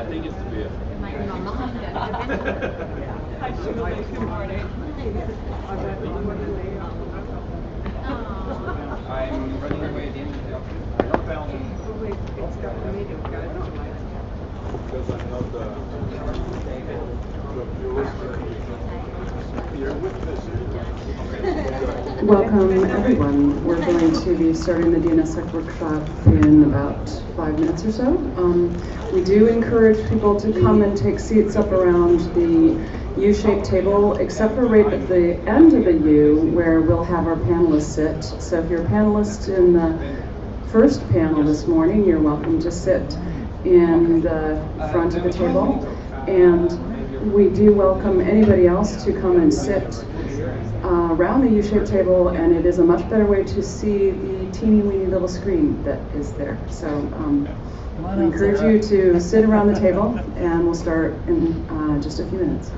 I think it's the beer. I'm running away at the end of the afternoon. It's got the meeting, guys. Because I'm not the Welcome everyone. We're going to be starting the DNSSEC Workshop in about 5 minutes or so. We do encourage people to come and take seats up around the U-shaped table, except for right at the end of the U where we'll have our panelists sit. So if you're a panelist in the first panel this morning, you're welcome to sit in the front of the table. And we do welcome anybody else to come and sit around the U-shaped table, and it is a much better way to see the teeny weeny little screen that is there. So we encourage you to sit around the table, and we'll start in just a few minutes.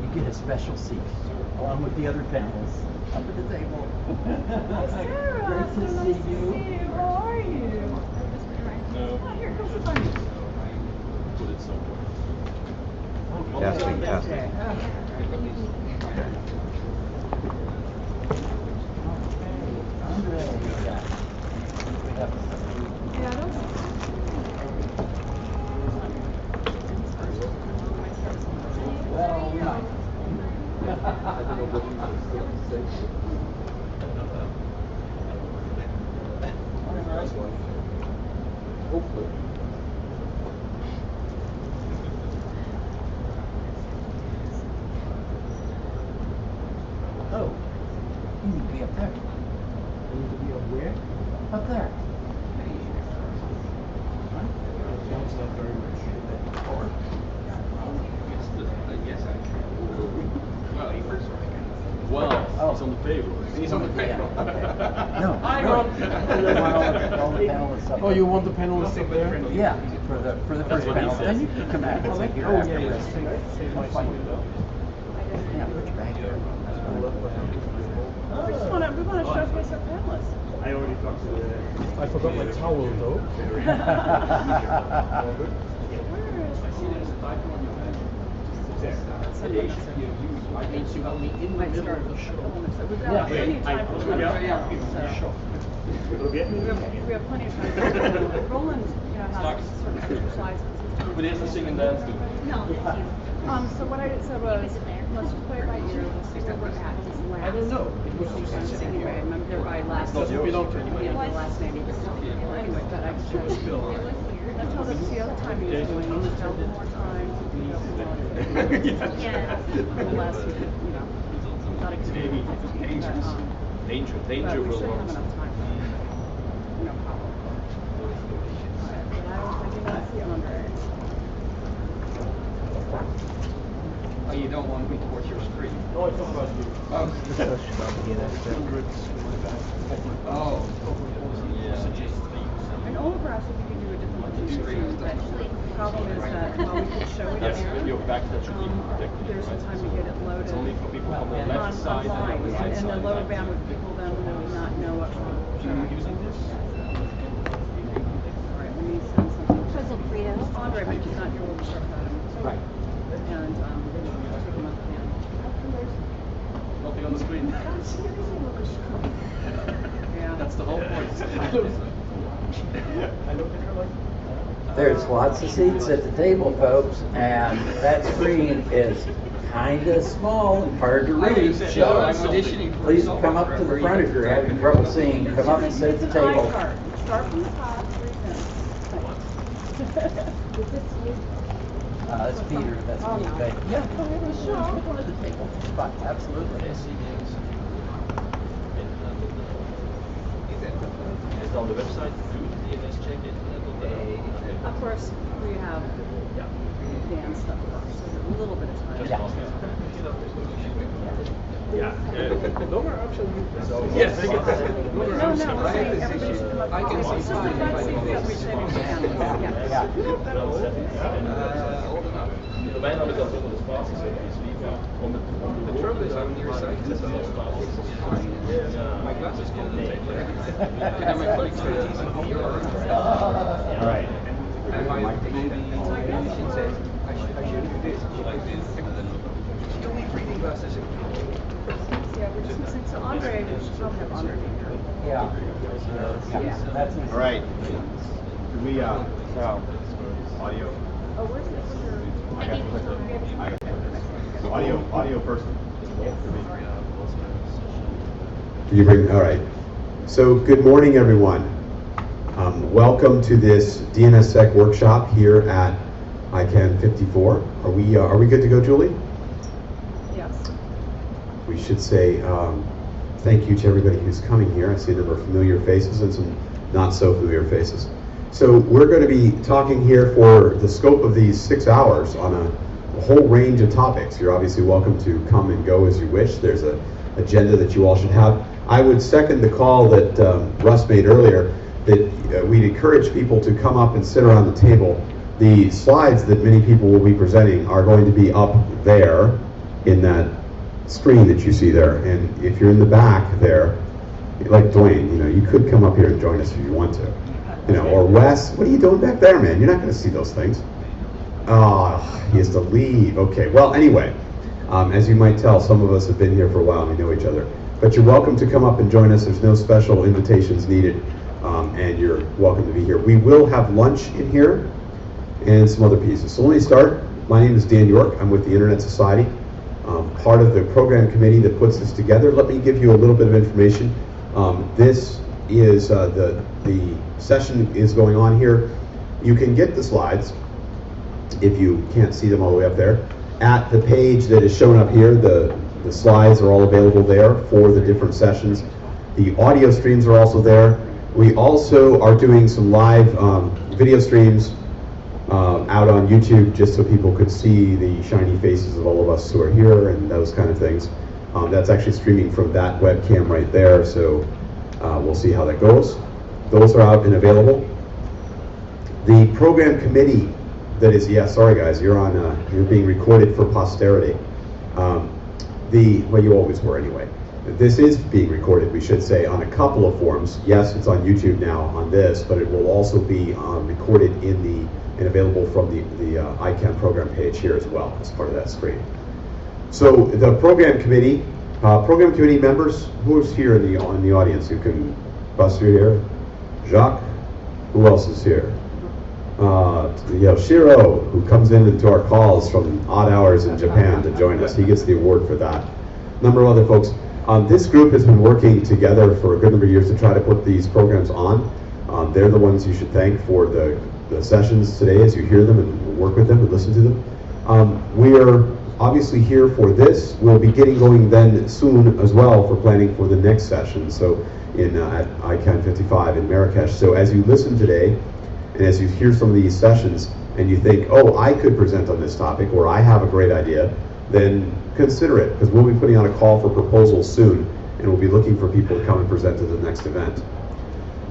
You get a special seat along with the other panelists up at the table. Hi, Sarah. Great to see you. How are you? No. Oh, here comes the bunny. Put it somewhere. Testing, testing. Okay. Ondrej, yeah. Yeah, those. Well, we might. Hopefully. Oh, you need to be up there. You need to be up where? Up there. Sounds not very much. Yes, I can. Well, he's on the payroll. He's on the payroll. Yeah, okay. No, Hi, really. Ron. All the panelists up Oh, there. you want the panelists up there? Yeah, for the first what he panel. said. Then you can come back and sit here Oh, after yeah, this. save my Fine. seat though. Yeah, put your bag there. We want to showcase our panelists. I already talked to I forgot my towel though. Might start the show. We've got Yeah. plenty of time for the show. We have plenty of time. Roland, has certain exercises. But here's the sing and dance too. No, thank you. So what I said was, let's just play it by ear. Let's see where we're at. I don't know. Anyway, I remember by last Doesn't belong to yeah, the last name. Well, anyway, but I just let's tell them see how the timing is going. Let's tell them more time. Unless not extremely. Danger But we will should have work. enough time. No problem. But I don't think I see Ondrej. Oh, you don't want me to watch your screen. No, I talk about you. Oh. Oh. And all of us, if we could do a different screen, but the problem is that while we could show it Yes, here, your back that should be protected. there's some time to get it loaded. It's only for people on the left side and on Online, the right and the side. lower bandwidth people then will not know what we're Using this? Alright, let me send something. Ondrej, but he's not here, we'll start without him. Right. And, take him up again. Nothing on the screen. Yeah. That's the whole point. There's lots of seats at the table, folks, and that screen is kind of small and hard to read. I'm So auditioning for please a come up to the front if you're having trouble seeing. Come up and sit at the table. Start from the top, That's Peter. That's me. But yeah, go ahead and show one at the table. Fine, absolutely. It's on the website. Do DNS check it. Of course, we have Dan stuff first, so a little bit of time. Just Yeah. pause it. Yeah. No more option. Yes. No, we're saying everybody should come up. I can It's see just the fine front if I seats go that we this say we far. can. Yeah. Old enough. Wij hebben dat zonder de spatie zetten. Is liever om het The trouble is, I'm nearsighted. My glasses can't take it. And my colleagues are teasing me. All right. And my patient says, I should do this. She like this. She's only reading glasses. Yeah, we're just missing, so Ondrej, we should probably have Ondrej here. Yeah. Yeah. That's All right. Can we, audio? Oh, where's your? Audio first. Can you bring, all right. So good morning, everyone. Welcome to this DNSSEC workshop here at ICANN 54. Are we good to go, Julie? Yes. We should say thank you to everybody who's coming here. I see a number of familiar faces and some not so familiar faces. So we're going to be talking here for the scope of these 6 hours on a whole range of topics. You're obviously welcome to come and go as you wish. There's an agenda that you all should have. I would second the call that Russ made earlier, that we'd encourage people to come up and sit around the table. The slides that many people will be presenting are going to be up there in that screen that you see there. And if you're in the back there, like Dwayne, you could come up here and join us if you want to. Or Wes, what are you doing back there, man? You're not going to see those things. Oh, he has to leave. Okay, well, anyway, as you might tell, some of us have been here for a while and we know each other. But you're welcome to come up and join us. There's no special invitations needed, and you're welcome to be here. We will have lunch in here and some other pieces. So let me start. My name is Dan York. I'm with the Internet Society, part of the program committee that puts this together. Let me give you a little bit of information. This is the session is going on here. You can get the slides, if you can't see them all the way up there, at the page that is shown up here. The slides are all available there for the different sessions. The audio streams are also there. We also are doing some live video streams out on YouTube, just so people could see the shiny faces of all of us who are here and those kind of things. That's actually streaming from that webcam right there, so we'll see how that goes. Those are out and available. The program committee that is, sorry guys, you're being recorded for posterity. Well, you always were anyway. This is being recorded, we should say, on a couple of forms. Yes, it's on YouTube now on this, but it will also be recorded and available from the ICANN program page here as well as part of that screen. So the program committee members, who's here in the audience who can bust through here? Jacques, who else is here? Shiro, who comes into our calls from odd hours in Japan to join us. He gets the award for that. A number of other folks. This group has been working together for a good number of years to try to put these programs on. They're the ones you should thank for the sessions today as you hear them and work with them and listen to them. We are obviously here for this. We'll be getting going then soon as well for planning for the next session. So at ICANN 55 in Marrakesh. So as you listen today, and as you hear some of these sessions and you think, oh, I could present on this topic, or I have a great idea, then consider it, because we'll be putting out a call for proposals soon, and we'll be looking for people to come and present at the next event.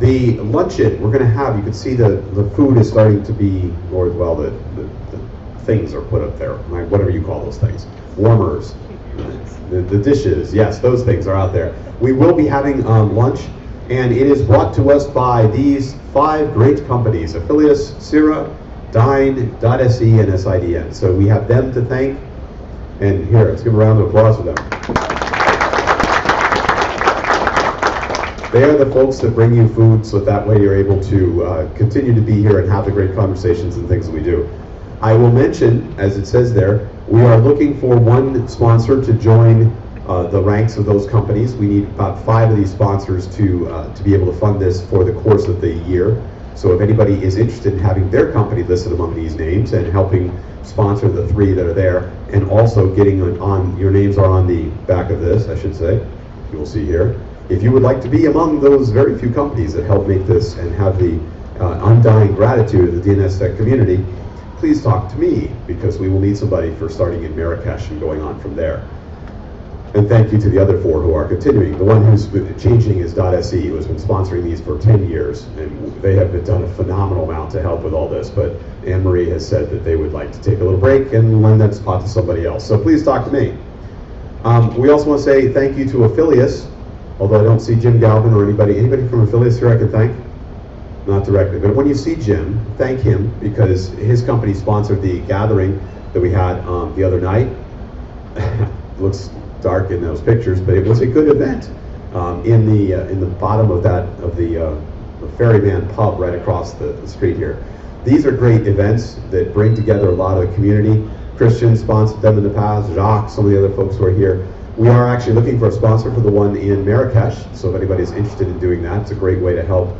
The luncheon we're going to have, you can see the food is starting to be, or well, the things are put up there, whatever you call those things, warmers, the dishes, yes, those things are out there. We will be having lunch, and it is brought to us by these 5 great companies: Affilius, CIRA, DENIC, and SIDN. So we have them to thank, and here, let's give a round of applause for them. They are the folks that bring you food, so that way you're able to continue to be here and have the great conversations and things that we do. I will mention, as it says there, we are looking for one sponsor to join the ranks of those companies. We need about 5 of these sponsors to be able to fund this for the course of the year. So if anybody is interested in having their company listed among these names and helping sponsor the 3 that are there, and also getting on, your names are on the back of this, I should say, you will see here. If you would like to be among those very few companies that help make this and have the undying gratitude of the DNSSEC community, please talk to me, because we will need somebody for starting in Marrakesh and going on from there. And thank you to the other 4 who are continuing. The one who's changing is .SE, who has been sponsoring these for 10 years, and they have done a phenomenal amount to help with all this, but Anne-Marie has said that they would like to take a little break and lend that spot to somebody else. So please talk to me. We also want to say thank you to Affilius, although I don't see Jim Galvin or anybody from Affilius here I can thank. not directly. But when you see Jim, thank him, because his company sponsored the gathering that we had the other night. Looks dark in those pictures, but it was a good event in the bottom of the Ferryman pub right across the street here. These are great events that bring together a lot of the community. Cristian sponsored them in the past, Jacques, some of the other folks who are here. We are actually looking for a sponsor for the one in Marrakesh, so if anybody's interested in doing that, it's a great way to help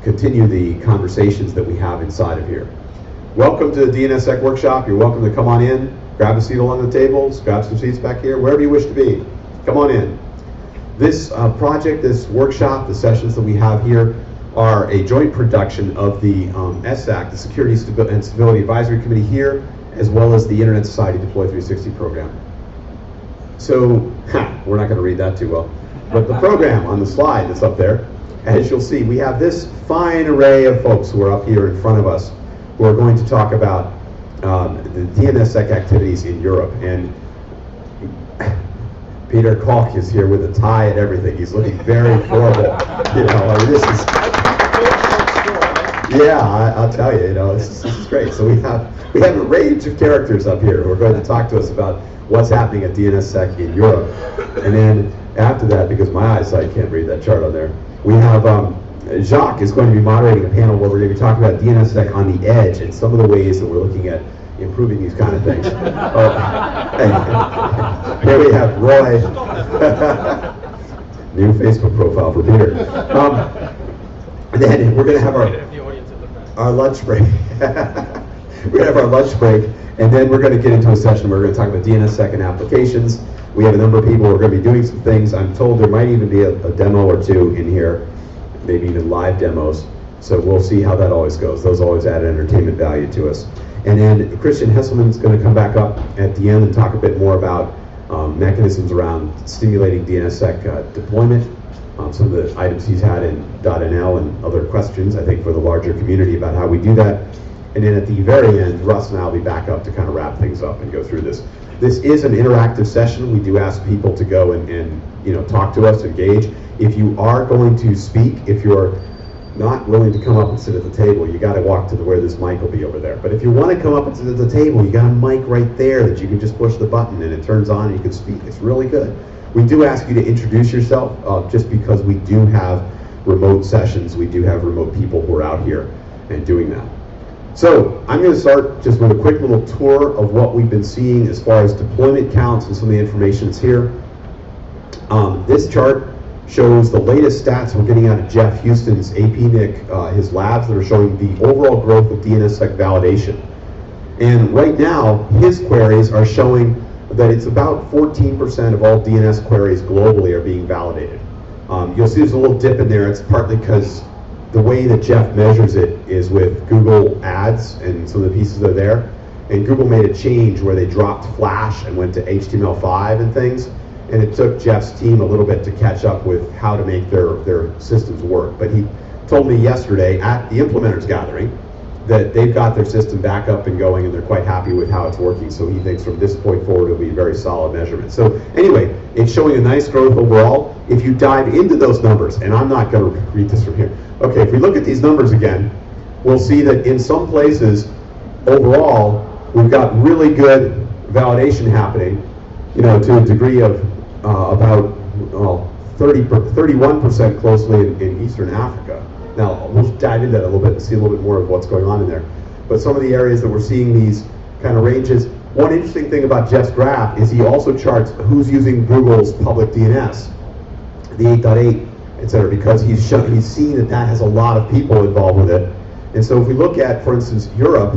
continue the conversations that we have inside of here. Welcome to the DNSSEC Workshop. You're welcome to come on in, grab a seat along the tables, grab some seats back here, wherever you wish to be. Come on in. This project, this workshop, the sessions that we have here are a joint production of the SAC, the Security and Stability Advisory Committee here, as well as the Internet Society Deploy 360 program. So, we're not going to read that too well, but the program on the slide that's up there, as you'll see, we have this fine array of folks who are up here in front of us who are going to talk about the DNSSEC activities in Europe. And Peter Koch is here with a tie and everything. He's looking very formal. You know, I mean, this is, yeah, I'll tell you, you know, this is great. So we have a range of characters up here who are going to talk to us about what's happening at DNSSEC in Europe. And then after that, because my eyesight can't read that chart on there, we have Jacques is going to be moderating a panel where we're going to be talking about DNSSEC on the edge and some of the ways that we're looking at improving these kind of things. Here we have Roy. New Facebook profile for Peter. And then we're going to have our lunch break. We're going to have our lunch break, and then we're going to get into a session where we're going to talk about DNSSEC and applications. We have a number of people who are going to be doing some things. I'm told there might even be a demo or two in here, maybe even live demos. So we'll see how that always goes. Those always add entertainment value to us. And then Cristian Hesselman is going to come back up at the end and talk a bit more about mechanisms around stimulating DNSSEC deployment, some of the items he's had in .nl and other questions, I think, for the larger community about how we do that. And then at the very end, Russ and I will be back up to kind of wrap things up and go through this. This is an interactive session. We do ask people to go and you know, talk to us, engage. If you are going to speak, if you're not willing to come up and sit at the table, you got to walk to where this mic will be over there. But if you want to come up and sit at the table, you got a mic right there that you can just push the button and it turns on and you can speak. It's really good. We do ask you to introduce yourself just because we do have remote sessions. We do have remote people who are out here and doing that. So I'm going to start just with a quick little tour of what we've been seeing as far as deployment counts and some of the information that's here. This chart shows the latest stats we're getting out of Jeff Houston's APNIC, his labs that are showing the overall growth of DNSSEC validation. And right now, his queries are showing that it's about 14% of all DNS queries globally are being validated. You'll see there's a little dip in there. It's partly because the way that Jeff measures it is with Google Ads and some of the pieces that are there. And Google made a change where they dropped Flash and went to HTML5 and things. And it took Jeff's team a little bit to catch up with how to make their systems work. But he told me yesterday at the implementers gathering that they've got their system back up and going and they're quite happy with how it's working. So he thinks from this point forward it'll be a very solid measurement. So anyway, it's showing a nice growth overall. If you dive into those numbers, and I'm not going to read this from here. Okay, if we look at these numbers again, we'll see that in some places, overall, we've got really good validation happening, you know, to a degree of about 31% closely in Eastern Africa. Now, we'll dive into that a little bit and see a little bit more of what's going on in there. But some of the areas that we're seeing these kind of ranges, one interesting thing about Jeff's graph is he also charts who's using Google's public DNS, the 8.8, et cetera, because he's seen that that has a lot of people involved with it. And so if we look at, for instance, Europe,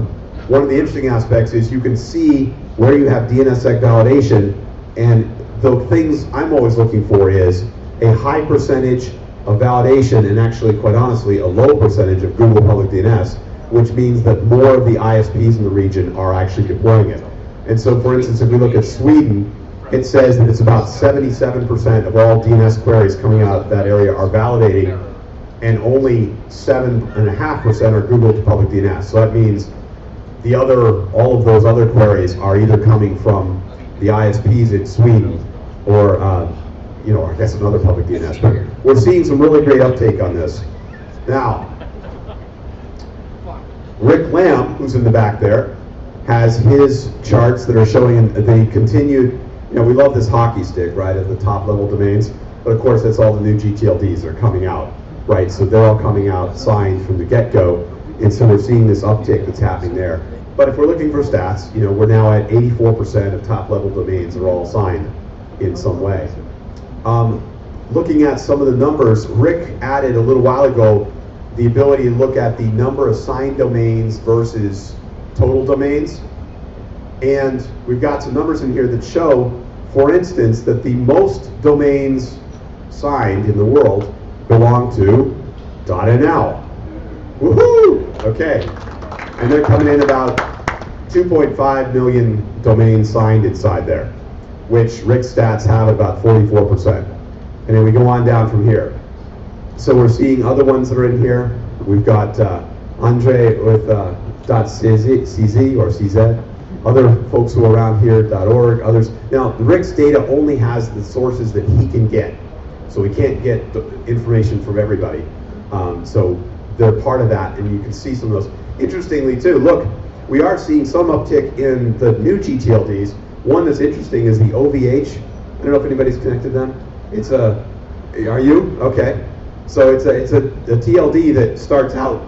one of the interesting aspects is you can see where you have DNSSEC validation, and the things I'm always looking for is a high percentage of validation and actually, quite honestly, a low percentage of Google Public DNS, which means that more of the ISPs in the region are actually deploying it. And so, for instance, if we look at Sweden, it says that it's about 77% of all DNS queries coming out of that area are validating, and only 7.5% are Google to Public DNS. So that means all of those other queries are either coming from the ISPs in Sweden or you know, I guess another public DNS. But we're seeing some really great uptake on this. Now, Rick Lamb, who's in the back there, has his charts that are showing the continued, we love this hockey stick, right, at the top level domains, but of course that's all the new GTLDs that are coming out, right, so they're all coming out signed from the get-go, and so we're seeing this uptick that's happening there. But if we're looking for stats, we're now at 84% of top level domains are all signed in some way. Looking at some of the numbers, Rick added a little while ago the ability to look at the number of signed domains versus total domains. And we've got some numbers in here that show, for instance, that the most domains signed in the world belong to .nl. Woohoo! Okay. And they're coming in about 2.5 million domains signed inside there, which Rick's stats have about 44%. And then we go on down from here. So we're seeing other ones that are in here. We've got Ondrej with .cz or CZ, other folks who are around here, .org, others. Now, Rick's data only has the sources that he can get. So we can't get information from everybody. So they're part of that, and you can see some of those. Interestingly, too, look, we are seeing some uptick in the new GTLDs. One that's interesting is the OVH. I don't know if anybody's connected them. It's a, are you? Okay. So it's a TLD that starts out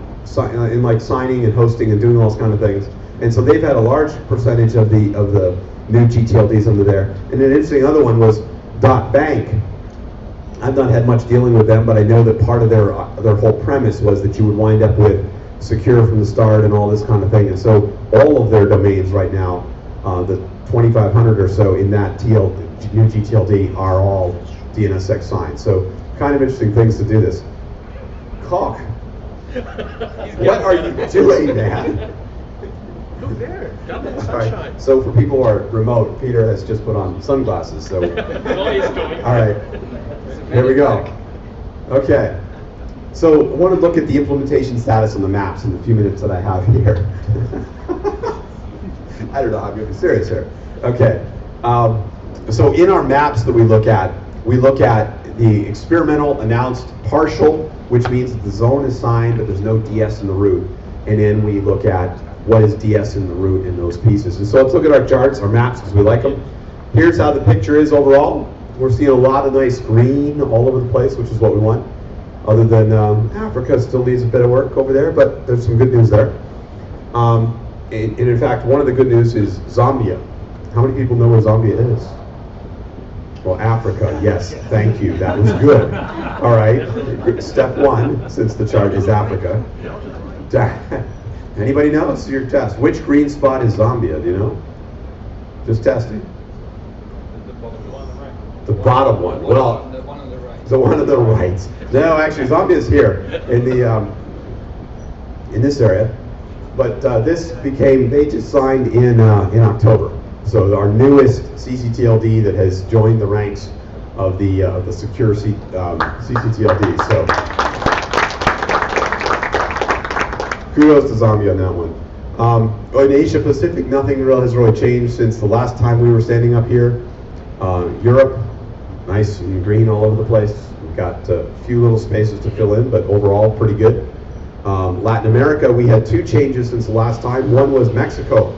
in like signing and hosting and doing all those kind of things. And so they've had a large percentage of the new GTLDs under there. And an interesting other one was .bank. I've not had much dealing with them, but I know that part of their whole premise was that you would wind up with secure from the start and all this kind of thing. And so all of their domains right now, the 2,500 or so in that new GTLD are all DNSSEC signed. So kind of interesting things to do this. Koch, what are you doing, man? Look there, Dublin Right. sunshine. So for people who are remote, Peter has just put on sunglasses. So all right, here we go. Okay, so I want to look at the implementation status on the maps in the few minutes that I have here. I don't know, I'm going to be serious here. Okay, so in our maps that we look at the experimental announced partial, which means that the zone is signed, but there's no DS in the root. And then we look at what is DS in the root in those pieces. And so let's look at our charts, our maps, because we like them. Here's how the picture is overall. We're seeing a lot of nice green all over the place, which is what we want. Other than Africa still needs a bit of work over there, but there's some good news there. And in fact, one of the good news is Zambia. How many people know where Zambia is? Well, Africa, yes, thank you, that was good. All right, step one, since the chart is Africa. Anybody know? It's your test. Which green spot is Zambia, do you know? Just testing. The bottom one. Well, The one on the right. the one on the right. No, actually, Zambia's here in the in this area. But they just signed in October. So our newest CCTLD that has joined the ranks of the secure CCTLD. So kudos to Zambia on that one. In Asia Pacific, nothing has really changed since the last time we were standing up here. Europe, nice and green all over the place. We've got a few little spaces to fill in, but overall pretty good. Latin America, we had two changes since the last time. One was Mexico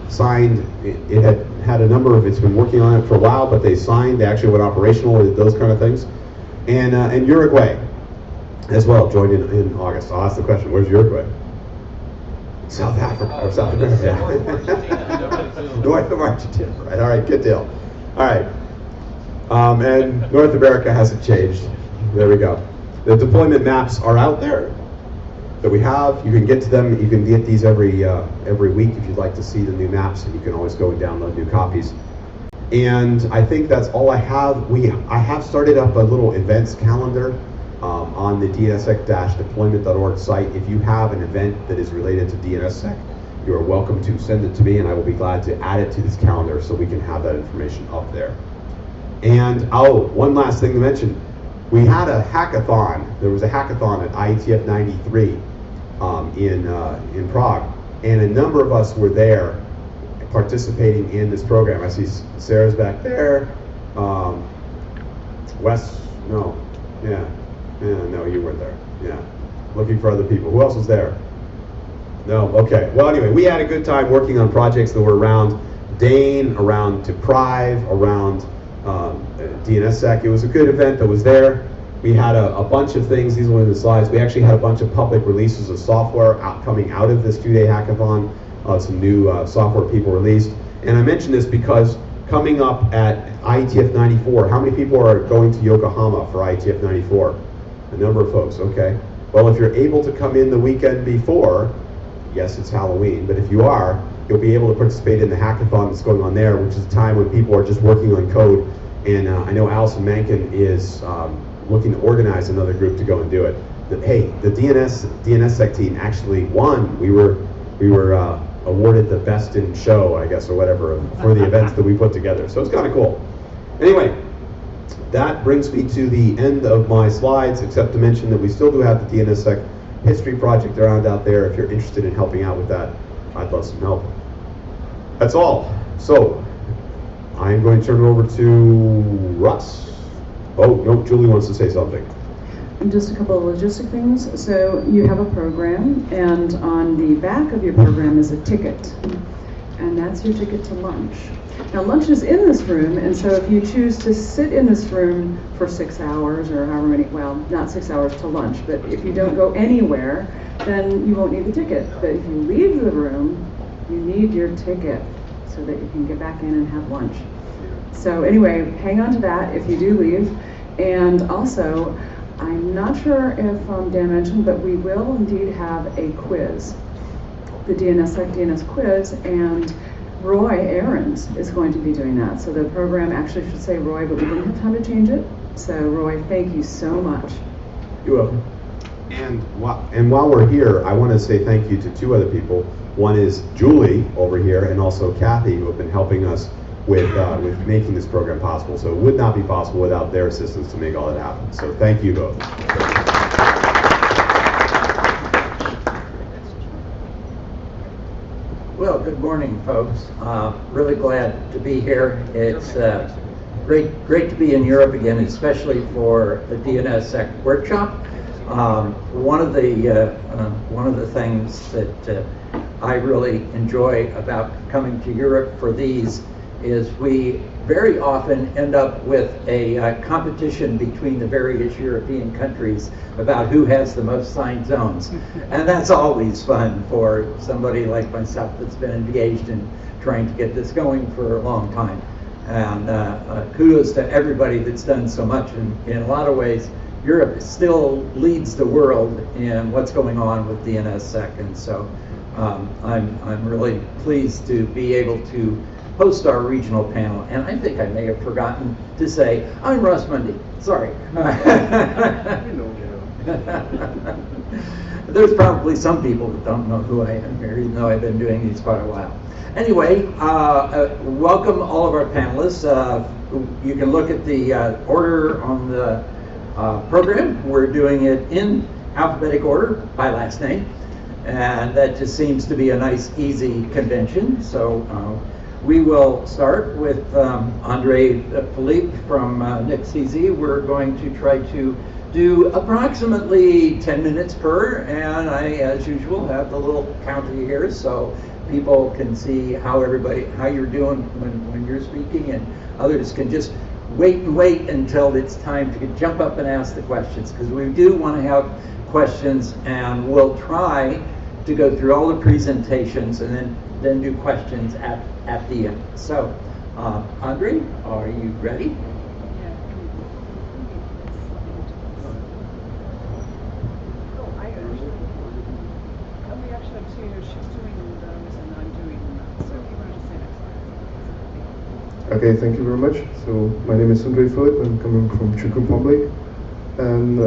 signed. It had a number of. It's been working on it for a while, but they signed. They actually went operational. Did those kind of things. And Uruguay, as well, joined in August. I'll ask the question: where's Uruguay? South Africa or South America? North of Argentina. Right. All right. Good deal. All right. And North America hasn't changed. There we go. The deployment maps are out there that we have. You can get to them. You can get these every week if you'd like to see the new maps, and you can always go and download new copies. And I think that's all I have. I have started up a little events calendar on the DNSSEC-deployment.org site. If you have an event that is related to DNSSEC, you are welcome to send it to me, and I will be glad to add it to this calendar so we can have that information up there. And one last thing to mention. We had a hackathon. There was a hackathon at IETF 93 in Prague, and a number of us were there participating in this program. I see Sarah's back there. Wes, no, no, you weren't there. Yeah, looking for other people. Who else was there? No? Okay. Well, anyway, we had a good time working on projects that were around DANE, around Deprive, around DNSSEC. It was a good event that was there. We had a bunch of things. These are one of the slides. We actually had a bunch of public releases of software coming out of this 2-day hackathon. Some new software people released. And I mention this because coming up at IETF 94, how many people are going to Yokohama for IETF 94? A number of folks, okay. Well, if you're able to come in the weekend before, yes, it's Halloween, but if you are, you'll be able to participate in the hackathon that's going on there, which is a time when people are just working on code. And I know Alison Mankin is looking to organize another group to go and do it. Hey, the DNSSEC team actually won. We were awarded the best in show, I guess, or whatever, for the events that we put together. So it's kind of cool. Anyway, that brings me to the end of my slides, except to mention that we still do have the DNSSEC history project around out there. If you're interested in helping out with that, I'd love some help. That's all. So I'm going to turn it over to Russ. Oh, no, Julie wants to say something. Just a couple of logistic things. So you have a program, and on the back of your program is a ticket, and that's your ticket to lunch. Now lunch is in this room, and so if you choose to sit in this room for 6 hours or however many, well, not 6 hours to lunch, but if you don't go anywhere, then you won't need the ticket. But if you leave the room, you need your ticket so that you can get back in and have lunch. So anyway, hang on to that if you do leave. And also, I'm not sure if Dan mentioned, but we will indeed have a quiz, the DNSSEC DNS quiz, and Roy Ahrens is going to be doing that. So the program actually should say Roy, but we didn't have time to change it. So Roy, thank you so much. You're welcome. And while we're here, I want to say thank you to two other people. One is Julie over here, and also Kathy, who have been helping us with making this program possible. So it would not be possible without their assistance to make all that happen. So thank you both. Well, good morning, folks. Really glad to be here. It's great to be in Europe again, especially for the DNSSEC Workshop. One of the things that I really enjoy about coming to Europe for these is we very often end up with a competition between the various European countries about who has the most signed zones. And that's always fun for somebody like myself that's been engaged in trying to get this going for a long time. And kudos to everybody that's done so much. In a lot of ways, Europe still leads the world in what's going on with DNSSEC. And so I'm really pleased to be able to host our regional panel, and I think I may have forgotten to say, I'm Russ Mundy. Sorry. There's probably some people that don't know who I am here, even though I've been doing these quite a while. Anyway, welcome all of our panelists. You can look at the order on the program. We're doing it in alphabetic order by last name, and that just seems to be a nice, easy convention. So we will start with Ondrej Filip from NIC-CZ. We're going to try to do approximately 10 minutes per, and I, as usual, have the little counter here so people can see how you're doing when you're speaking, and others can just wait until it's time to jump up and ask the questions, because we do want to have questions, and we'll try to go through all the presentations and then do questions at the end. So, Ondrej, are you ready? Okay, thank you very much. So my name is Ondrej Filip. I'm coming from Czech Republic, and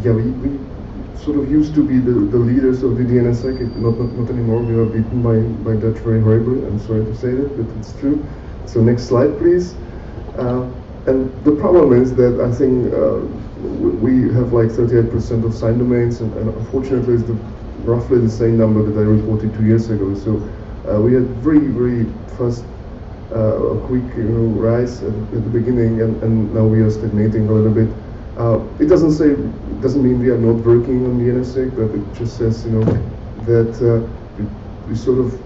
yeah, we sort of used to be the leaders of the DNSSEC. Not anymore. We are beaten by Dutch very horribly. I'm sorry to say that, but it's true. So next slide, please. And the problem is that I think we have like 38% of signed domains, and unfortunately it's roughly the same number that I reported 2 years ago. So we had very fast a quick rise at the beginning, and now we are stagnating a little bit. It doesn't mean we are not working on DNSSEC, but it just says that we sort of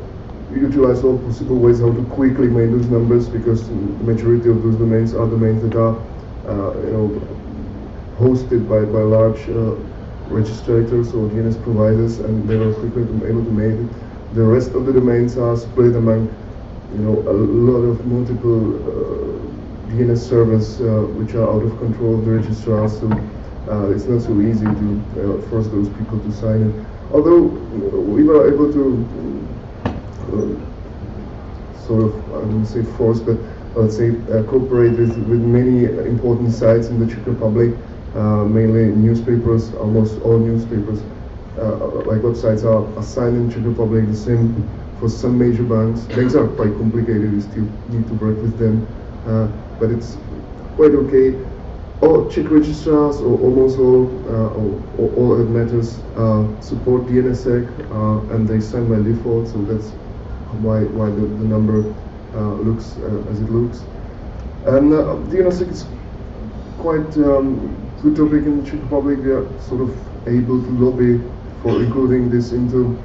utilize all possible ways how to quickly make those numbers, because the majority of those domains are domains that are hosted by large registrators or DNS providers, and they are quickly able to make it. The rest of the domains are split among a lot of multiple DNS servers which are out of control of the registrar, so it's not so easy to force those people to sign in. Although we were able to sort of, I wouldn't say force, but let's say cooperate with many important sites in the Czech Republic, mainly newspapers. Almost all newspapers, like websites, are assigned in Czech Republic. The same for some major banks. Banks are quite complicated, we still need to work with them, but it's quite okay. All Czech registrars, or almost all that matters, support DNSSEC, and they sign by default, so that's why the number looks as it looks. And DNSSEC is quite good topic in the Czech Republic. We are sort of able to lobby for including this into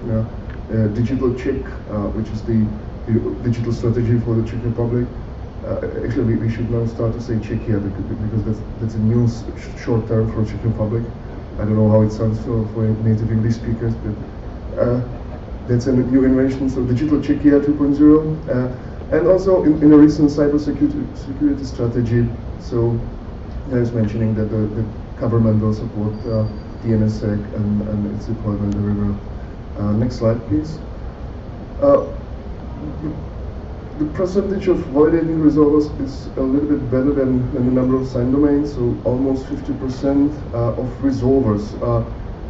digital Czech, which is the digital strategy for the Czech Republic. Actually, we should now start to say Czechia, because that's a new short term for Czech Republic. I don't know how it sounds for native English speakers, but that's a new invention. So digital Czechia 2.0, and also in a recent cybersecurity strategy. So there's mentioning that the government will support DNSSEC and its deployment everywhere. Next slide, please. The percentage of validating resolvers is a little bit better than the number of signed domains, so almost 50% of resolvers.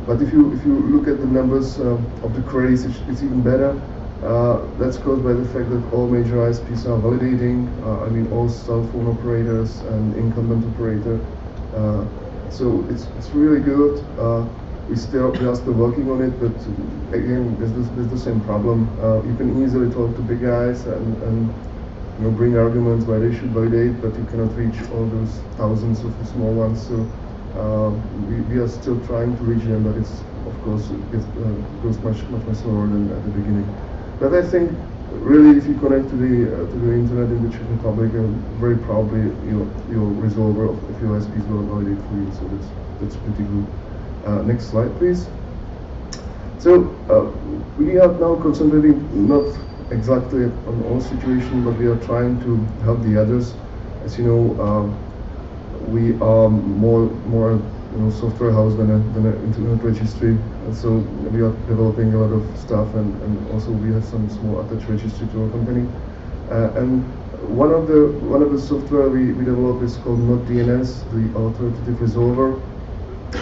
But if you look at the numbers of the queries, it's even better. That's caused by the fact that all major ISPs are validating. I mean, all cell phone operators and incumbent operator. So it's really good. We are still working on it, but again, there's the same problem. You can easily talk to big guys and bring arguments why they should validate, but you cannot reach all those thousands of the small ones. So we are still trying to reach them, but it's of course it goes much slower than at the beginning. But I think really, if you connect to the internet in the Czech Republic, very probably your resolver of your ISPs will validate for you. So that's pretty good. Next slide, please. So we are now concentrating not exactly on all situations, but we are trying to help the others. As you know, we are more software house than an internet registry, and so we are developing a lot of stuff, and also we have some small attached registry to our company. And one of the software we developed is called NotDNS, the alternative resolver.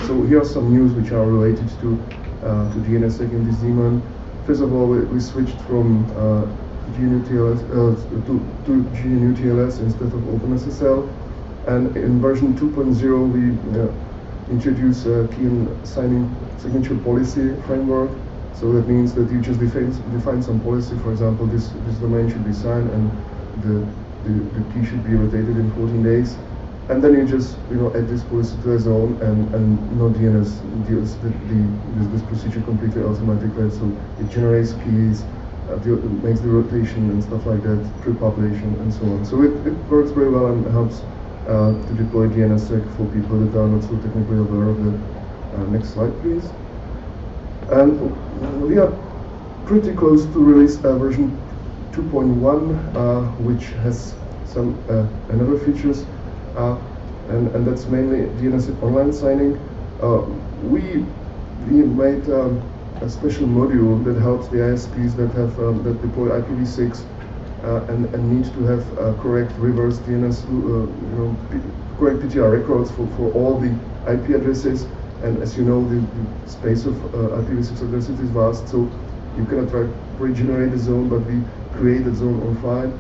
So here are some news which are related to DNSSEC in this daemon. First of all, we switched from GNU-TLS to GNU-TLS instead of OpenSSL, and in version 2.0 we introduced a key and signature policy framework. So that means that you just define some policy. For example, this domain should be signed, and the key should be rotated in 14 days. And then you just add this policy to a zone, and NotDNS deals this procedure completely automatically. So it generates keys, makes the rotation and stuff like that, pre-population and so on. So it works very well and helps to deploy DNSSEC for people that are not so technically aware of it. Next slide, please. And we are pretty close to release version 2.1, which has some another features. And that's mainly DNSSEC online signing. We made a special module that helps the ISPs that have that deploy IPv6 and need to have correct reverse DNS, correct PTR records for all the IP addresses. And as you know, the space of IPv6 addresses is vast, so you cannot regenerate the zone, but we create a zone on file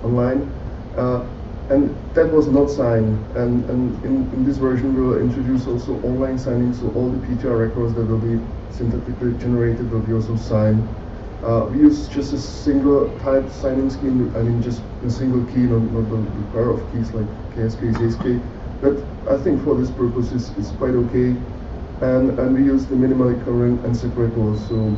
online. And that was not signed, and in this version we will introduce also online signing, so all the PTR records that will be synthetically generated will be also signed. We use just a single type signing scheme, I mean just a single key, not the pair of keys like KSK, CSK, but I think for this purpose it's quite okay. And we use the minimally current and separate laws. So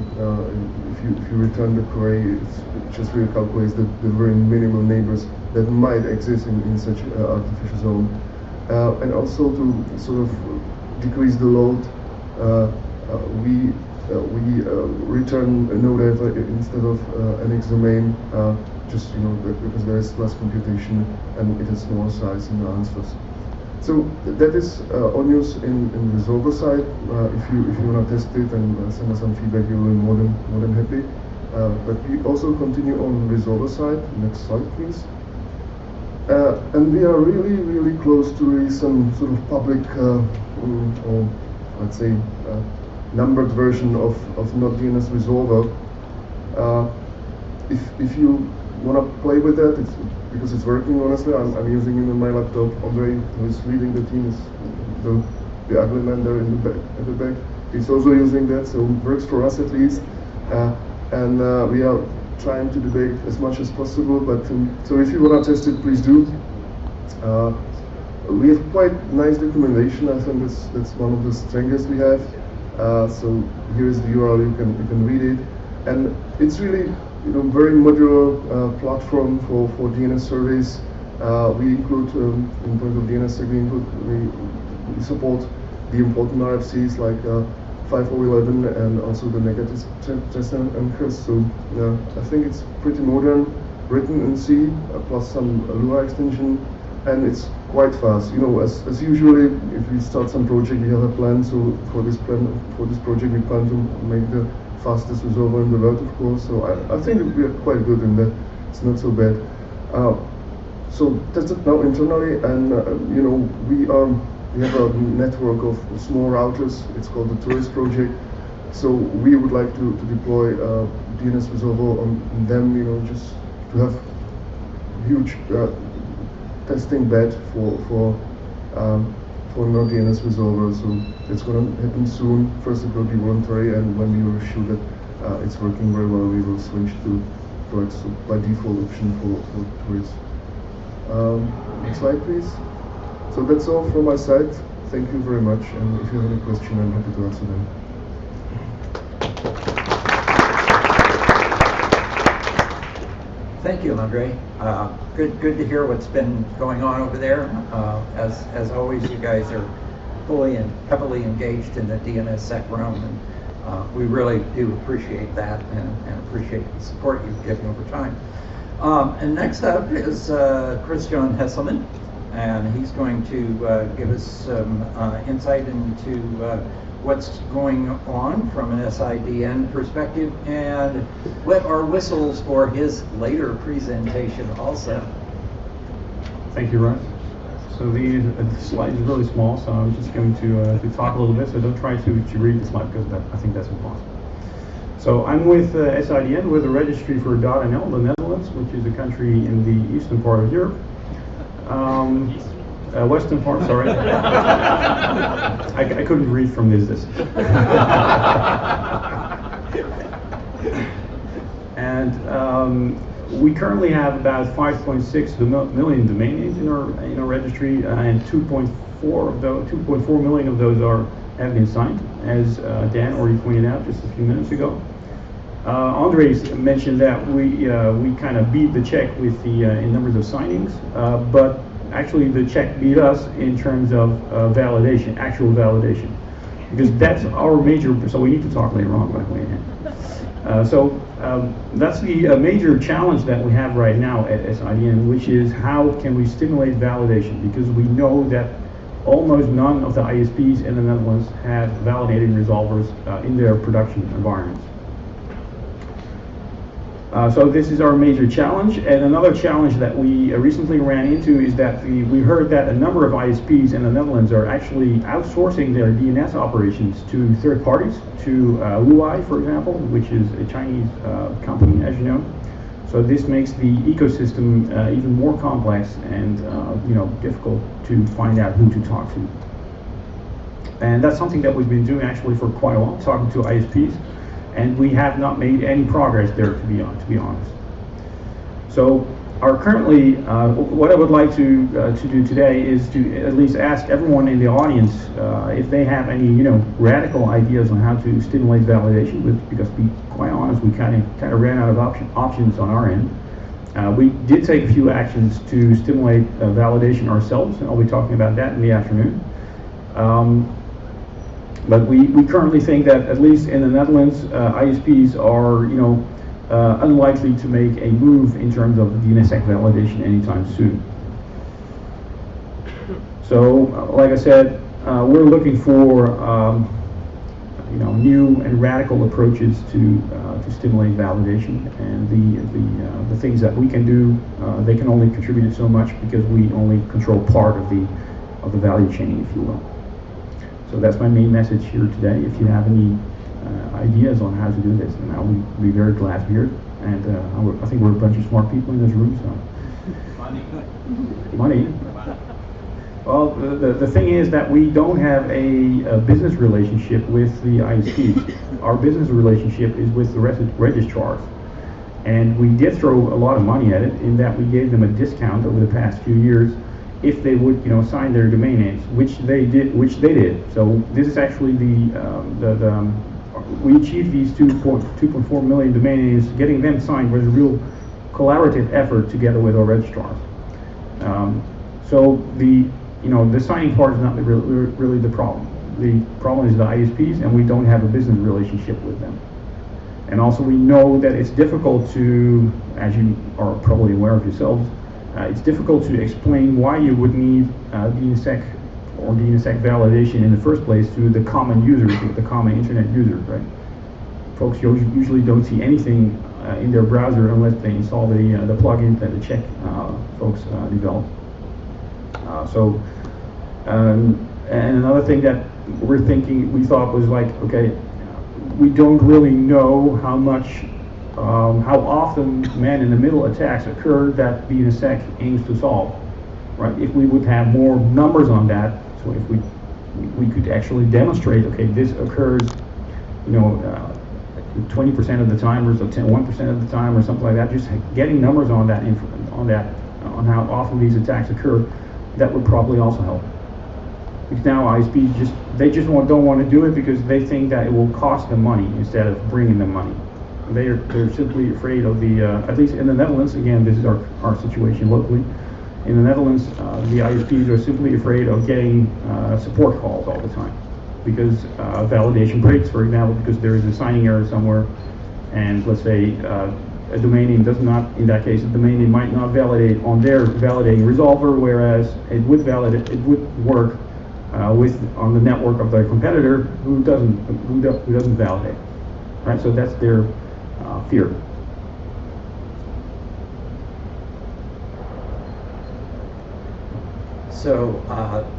if you return the query, it just really calculates the very minimal neighbors that might exist in such artificial zone. And also to sort of decrease the load, we return no data instead of NX domain, just because there is less computation and it is smaller size in the answers. So that is on use in the resolver side. If you want to test it and send us some feedback, you'll be more than happy. But we also continue on resolver side. Next slide, please. And we are really close to release some sort of public, or let's say, numbered version of not-DNS resolver. If you want to play with that, it's because it's working. Honestly, I'm using it on my laptop. Ondrej, who is leading the team, is the ugly man there in the back. At the back, he's also using that, so it works for us at least. And we are trying to debate as much as possible. But so if you want to test it, please do. We have quite nice documentation. I think that's one of the strengths we have. So here is the URL. You can read it, and it's really very modular platform for DNS surveys. We include in point of DNSSEC, we support the important RFCs like 5011 and also the negative test anchors. So I think it's pretty modern, written in C plus some Lua extension, and it's quite fast. As usually, if we start some project, we have a plan. So for this project, we plan to make the fastest resolver in the world, of course. So I think we are quite good in that. It's not so bad. So test it now internally, and we have a network of small routers. It's called the Tourist project. So we would like to deploy DNS resolver on them. Just to have huge testing bed for non-DNS resolver. So it's going to happen soon. First it will be voluntary, and when we are sure that it's working very well, we will switch to towards by default option for tourists. Next slide, please. So that's all from my side. Thank you very much, and if you have any question, I'm happy to answer them. Thank you, Ondrej. Good to hear what's been going on over there. As always, you guys are fully and heavily engaged in the DNSSEC realm, and we really do appreciate that and appreciate the support you've given over time. And next up is Cristian Hesselman, and he's going to give us some insight into what's going on from an SIDN perspective, and wet our whistles for his later presentation also. Thank you, Russ. So the slide is really small, so I'm just going to talk a little bit, so don't try to read the slide because I think that's impossible. So I'm with SIDN, with the Registry for .nl, the Netherlands, which is a country in the eastern part of Europe. Western part, sorry. I couldn't read from this distance. And we currently have about 5.6 million domain names in our registry, and 2.4 million of those have been signed, as Dan already pointed out just a few minutes ago. Ondrej mentioned that we kind of beat the Czech with the in numbers of signings, but actually the Czech beat us in terms of validation, actual validation, because that's our major. So we need to talk later on, by the way. That's the major challenge that we have right now at SIDN, which is how can we stimulate validation, because we know that almost none of the ISPs in the Netherlands have validating resolvers in their production environments. So this is our major challenge, and another challenge that we recently ran into is that we heard that a number of ISPs in the Netherlands are actually outsourcing their DNS operations to third parties, to Luai, for example, which is a Chinese company, as you know. So this makes the ecosystem even more complex and difficult to find out who to talk to. And that's something that we've been doing actually for quite a while, talking to ISPs. And we have not made any progress there, to be honest. So currently, what I would like to do today is to at least ask everyone in the audience if they have any, radical ideas on how to stimulate validation. Because to be quite honest, we kind of ran out of options on our end. We did take a few actions to stimulate validation ourselves, and I'll be talking about that in the afternoon. But we currently think that, at least in the Netherlands, ISPs are, unlikely to make a move in terms of DNSSEC validation anytime soon. So, like I said, we're looking for, new and radical approaches to stimulate validation, and the things that we can do, they can only contribute so much because we only control part of the value chain, if you will. So that's my main message here today. If you have any ideas on how to do this, then I'll be very glad to hear it. And I think we're a bunch of smart people in this room, so. Money. Well, the thing is that we don't have a business relationship with the ISPs. Our business relationship is with the registrars. And we did throw a lot of money at it, in that we gave them a discount over the past few years if they would, sign their domain names, which they did. So this is actually we achieved these 2.4 million domain names. Getting them signed was a real collaborative effort together with our registrars. So the signing part is not really the problem. The problem is the ISPs, and we don't have a business relationship with them. And also we know that it's difficult to, as you are probably aware of yourselves, it's difficult to explain why you would need DNSSEC or DNSSEC validation in the first place to the common users, the common internet users, right? Folks usually don't see anything in their browser unless they install the plugin that the Czech folks developed. And another thing that we thought was like, okay, we don't really know how often man-in-the-middle attacks occur that DNSSEC aims to solve, right? If we would have more numbers on that, so if we could actually demonstrate, okay, this occurs, 20% of the time or 1% of the time or something like that, just getting numbers on that, on how often these attacks occur, that would probably also help. Because now ISPs don't want to do it because they think that it will cost them money instead of bringing them money. They're simply afraid of at least in the Netherlands, again, this is our situation locally. In the Netherlands, the ISPs are simply afraid of getting support calls all the time. Because validation breaks, for example, because there is a signing error somewhere, and let's say a domain name does not, in that case, the domain name might not validate on their validating resolver, whereas it would work on the network of their competitor who doesn't validate. Right, so that's their fear. So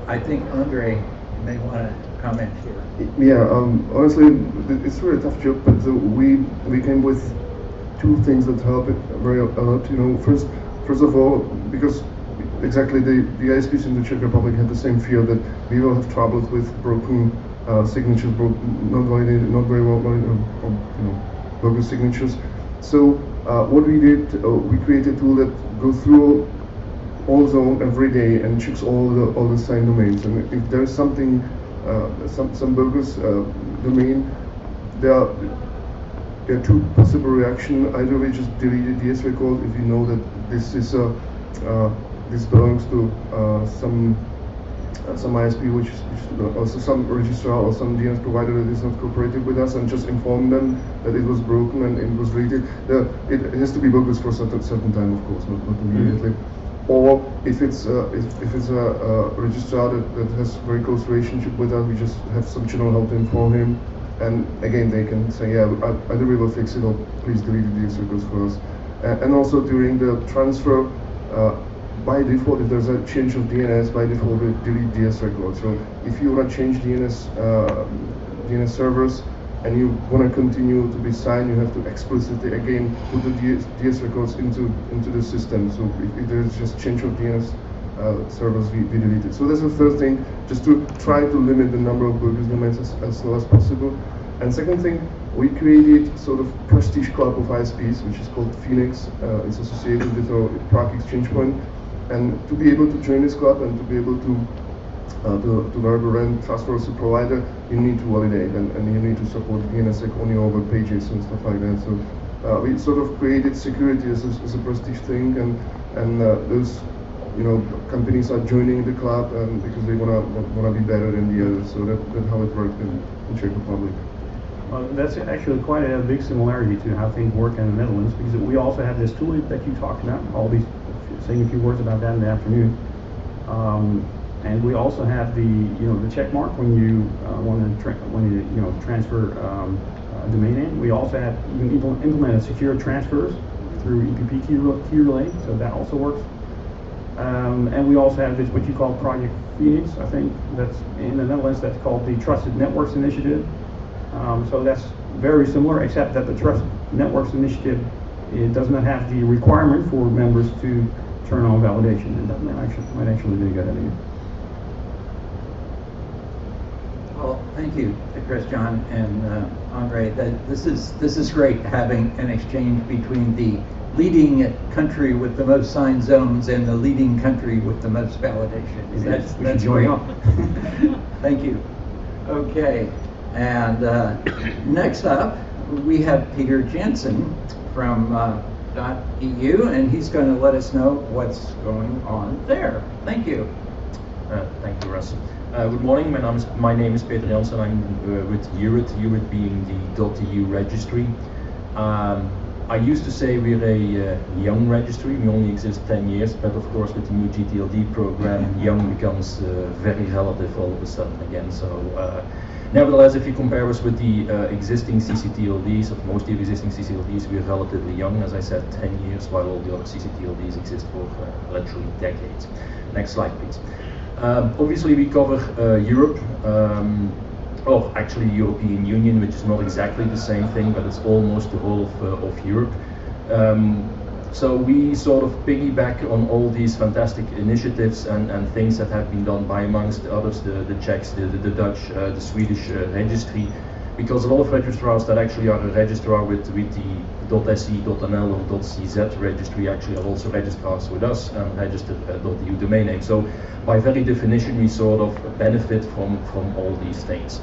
I think Ondrej, you may want to comment here. Yeah, honestly, it's a really tough job, but we came with two things that help it very a lot. First of all, because exactly the ISPs in the Czech Republic had the same fear that we will have troubles with broken signatures, not validated, not very well validated, bogus signatures. So what we did, we created a tool that goes through all zone every day and checks all the signed domains. And if there's something, some bogus domain, there are two possible reactions. Either we just delete the DS record if you know that this is this belongs to some ISP, which is also some registrar or some DNS provider that is not cooperative with us, and just inform them that it was broken and it was deleted. It has to be bogus for a certain time, of course, not immediately. Or if it's a registrar that has very close relationship with us, we just have some channel help to inform him, and again they can say, yeah, either we will fix it or please delete the DS records for us. And also during the transfer, by default, if there's a change of DNS, by default we delete DS records. So if you want to change DNS servers and you want to continue to be signed, you have to explicitly again put the DS records into the system. So if there's just change of DNS servers, we delete it. So that's the first thing, just to try to limit the number of bogus domains as low as possible. And second thing, we created sort of prestige club of ISPs, which is called Phoenix. It's associated with our Prague exchange point. And to be able to join this club and to be able to verbal and trustworthy provider, you need to validate and you need to support DNSSEC on your web pages and stuff like that. So we sort of created security as a prestige thing, and those companies are joining the club because they wanna be better than the others. So that's how it worked in Czech Republic. Well, that's actually quite a big similarity to how things work in the Netherlands, because we also have this tool that you talked about. I'll be saying a few words about that in the afternoon. And we also have the check mark when you want to transfer a domain name. We also have implemented secure transfers through EPP key relay, so that also works. And we also have this what you call Project Phoenix. I think that's in the Netherlands. That's called the Trusted Networks Initiative. So that's very similar, except that the Trusted Networks Initiative, it does not have the requirement for members to turn on validation, and that might actually be a good idea. Well, thank you to Cristian and Ondrej. This is great, having an exchange between the leading country with the most signed zones and the leading country with the most validation. That's great. Thank you. Okay, and next up we have Peter Janssen from .eu, and he's going to let us know what's going on there. Thank you. Thank you, Russ. Good morning. My name is Peter Janssen. I'm with EURid. EURid being the .eu registry. I used to say we're a young registry. We only exist 10 years, but of course with the new GTLD program, young becomes very relative all of a sudden again. So nevertheless, if you compare us with the existing CCTLDs, of most of the existing CCTLDs, we're relatively young. As I said, 10 years, while all the other CCTLDs exist for literally decades. Next slide, please. Obviously, we cover Europe, or actually European Union, which is not exactly the same thing, but it's almost the whole of Europe. So we sort of piggyback on all these fantastic initiatives and things that have been done by, amongst others, the Czechs, the Dutch, the Swedish registry, because a lot of registrars that actually are a registrar with the .se, .nl or .cz registry actually are also registrars with us and registered .eu domain name. So by very definition, we sort of benefit from all these things.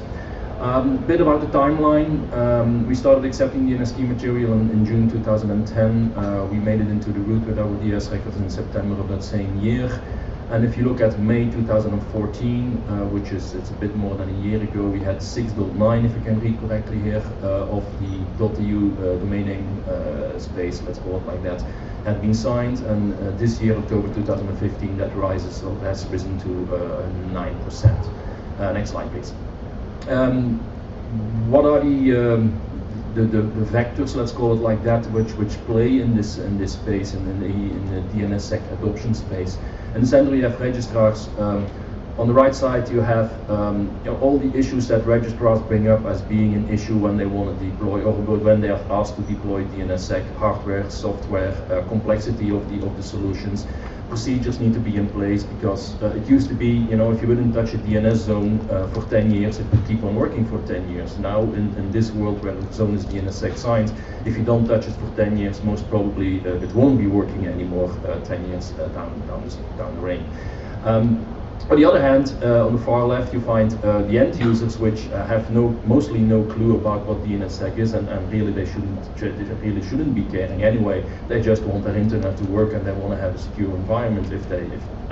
Bit about the timeline. We started accepting DNS key material in June 2010. We made it into the root with our DS records in September of that same year. And if you look at May 2014, which is it's a bit more than a year ago, we had 6.9, if you can read correctly here, of the .eu domain name space, let's call it like that, had been signed. And this year, October 2015, that has risen to 9%. Next slide, please. What are the vectors, let's call it like that, which play in this space, in the DNSSEC adoption space? And essentially, you have registrars. On the right side, you have all the issues that registrars bring up as being an issue when they want to deploy, or when they are asked to deploy DNSSEC hardware, software, complexity of the solutions. Procedures need to be in place, because it used to be, if you wouldn't touch a DNS zone for 10 years, it would keep on working for 10 years. Now, in this world where the zone is DNSSEC signed, if you don't touch it for 10 years, most probably it won't be working anymore 10 years down the range. On the other hand, on the far left, you find the end users, which have mostly no clue about what DNSSEC is, and really they really shouldn't be caring anyway. They just want their internet to work, and they want to have a secure environment, if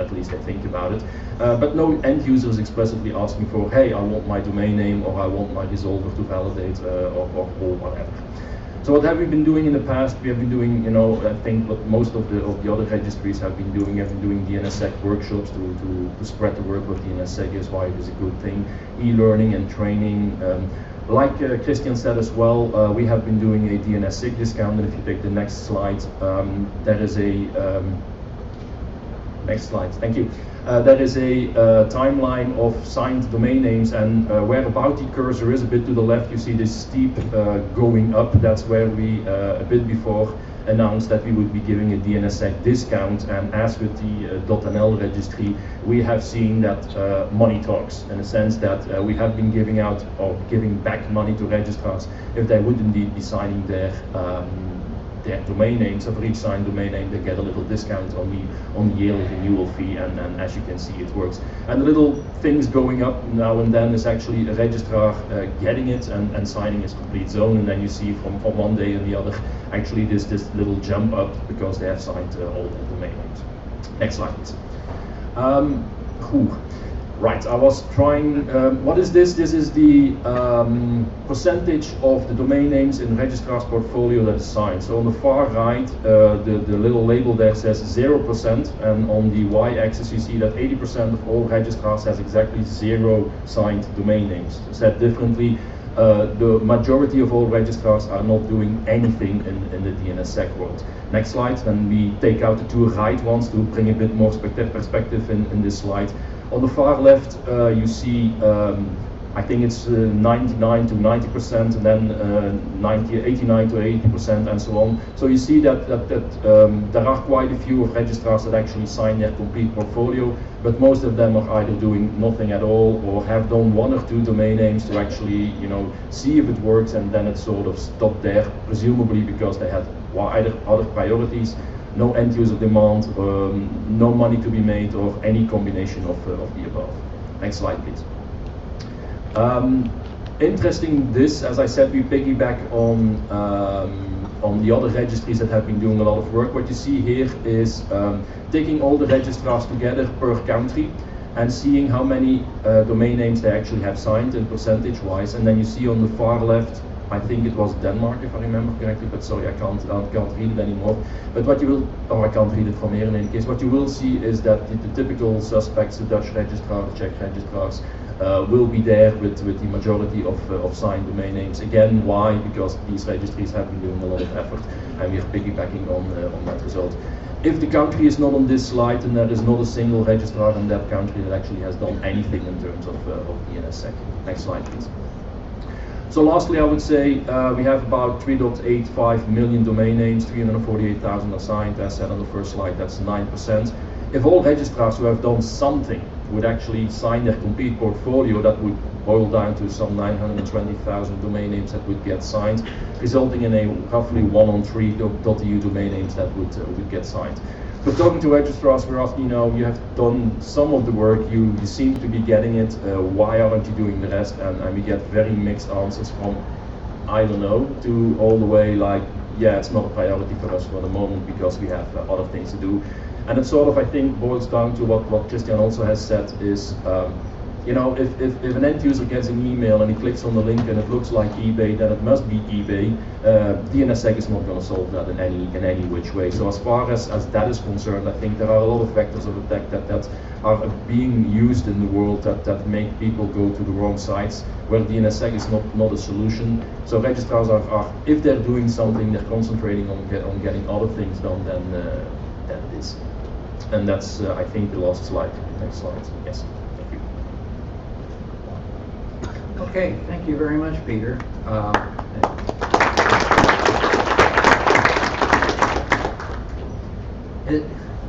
at least they think about it. But no end user is explicitly asking for, hey, I want my domain name, or I want my resolver to validate, or whatever. So what have we been doing in the past? We have been doing, I think what most of the other registries have been doing. DNSSEC workshops to spread the word what DNSSEC is, why it is a good thing, e-learning and training. Like Cristian said as well, we have been doing a DNSSEC discount, and if you take the next slide, there is a next slide, thank you. That is a timeline of signed domain names, and where about the cursor is a bit to the left, you see this steep going up. That's where we, a bit before announced that we would be giving a DNSSEC discount, and as with the .nl registry, we have seen that money talks, in the sense that we have been giving out or giving back money to registrars if they would indeed be signing their domain names. So for each signed domain name, they get a little discount on the yearly renewal fee, and as you can see, it works. And the little things going up now and then is actually a registrar getting it and signing his complete zone, and then you see from one day and the other, actually this little jump up because they have signed all the domain names. Next slide, please. Right, I was trying, what is this? This is the percentage of the domain names in registrar's portfolio that is signed. So on the far right, the little label there says 0%, and on the y-axis you see that 80% of all registrars has exactly 0 signed domain names. Said differently, the majority of all registrars are not doing anything in the DNSSEC world. Next slide, then we take out the two right ones to bring a bit more perspective in this slide. On the far left, you see, I think it's 99 to 90%, and then 89 to 80%, and so on. So you see that there are quite a few of registrars that actually sign their complete portfolio, but most of them are either doing nothing at all or have done 1 or 2 domain names to actually, see if it works, and then it sort of stopped there, presumably because they had either other priorities, no end user demand, no money to be made, or any combination of the above. Next slide, please. Interesting, this, as I said, we piggyback on the other registries that have been doing a lot of work. What you see here is taking all the registrars together per country and seeing how many domain names they actually have signed in percentage-wise. And then you see on the far left, I think it was Denmark, if I remember correctly, but sorry, I can't read it anymore. But what you will, or I can't read it from here in any case, what you will see is that the typical suspects, the Dutch registrar, the Czech registrars, will be there with the majority of signed domain names. Again, why? Because these registries have been doing a lot of effort, and we are piggybacking on that result. If the country is not on this slide, then there is not a single registrar in that country that actually has done anything in terms of DNSSEC. Next slide, please. So lastly, I would say we have about 3.85 million domain names, 348,000 are signed. As said on the first slide, that's 9%. If all registrars who have done something would actually sign their complete portfolio, that would boil down to some 920,000 domain names that would get signed, resulting in a roughly 1 on 3 .eu domain names that would get signed. So talking to registrars, we're asking, you have done some of the work, you seem to be getting it, why aren't you doing the rest? And we get very mixed answers from, I don't know, to all the way like, yeah, it's not a priority for us for the moment because we have other things to do. And it sort of, I think, boils down to what Cristian also has said is, if an end user gets an email and he clicks on the link and it looks like eBay, then it must be eBay. DNSSEC is not going to solve that in any which way. So as far as that is concerned, I think there are a lot of vectors of attack that are being used in the world that make people go to the wrong sites, where DNSSEC is not a solution. So registrars are, if they're doing something, they're concentrating on getting other things done than this. And that's, I think, the last slide. Next slide. Yes. Thank you. Okay, thank you very much, Peter.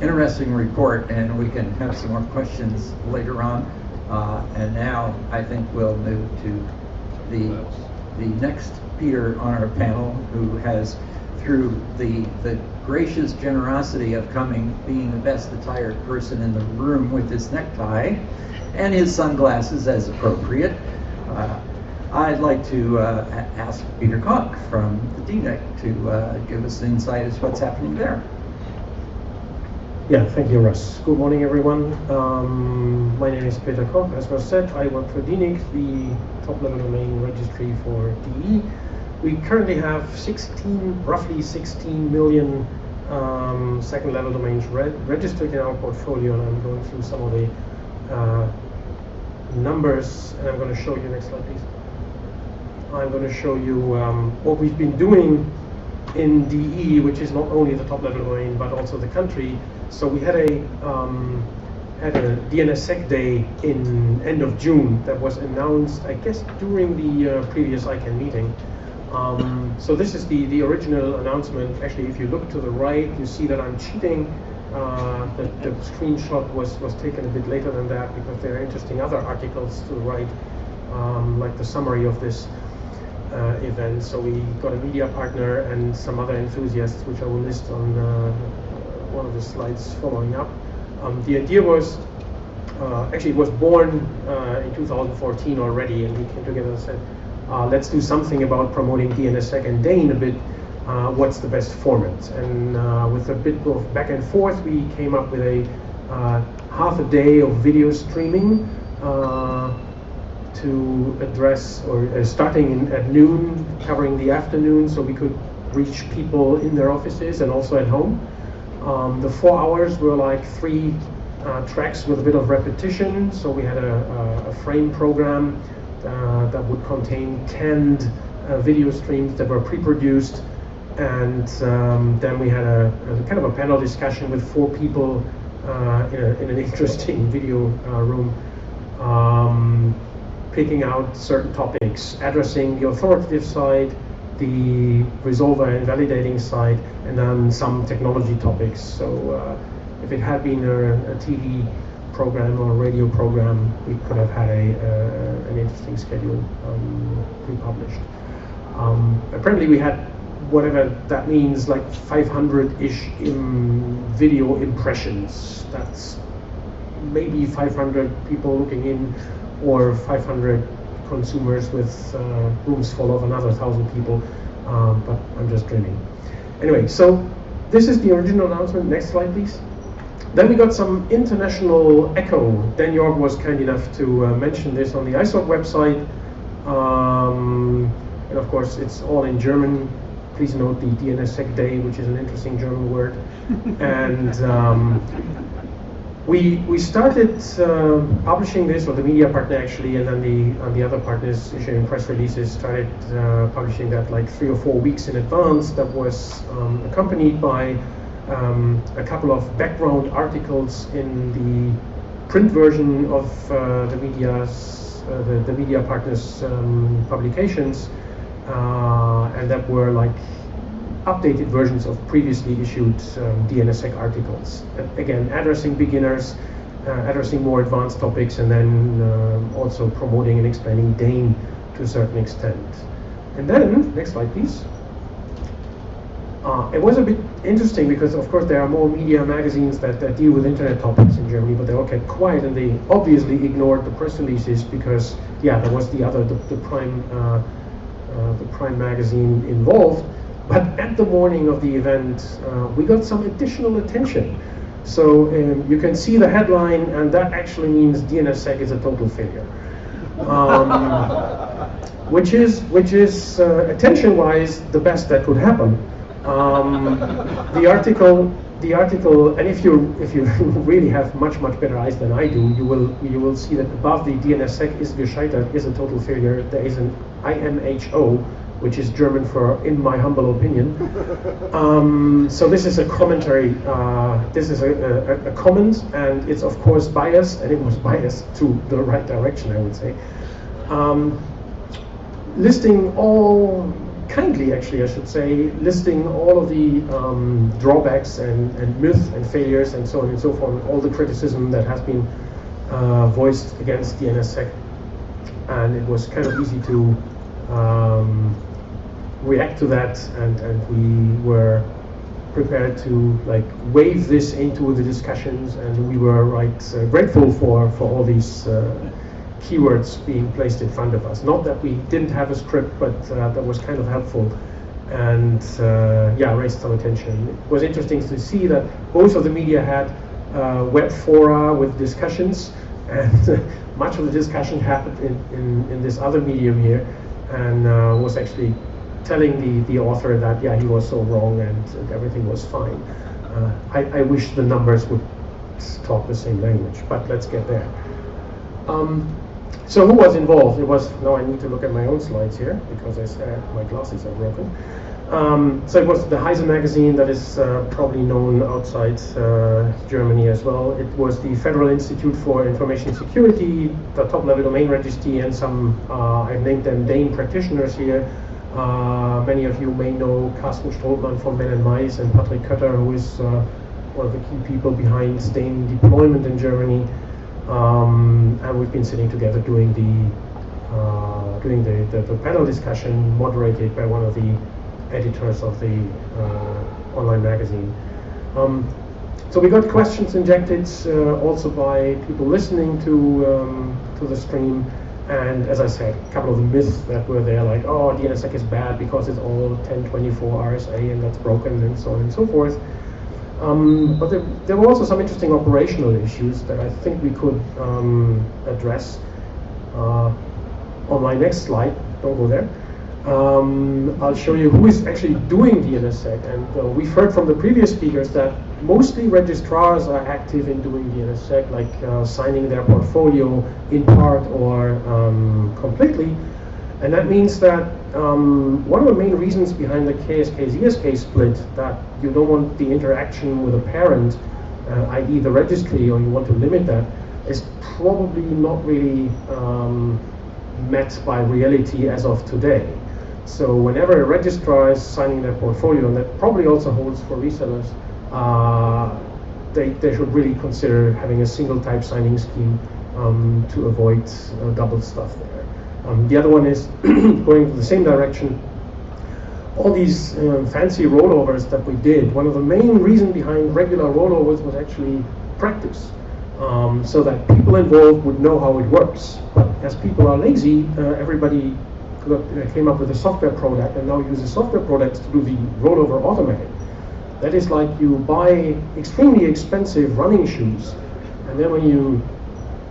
Interesting report, and we can have some more questions later on. And now I think we'll move to the next Peter on our panel, who has, through the gracious generosity of being the best attired person in the room with his necktie and his sunglasses as appropriate, I'd like to ask Peter Koch from the DENIC to give us an insight as to what's happening there. Yeah, thank you, Russ. Good morning, everyone. My name is Peter Koch. As was said, I work for DENIC, the top-level domain registry for DE. We currently have roughly 16 million second-level domains registered in our portfolio, and I'm going through some of the numbers, and I'm going to show you, next slide please. I'm going to show you what we've been doing in DE, which is not only the top-level domain, but also the country. So we had a DNSSEC day in end of June that was announced, I guess, during the previous ICANN meeting. So this is the original announcement. Actually, if you look to the right, you see that I'm cheating. The screenshot was taken a bit later than that because there are interesting other articles to the right, like the summary of this event. So we got a media partner and some other enthusiasts, which I will list on one of the slides following up. The idea was, actually it was born in 2014 already, and we came together and said, let's do something about promoting DNSSEC and DENIC a bit. What's the best format? And with a bit of back and forth, we came up with a half a day of video streaming to address, or starting at noon, covering the afternoon, so we could reach people in their offices and also at home. The 4 hours were like 3 tracks with a bit of repetition. So we had a frame program that would contain 10 video streams that were pre-produced, and then we had a kind of a panel discussion with 4 people in an interesting video room, picking out certain topics, addressing the authoritative side, the resolver and validating side, and then some technology topics. So if it had been a TV program or a radio program, we could have had an interesting schedule pre-published. Apparently we had, whatever that means, like 500-ish video impressions. That's maybe 500 people looking in, or 500 consumers with rooms full of another 1,000 people, but I'm just dreaming. Anyway, so this is the original announcement. Next slide, please. Then we got some international echo. Dan York was kind enough to mention this on the ISOC website. And of course, it's all in German. Please note the DNSSEC Day, which is an interesting German word. And we started publishing this, or the media partner actually, and then the other partners issuing press releases started publishing that like 3 or 4 weeks in advance. That was accompanied by a couple of background articles in the print version of the media partners' publications, and that were like updated versions of previously issued DNSSEC articles. Again, addressing beginners, addressing more advanced topics, and then also promoting and explaining DENIC to a certain extent. And then, next slide please. It was a bit interesting because, of course, there are more media magazines that deal with internet topics in Germany, but they all kept quiet and they obviously ignored the press releases because, yeah, there was the Prime magazine involved. But at the morning of the event, we got some additional attention. So you can see the headline, and that actually means DNSSEC is a total failure. Which is attention-wise the best that could happen. The article, and if you really have much better eyes than I do, you will see that above the DNSSEC is gescheitert, is a total failure, there is an IMHO, which is German for "in my humble opinion." So this is a commentary. This is a comment, and it's of course biased, and it was biased to the right direction, I would say. Listing all, kindly actually I should say, listing all of the drawbacks and myths and failures and so on and so forth, all the criticism that has been voiced against DNSSEC, and it was kind of easy to react to that, and we were prepared to like wave this into the discussions, and we were grateful for all these keywords being placed in front of us. Not that we didn't have a script, but that was kind of helpful, and yeah, raised some attention. It was interesting to see that both of the media had web fora with discussions, and much of the discussion happened in this other medium here, and was actually telling the author that, yeah, he was so wrong and everything was fine. I wish the numbers would talk the same language, but let's get there. So who was involved? It was, now I need to look at my own slides here because my glasses are broken. So it was the Heise magazine that is probably known outside Germany as well. It was the Federal Institute for Information Security, the top-level domain registry, and some, I've named them DENIC practitioners here, Many of you may know Carsten Strothmann from Men and Mice and Patrick Kötter, who is one of the key people behind STAIN deployment in Germany. And we've been sitting together doing the panel discussion moderated by one of the editors of the online magazine. So we got questions injected also by people listening to the stream. And as I said, a couple of the myths that were there, like, oh, DNSSEC is bad because it's all 1024 RSA and that's broken and so on and so forth. But there were also some interesting operational issues that I think we could address. On my next slide, don't go there, I'll show you who is actually doing DNSSEC. And we've heard from the previous speakers that mostly registrars are active in doing DNSSEC, like signing their portfolio in part or completely. And that means that one of the main reasons behind the KSK-ZSK split, that you don't want the interaction with a parent, i.e. the registry, or you want to limit that, is probably not really met by reality as of today. So whenever a registrar is signing their portfolio, and that probably also holds for resellers, they should really consider having a single type signing scheme to avoid double stuff there. The other one is going to the same direction. All these fancy rollovers that we did, one of the main reasons behind regular rollovers was actually practice, so that people involved would know how it works. But as people are lazy, everybody came up with a software product and now uses software products to do the rollover automatic. That is like you buy extremely expensive running shoes, and then when you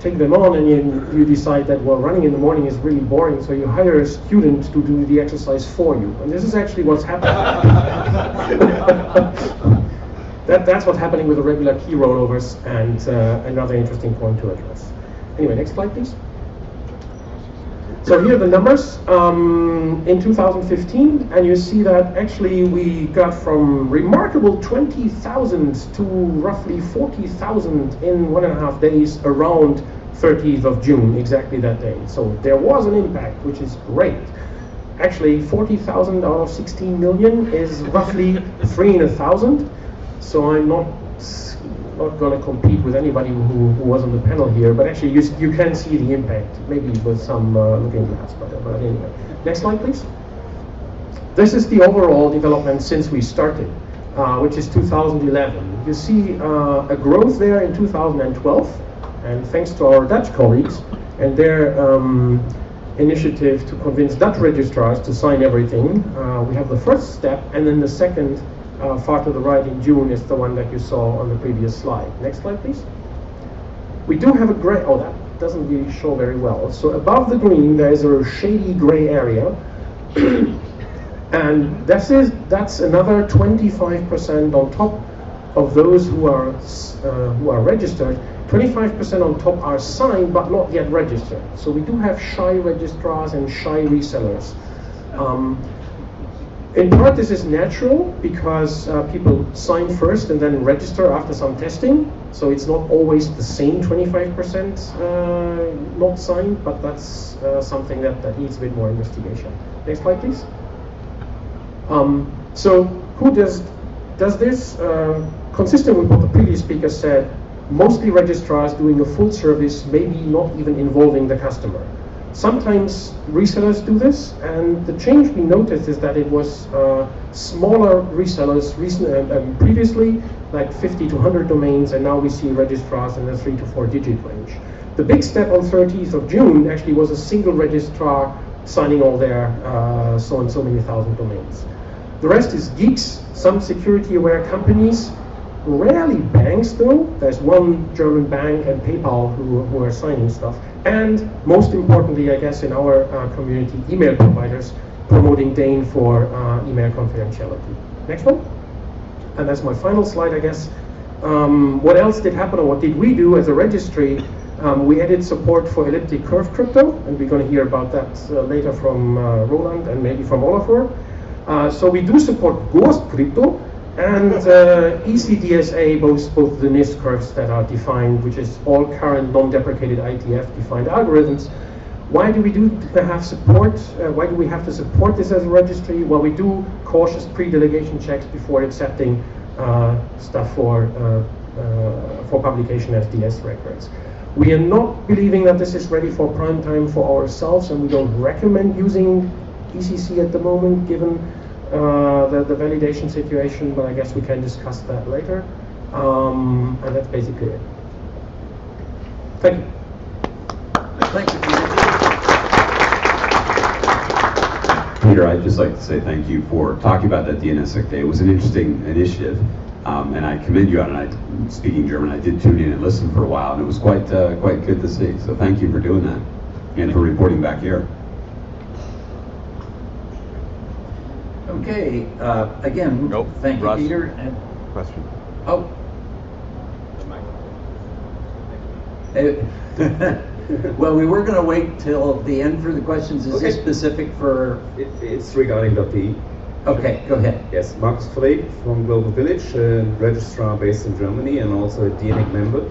take them on and you decide that, well, running in the morning is really boring, so you hire a student to do the exercise for you. And this is actually what's happening. That's what's happening with the regular key rollovers, and another interesting point to address. Anyway, next slide, please. So here are the numbers in 2015, and you see that actually we got from remarkable 20,000 to roughly 40,000 in 1.5 days around 30th of June, exactly that day. So there was an impact, which is great. Actually, 40,000 out of 16 million is roughly 3 in 1,000. So I'm not going to compete with anybody who was on the panel here, but actually you can see the impact, maybe with some looking glass, but anyway. Next slide, please. This is the overall development since we started, which is 2011. You see a growth there in 2012, and thanks to our Dutch colleagues and their initiative to convince Dutch registrars to sign everything, we have the first step, and then the second far to the right in June is the one that you saw on the previous slide. Next slide, please. We do have a gray, oh, that doesn't really show very well. So above the green, there is a shady gray area. And that's another 25% on top of those who are registered. 25% on top are signed but not yet registered. So we do have shy registrars and shy resellers. In part, this is natural because people sign first and then register after some testing. So it's not always the same 25% not signed, but that's something that needs a bit more investigation. Next slide, please. So who does this? Consistent with what the previous speaker said, mostly registrars doing a full service, maybe not even involving the customer. Sometimes resellers do this, and the change we noticed is that it was smaller resellers previously, like 50 to 100 domains, and now we see registrars in the 3 to 4 digit range. The big step on 30th of June actually was a single registrar signing all their so and so many thousand domains. The rest is geeks, some security aware companies, rarely banks though. There's one German bank and PayPal who are signing stuff. And most importantly, I guess, in our community, email providers promoting DANE for email confidentiality. Next one. And that's my final slide, I guess. What else did happen, or what did we do as a registry? We added support for elliptic curve crypto, and we're going to hear about that later from Roland and maybe from Latour. So we do support ghost crypto and ECDSA, both the NIST curves that are defined, which is all current non-deprecated ITF defined algorithms. Why do we have support? Why do we have to support this as a registry? Well, we do cautious pre-delegation checks before accepting stuff for publication as DS records. We are not believing that this is ready for prime time for ourselves, and we don't recommend using ECC at the moment, given the validation situation, but I guess we can discuss that later. And that's basically it. Thank you. Thank you, Peter. Peter, I'd just like to say thank you for talking about that DNSSEC Day. It was an interesting initiative, and I commend you on it. Speaking German, I did tune in and listen for a while, and it was quite good to see. So thank you for doing that, and for reporting back here. Okay, again, Nope. thank you, Russ. Peter. And, Question. oh. Well, we were going to wait till the end for the questions. Is this specific for? It's regarding .de. Okay, go ahead. Yes, Markus Frey from Global Village, a registrar based in Germany and also a DENIC member.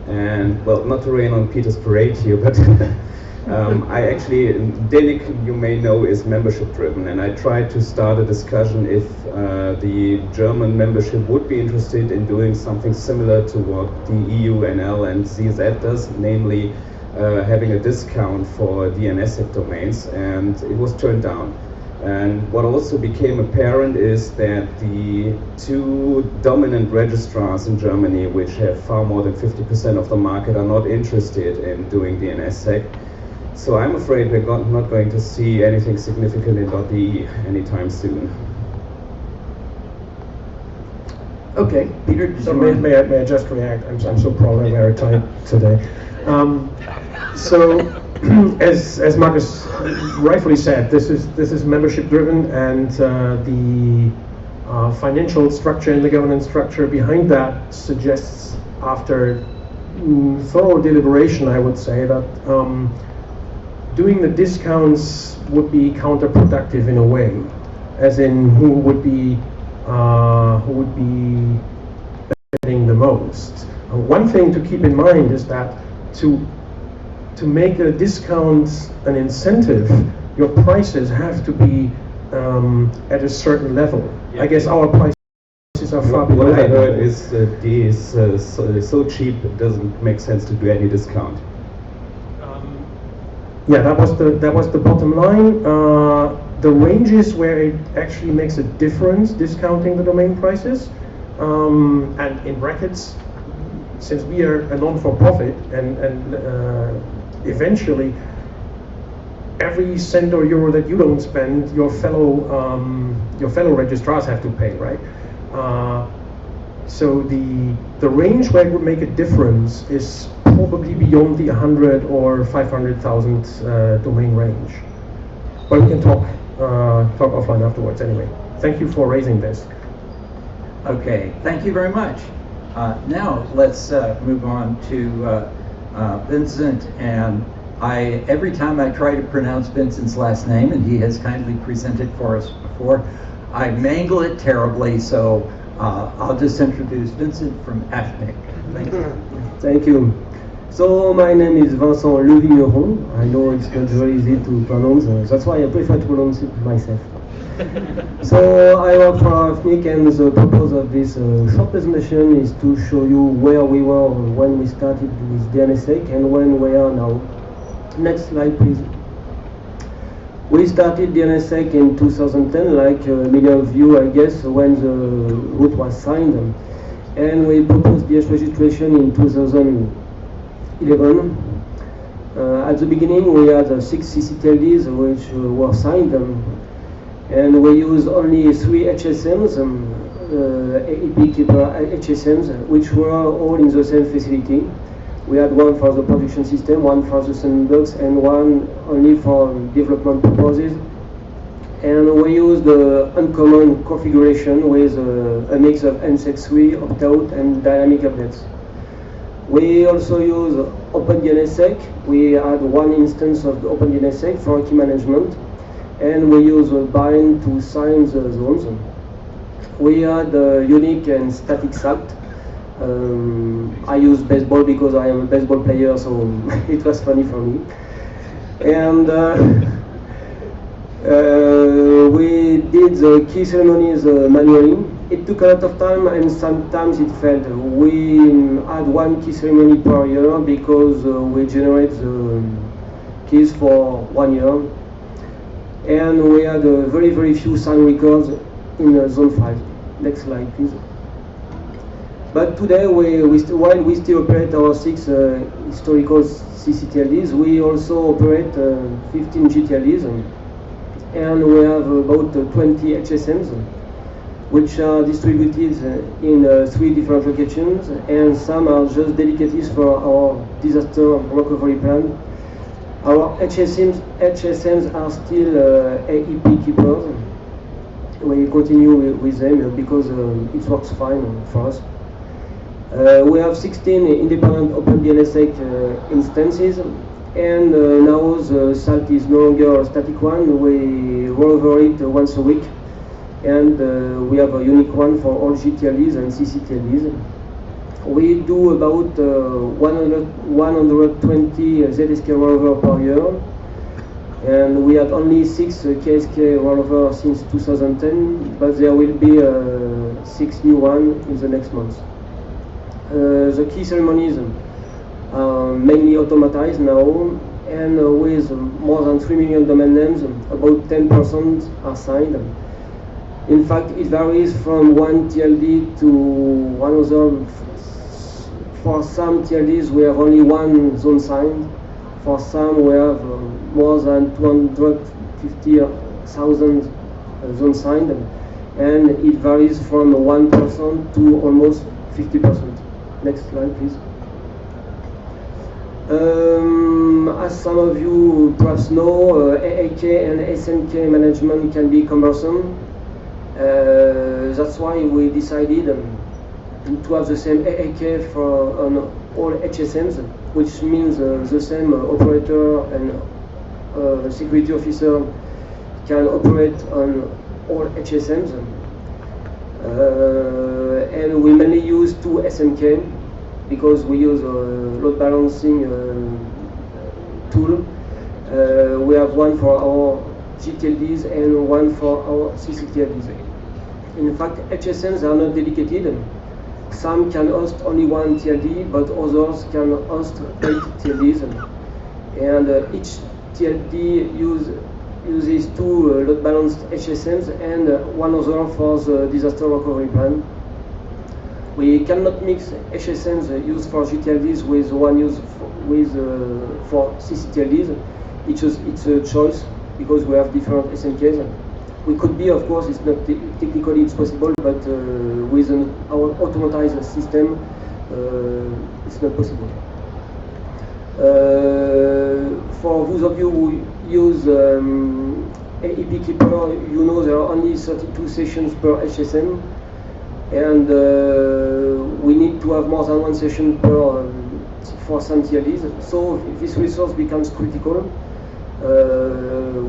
And, well, not to rain on Peter's parade here, but I actually, DENIC, you may know, is membership driven, and I tried to start a discussion if the German membership would be interested in doing something similar to what the EU, NL and CZ does, namely having a discount for DNSSEC domains, and it was turned down. And what also became apparent is that the two dominant registrars in Germany, which have far more than 50% of the market, are not interested in doing DNSSEC. So I'm afraid we're not going to see anything significant in .de anytime soon. Okay, Peter, So may I just react? I'm so probably very tight today. So, as Markus rightfully said, this is membership driven, and the financial structure and the governance structure behind that suggests, after thorough deliberation, I would say that doing the discounts would be counterproductive in a way, as in who would be benefiting the most. One thing to keep in mind is that to make a discount an incentive, your prices have to be at a certain level. Yeah. I guess our prices are far below that. What I heard is that D is so cheap it doesn't make sense to do any discount. Yeah, that was the bottom line. The ranges where it actually makes a difference, discounting the domain prices, and in brackets, since we are a non-for-profit, and eventually every cent or euro that you don't spend, your fellow registrars have to pay, right? So the range where it would make a difference is probably beyond the 100 or 500,000 domain range. But we can talk offline afterwards anyway. Thank you for raising this. Okay, thank you very much. Now let's move on to Vincent, and every time I try to pronounce Vincent's last name, and he has kindly presented for us before, I mangle it terribly, so I'll just introduce Vincent from AFNIC. Thank you. Thank you. So my name is Vincent Levigneron. I know it's not very easy to pronounce, that's why I prefer to pronounce it myself. So I work for AFNIC, and the purpose of this short presentation is to show you where we were when we started with DNSSEC and when we are now. Next slide, please. We started DNSSEC in 2010, like many of you, I guess, when the route was signed, and we proposed DS registration in 2011. At the beginning, we had 6 CCTLDs which were signed, and we used only 3 HSMs, EP keeper HSMs, which were all in the same facility. We had one for the production system, one for the sandbox, and one only for development purposes. And we used the uncommon configuration with a mix of NSEC3, opt-out, and dynamic updates. We also use OpenDNSSEC. We had one instance of the OpenDNSSEC for key management, and we use bind to sign the zones. We had unique and static SAT. I use baseball because I am a baseball player, so it was funny for me. And we did the key ceremonies manually. It took a lot of time and sometimes it failed. We had one key ceremony per year because we generate the keys for 1 year. And we had very, very few signed records in zone 5. Next slide, please. But today, while we still operate our 6 historical CCTLDs, we also operate 15 GTLDs, and we have about 20 HSMs, which are distributed in 3 different locations, and some are just dedicated for our disaster recovery plan. Our HSMs are still AEP keepers. We continue with them because it works fine for us. We have 16 independent OpenDNSSEC instances, and now the SALT is no longer a static one. We roll over it once a week, and we have a unique one for all GTLDs and CCTLDs. We do about 120 ZSK rollover per year, and we had only 6 KSK rollover since 2010, but there will be 6 new ones in the next month. The key ceremonies are mainly automatized now, and with more than 3 million domain names, about 10% are signed. In fact, it varies from one TLD to one other. For some TLDs, we have only 1 zone signed. For some, we have more than 250,000 zones signed, and it varies from 1% to almost 50%. Next slide, please. As some of you perhaps know, AAK and SNK management can be cumbersome. That's why we decided to have the same AAK on all HSMs, which means the same operator and security officer can operate on all HSMs. And we mainly use 2 SMK because we use a load balancing tool. We have one for our GTLDs and one for our CCTLDs. In fact, HSMs are not dedicated. Some can host only 1 TLD, but others can host 8 TLDs. And each TLD uses 2 load balanced HSMs and one other for the disaster recovery plan. We cannot mix HSMs used for GTLDs with one used for CCTLDs. It's a choice because we have different SMKs. We could be, of course, it's not technically it's possible, but with our automatized system, it's not possible. For those of you who use AEP Keeper, you know there are only 32 sessions per HSM, and we need to have more than 1 session per for some TLDs. So this resource becomes critical.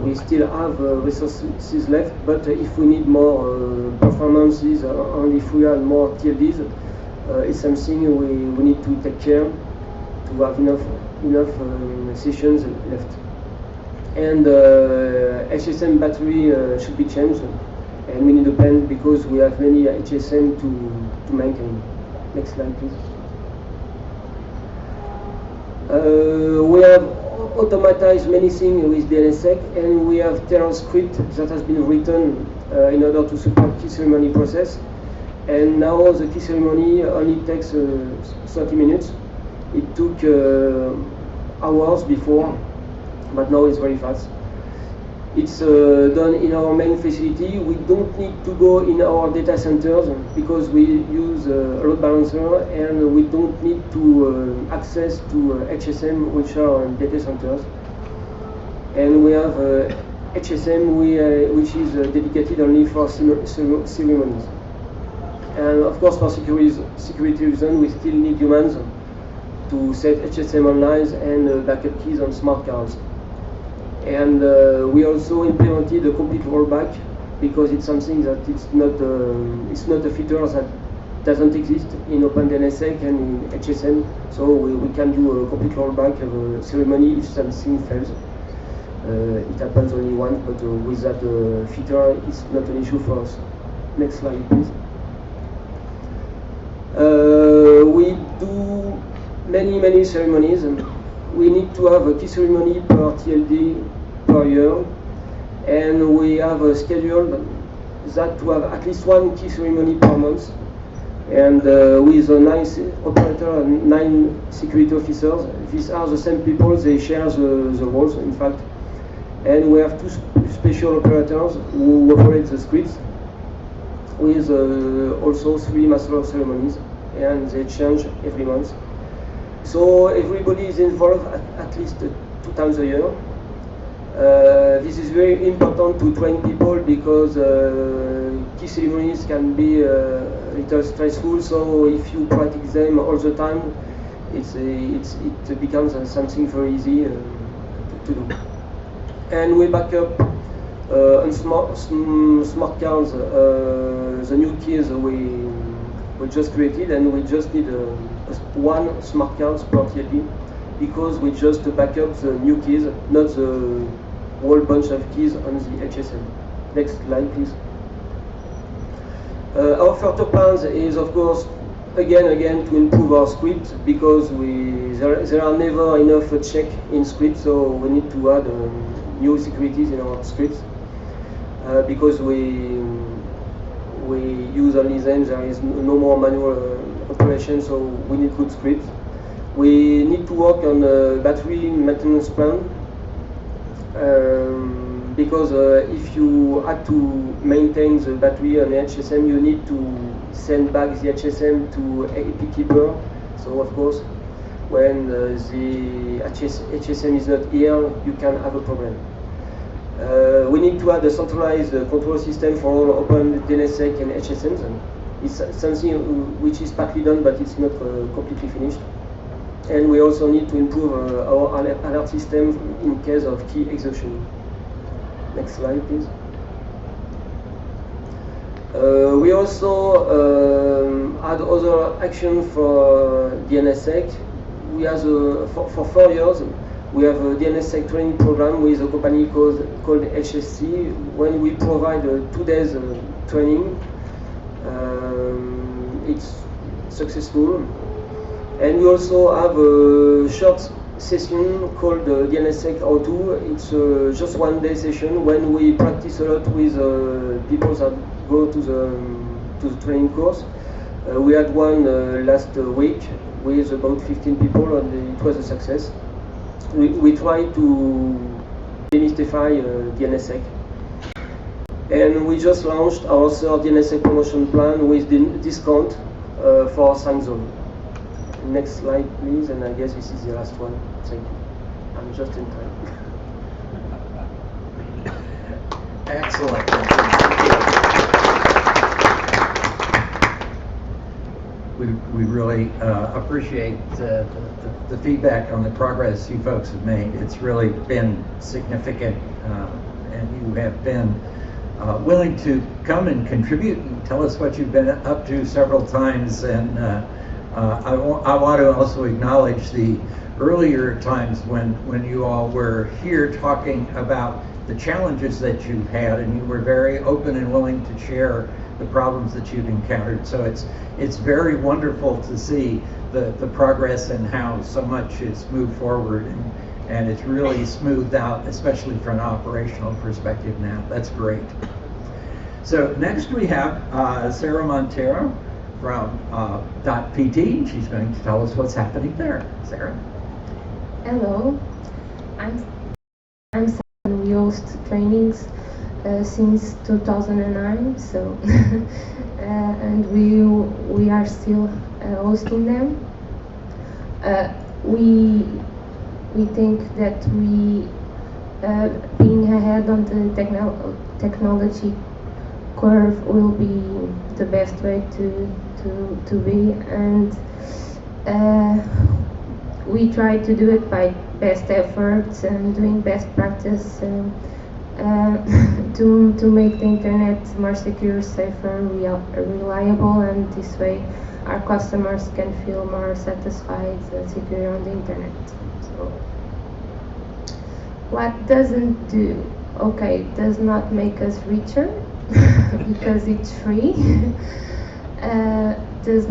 We still have resources left, but if we need more performances and if we have more TLDs, it's something we need to take care to have enough sessions left. And HSM battery should be changed, and we need a pen because we have many HSM to maintain. Next slide, please. We have automatized many things with DNSSEC, and we have Terra script that has been written in order to support key ceremony process. And now the key ceremony only takes 30 minutes. It took hours before, but now it's very fast. It's done in our main facility. We don't need to go in our data centers because we use a load balancer, and we don't need to access to HSM, which are data centers. And we have HSM which is dedicated only for ceremonies. And of course, for security reasons, we still need humans to set HSM online and backup keys on smart cards. And we also implemented a complete rollback because it's something that it's not a feature that doesn't exist in OpenDNSSEC and in HSM. So we can do a complete rollback of a ceremony if something fails. It happens only once, but with that feature, it's not an issue for us. Next slide, please. We do many ceremonies. We need to have a key ceremony per TLD per year, and we have scheduled that to have at least one key ceremony per month. And with a 9 operator and 9 security officers, these are the same people, they share the roles, in fact. And we have 2 special operators who operate the scripts, with also 3 master of ceremonies, and they change every month. So everybody is involved at least 2 times a year. This is very important to train people because key ceremonies can be a little stressful. So if you practice them all the time, it becomes something very easy to do. And we back up on smart cards the new keys we just created, and we just need one smart card per TLD because we just back up the new keys, not the whole bunch of keys on the HSM. Next slide, please. Our further plans is, of course, again to improve our script because there are never enough check in script, so we need to add new securities in our scripts because we use only them. There is no more manual operation, so we need good scripts. We need to work on a battery maintenance plan because if you had to maintain the battery on the HSM, you need to send back the HSM to AP keeper. So of course, when the HSM is not here, you can have a problem. We need to add a centralized control system for all open DNSSEC and HSMs. And it's something which is partly done, but it's not completely finished. And we also need to improve our alert system in case of key exhaustion. Next slide, please. We also had other action for DNSSEC. We have for 4 years. We have a DNSSEC training program with a company called HSC. When we provide 2 days training, it's successful. And we also have a short session called DNSSEC How-To. It's just 1 day session when we practice a lot with people that go to the training course. We had one last week with about 15 people, and it was a success. We try to demystify DNSSEC. And we just launched our 3rd DNSSEC promotion plan with discount for time zone. Next slide, please, and I guess this is the last one. Thank you. I'm just in time. Excellent. We really appreciate the feedback on the progress you folks have made. It's really been significant, and you have been willing to come and contribute and tell us what you've been up to several times. And I want to also acknowledge the earlier times when you all were here talking about the challenges that you've had, and you were very open and willing to share the problems that you've encountered. So it's very wonderful to see the progress and how so much has moved forward, and it's really smoothed out, especially from an operational perspective now. That's great. So next we have Sara Monteiro from .pt. She's going to tell us what's happening there. Sara. Hello, I'm Sara. We host trainings since 2009, so and we are still hosting them. We think that we being ahead on the technology curve will be the best way to be, and we try to do it by best efforts and doing best practice to make the internet more secure, safer, reliable, and this way our customers can feel more satisfied and secure on the internet. So What doesn't do? Okay, it does not make us richer because it's free. Is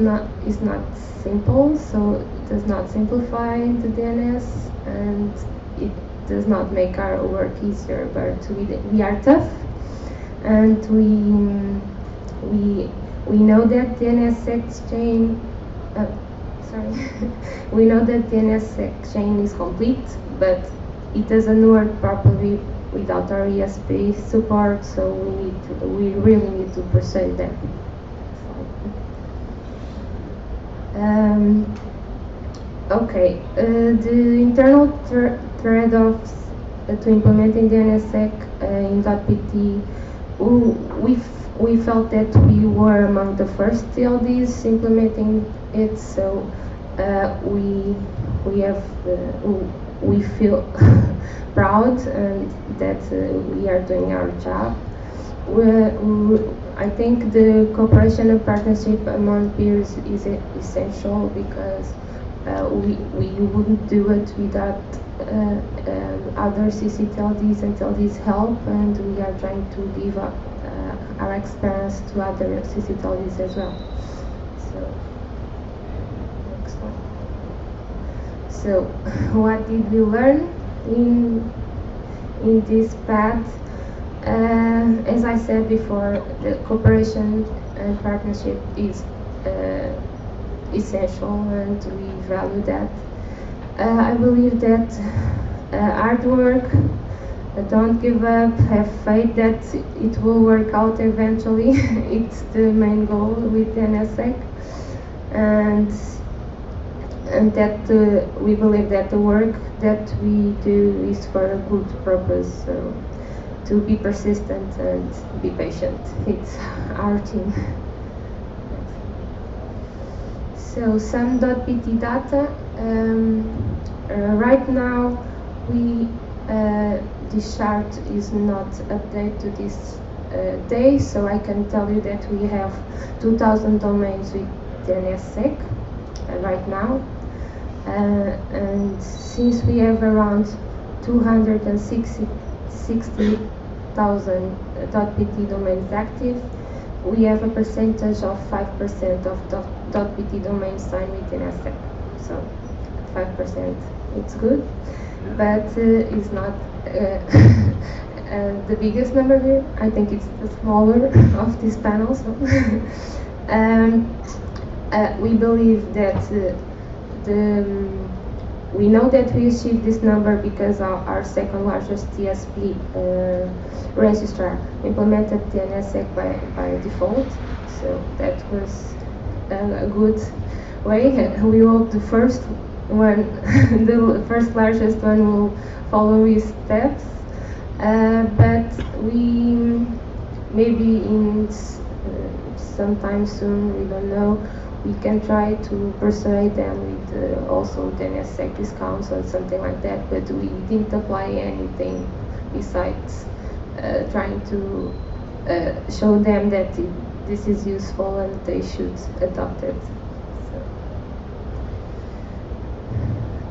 not simple, so it does not simplify the DNS, and it does not make our work easier. But we are tough, and we know that DNSSEC chain. We know that DNSSEC chain is complete, but it doesn't work properly without our ESP support. So we really need to pursue them. Okay, the internal trade-offs to implementing DNSSEC in .pt, we felt that we were among the first TLDs implementing it, so we feel proud and that we are doing our job. I think the cooperation and partnership among peers is essential because we wouldn't do it without other CCTLDs and TLDs help, and we are trying to give our experience to other CCTLDs as well. So, next one. So, what did we learn in this path? As I said before, the cooperation and partnership is essential, and we value that. I believe that hard work, don't give up, have faith that it will work out eventually. It's the main goal with DNSSEC, and that we believe that the work that we do is for a good purpose. So, to be persistent and be patient. It's our team. So some .pt data. Right now, this chart is not updated to this day, so I can tell you that we have 2,000 domains with DNSSEC right now, and since we have around 260,000 .pt domains active, we have a percentage of 5% of .pt domains signed with DNSSEC. So 5%, it's good, but it's not the biggest number here. I think it's the smaller of this panel. So we believe that we know that we achieved this number because our second largest TSP registrar implemented DNSSEC by default, so that was a good way. We hope the first one, the first largest one, will follow his steps, but we maybe in sometime soon, we don't know, we can try to persuade them with also DNSSEC discounts or something like that, but we didn't apply anything besides trying to show them that this is useful and they should adopt it.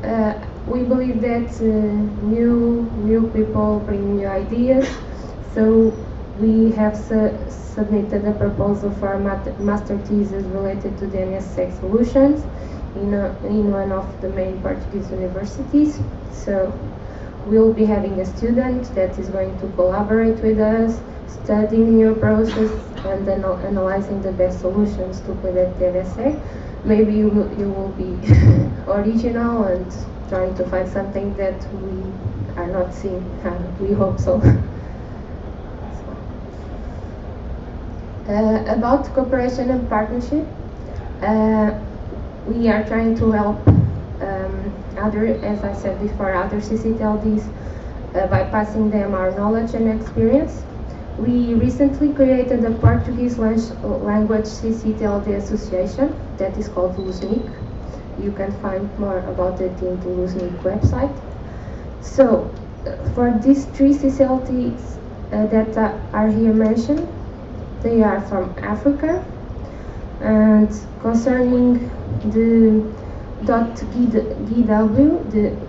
So, we believe that new people bring new ideas, so we have submitted a proposal for a master thesis related to DNSSEC solutions in one of the main Portuguese universities. So we'll be having a student that is going to collaborate with us, studying new approaches and then analyzing the best solutions to implement DNSSEC. Maybe you will be original and trying to find something that we are not seeing. We hope so. About cooperation and partnership, we are trying to help as I said before, other CCTLDs by passing them our knowledge and experience. We recently created a Portuguese language CCTLD association that is called Levigneron. You can find more about it in the Levigneron website. So, for these three CCTLDs that are here mentioned, they are from Africa, and concerning the .gw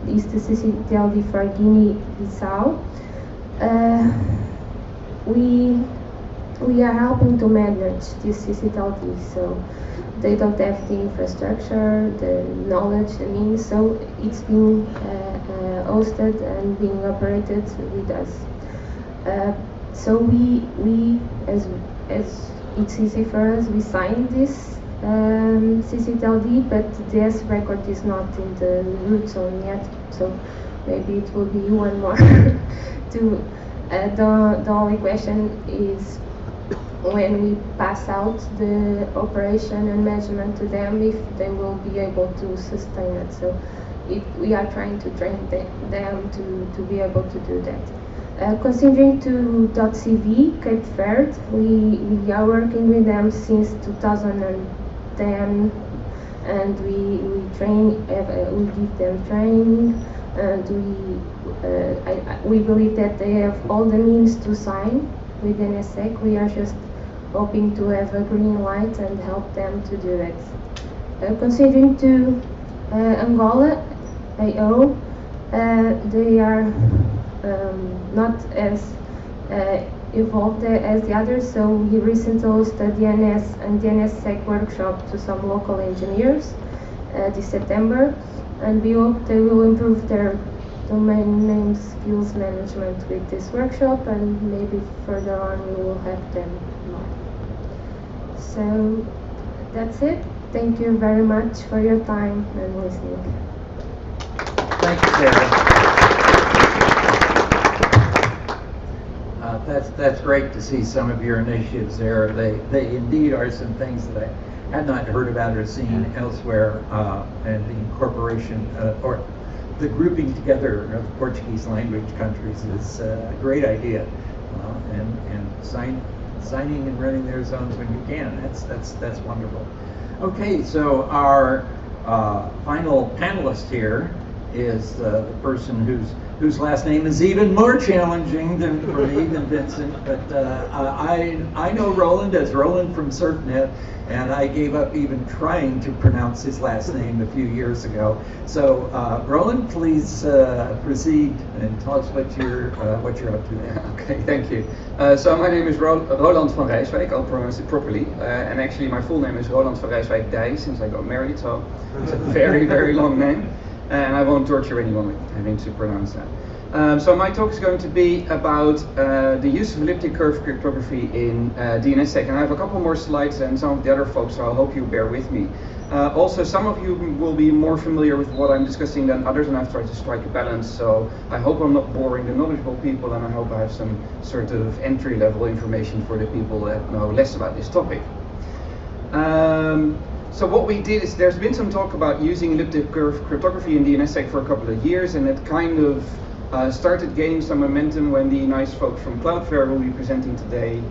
is the CCTLD for Guinea-Bissau. We are helping to manage this CCTLD, so they don't have the infrastructure, the knowledge, the means, so it's being hosted and being operated with us. So we as it's easy for us, we signed this CCTLD, but this record is not in the root zone yet, so maybe it will be one more. The only question is when we pass out the operation and measurement to them, if they will be able to sustain it. So we are trying to train them to be able to do that. Considering to .cv, Cape Verde, we are working with them since 2010, and we train, we give them training, and we believe that they have all the means to sign with DNSSEC. We are just hoping to have a green light and help them to do that. Considering to Angola, AO, they are not as evolved as the others, so we recently hosted a DNS and DNSSEC workshop to some local engineers this September, and we hope they will improve their domain name skills management with this workshop, and maybe further on we will have them more. So that's it. Thank you very much for your time and listening. Thank you, Sarah. That's great to see some of your initiatives there. They indeed are some things that I had not heard about or seen elsewhere, and the incorporation or the grouping together of Portuguese language countries is a great idea, and signing and running their zones when you can. That's wonderful. Okay, so our final panelist here is the person whose last name is even more challenging than for me than Vincent, but I know Roland as Roland from Surfnet, and I gave up even trying to pronounce his last name a few years ago. So Roland, please proceed and tell us what you're up to there. Okay, thank you. So my name is Roland van Rijswijk, I'll pronounce it properly, and actually my full name is Roland van Rijswijk Dij, since I got married, so it's a very, very long name. And I won't torture anyone with having to pronounce that. So my talk is going to be about the use of elliptic curve cryptography in DNSSEC, and I have a couple more slides than some of the other folks, so I hope you bear with me. Also, some of you will be more familiar with what I'm discussing than others, and I've tried to strike a balance, so I hope I'm not boring the knowledgeable people, and I hope I have some sort of entry-level information for the people that know less about this topic. So what we did is there's been some talk about using elliptic curve cryptography in DNSSEC for a couple of years, and it kind of started gaining some momentum when the nice folks from Cloudflare, who will be presenting today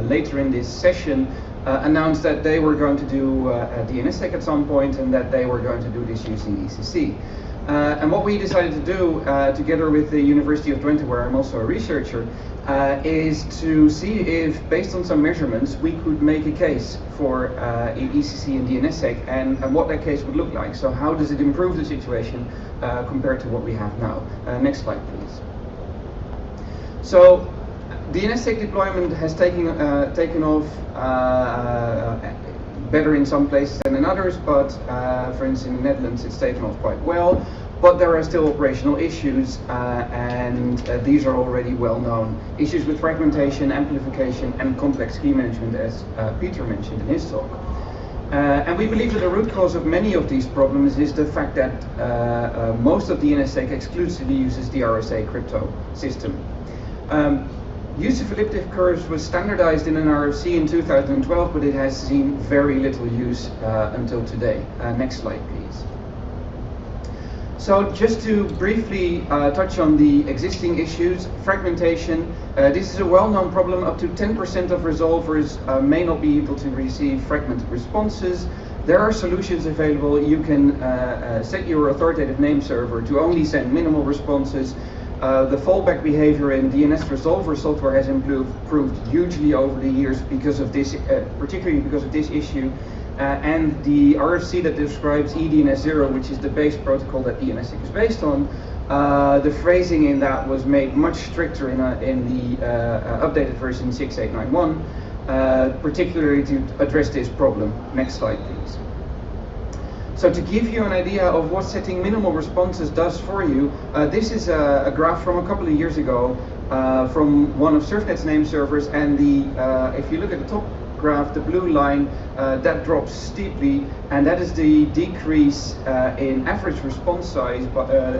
later in this session, announced that they were going to do DNSSEC at some point, and that they were going to do this using ECC. And what we decided to do, together with the University of Twente, where I'm also a researcher, is to see if, based on some measurements, we could make a case for ECC and DNSSEC, and what that case would look like. So how does it improve the situation compared to what we have now? Next slide, please. So DNSSEC deployment has taken off better in some places than in others, but for instance in the Netherlands it's taken off quite well. But there are still operational issues, and these are already well known. Issues with fragmentation, amplification, and complex key management, as Peter mentioned in his talk. And we believe that the root cause of many of these problems is the fact that most of DNSSEC exclusively uses the RSA crypto system. Use of elliptic curves was standardized in an RFC in 2012, but it has seen very little use until today. Next slide, please. So just to briefly touch on the existing issues, fragmentation. This is a well-known problem. Up to 10% of resolvers may not be able to receive fragmented responses. There are solutions available. You can set your authoritative name server to only send minimal responses. The fallback behavior in DNS resolver software has improved hugely over the years because of this, particularly because of this issue. and the RFC that describes eDNS0, which is the base protocol that DNSSEC is based on, the phrasing in that was made much stricter in the updated version 6891, particularly to address this problem. Next slide, please. So to give you an idea of what setting minimal responses does for you, this is a graph from a couple of years ago from one of Surfnet's name servers, and if you look at the top graph, the blue line, that drops steeply, and that is the decrease in average response size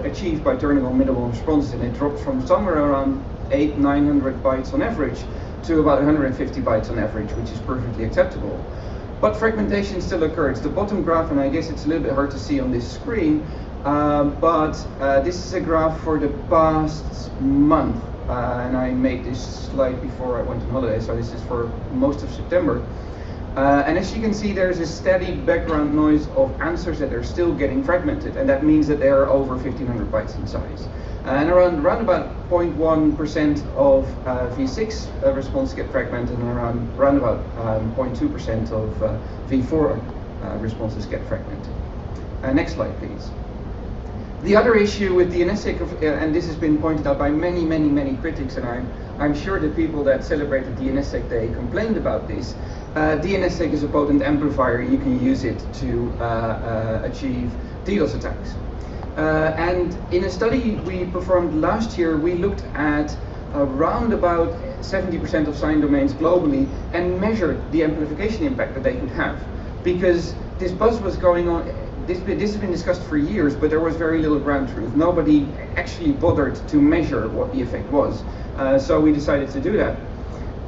achieved by turning on minimal responses, and it drops from somewhere around 800-900 bytes on average to about 150 bytes on average, which is perfectly acceptable. But fragmentation still occurs. The bottom graph, and I guess it's a little bit hard to see on this screen, but this is a graph for the past month. And I made this slide before I went on holiday, so this is for most of September. And as you can see, there's a steady background noise of answers that are still getting fragmented, and that means that they are over 1500 bytes in size. And around about 0.1% of V6 responses get fragmented, and around about 0.2% of V4 responses get fragmented. Next slide, please. The other issue with DNSSEC, and this has been pointed out by many critics, and I'm sure the people that celebrated DNSSEC Day complained about this. DNSSEC is a potent amplifier. You can use it to achieve DDoS attacks. And in a study we performed last year, we looked at around about 70% of signed domains globally and measured the amplification impact that they could have. Because this buzz was going on, this has been discussed for years, but there was very little ground truth. Nobody actually bothered to measure what the effect was. So we decided to do that.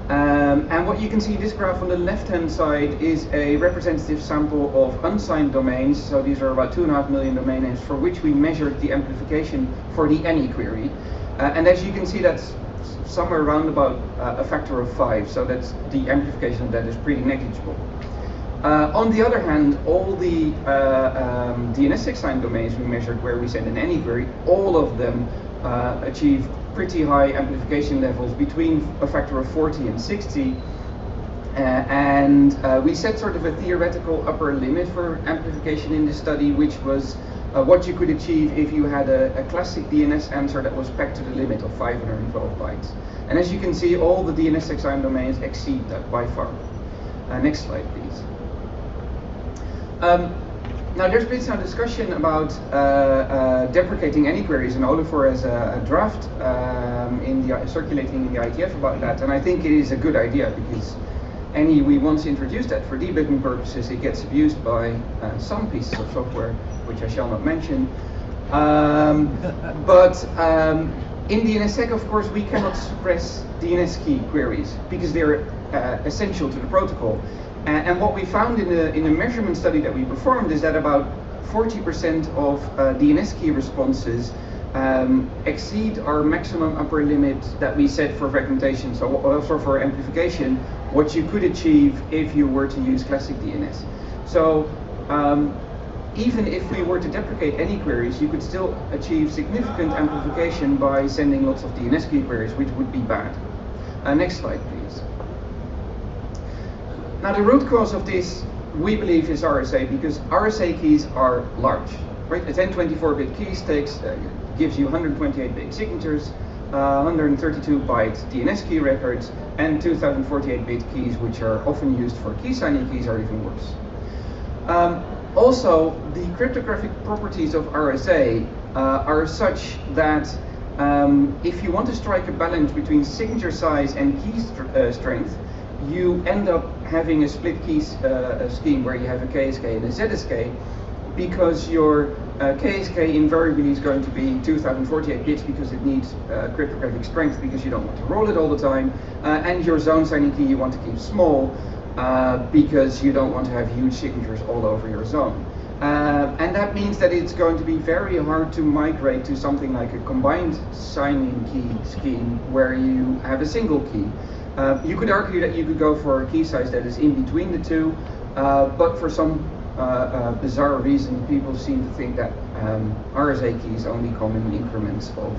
And what you can see, this graph on the left-hand side is a representative sample of unsigned domains. So these are about 2.5 million domain names for which we measured the amplification for the any query. And as you can see, that's somewhere around about a factor of 5. So that's the amplification of that is pretty negligible. On the other hand, all the DNSSEC signed domains we measured where we send an any query, all of them achieve pretty high amplification levels between a factor of 40 and 60. And we set sort of a theoretical upper limit for amplification in this study, which was what you could achieve if you had a classic DNS answer that was packed to the limit of 512 bytes. And as you can see, all the DNSSEC signed domains exceed that by far. Next slide, please. Now there's been some discussion about deprecating any queries, and Latour has a draft circulating in the ITF about that, and I think it is a good idea because we once introduced that for debugging purposes. It gets abused by some pieces of software, which I shall not mention. But in DNSSEC, of course, we cannot suppress DNS key queries because they're essential to the protocol. And what we found in the measurement study that we performed is that about 40% of DNS key responses exceed our maximum upper limit that we set for fragmentation, so also for amplification, what you could achieve if you were to use classic DNS. So even if we were to deprecate any queries, you could still achieve significant amplification by sending lots of DNS key queries, which would be bad. Next slide, please. Now the root cause of this, we believe, is RSA, because RSA keys are large. Right? A 1024-bit key gives you 128-bit signatures, 132-byte DNS key records, and 2048-bit keys, which are often used for key signing keys, are even worse. Also, the cryptographic properties of RSA are such that if you want to strike a balance between signature size and key strength, you end up having a split key scheme where you have a KSK and a ZSK, because your KSK invariably is going to be 2048 bits because it needs cryptographic strength because you don't want to roll it all the time, and your zone signing key you want to keep small because you don't want to have huge signatures all over your zone. And that means that it's going to be very hard to migrate to something like a combined signing key scheme where you have a single key. You could argue that you could go for a key size that is in between the two, but for some bizarre reason, people seem to think that RSA keys only come in increments of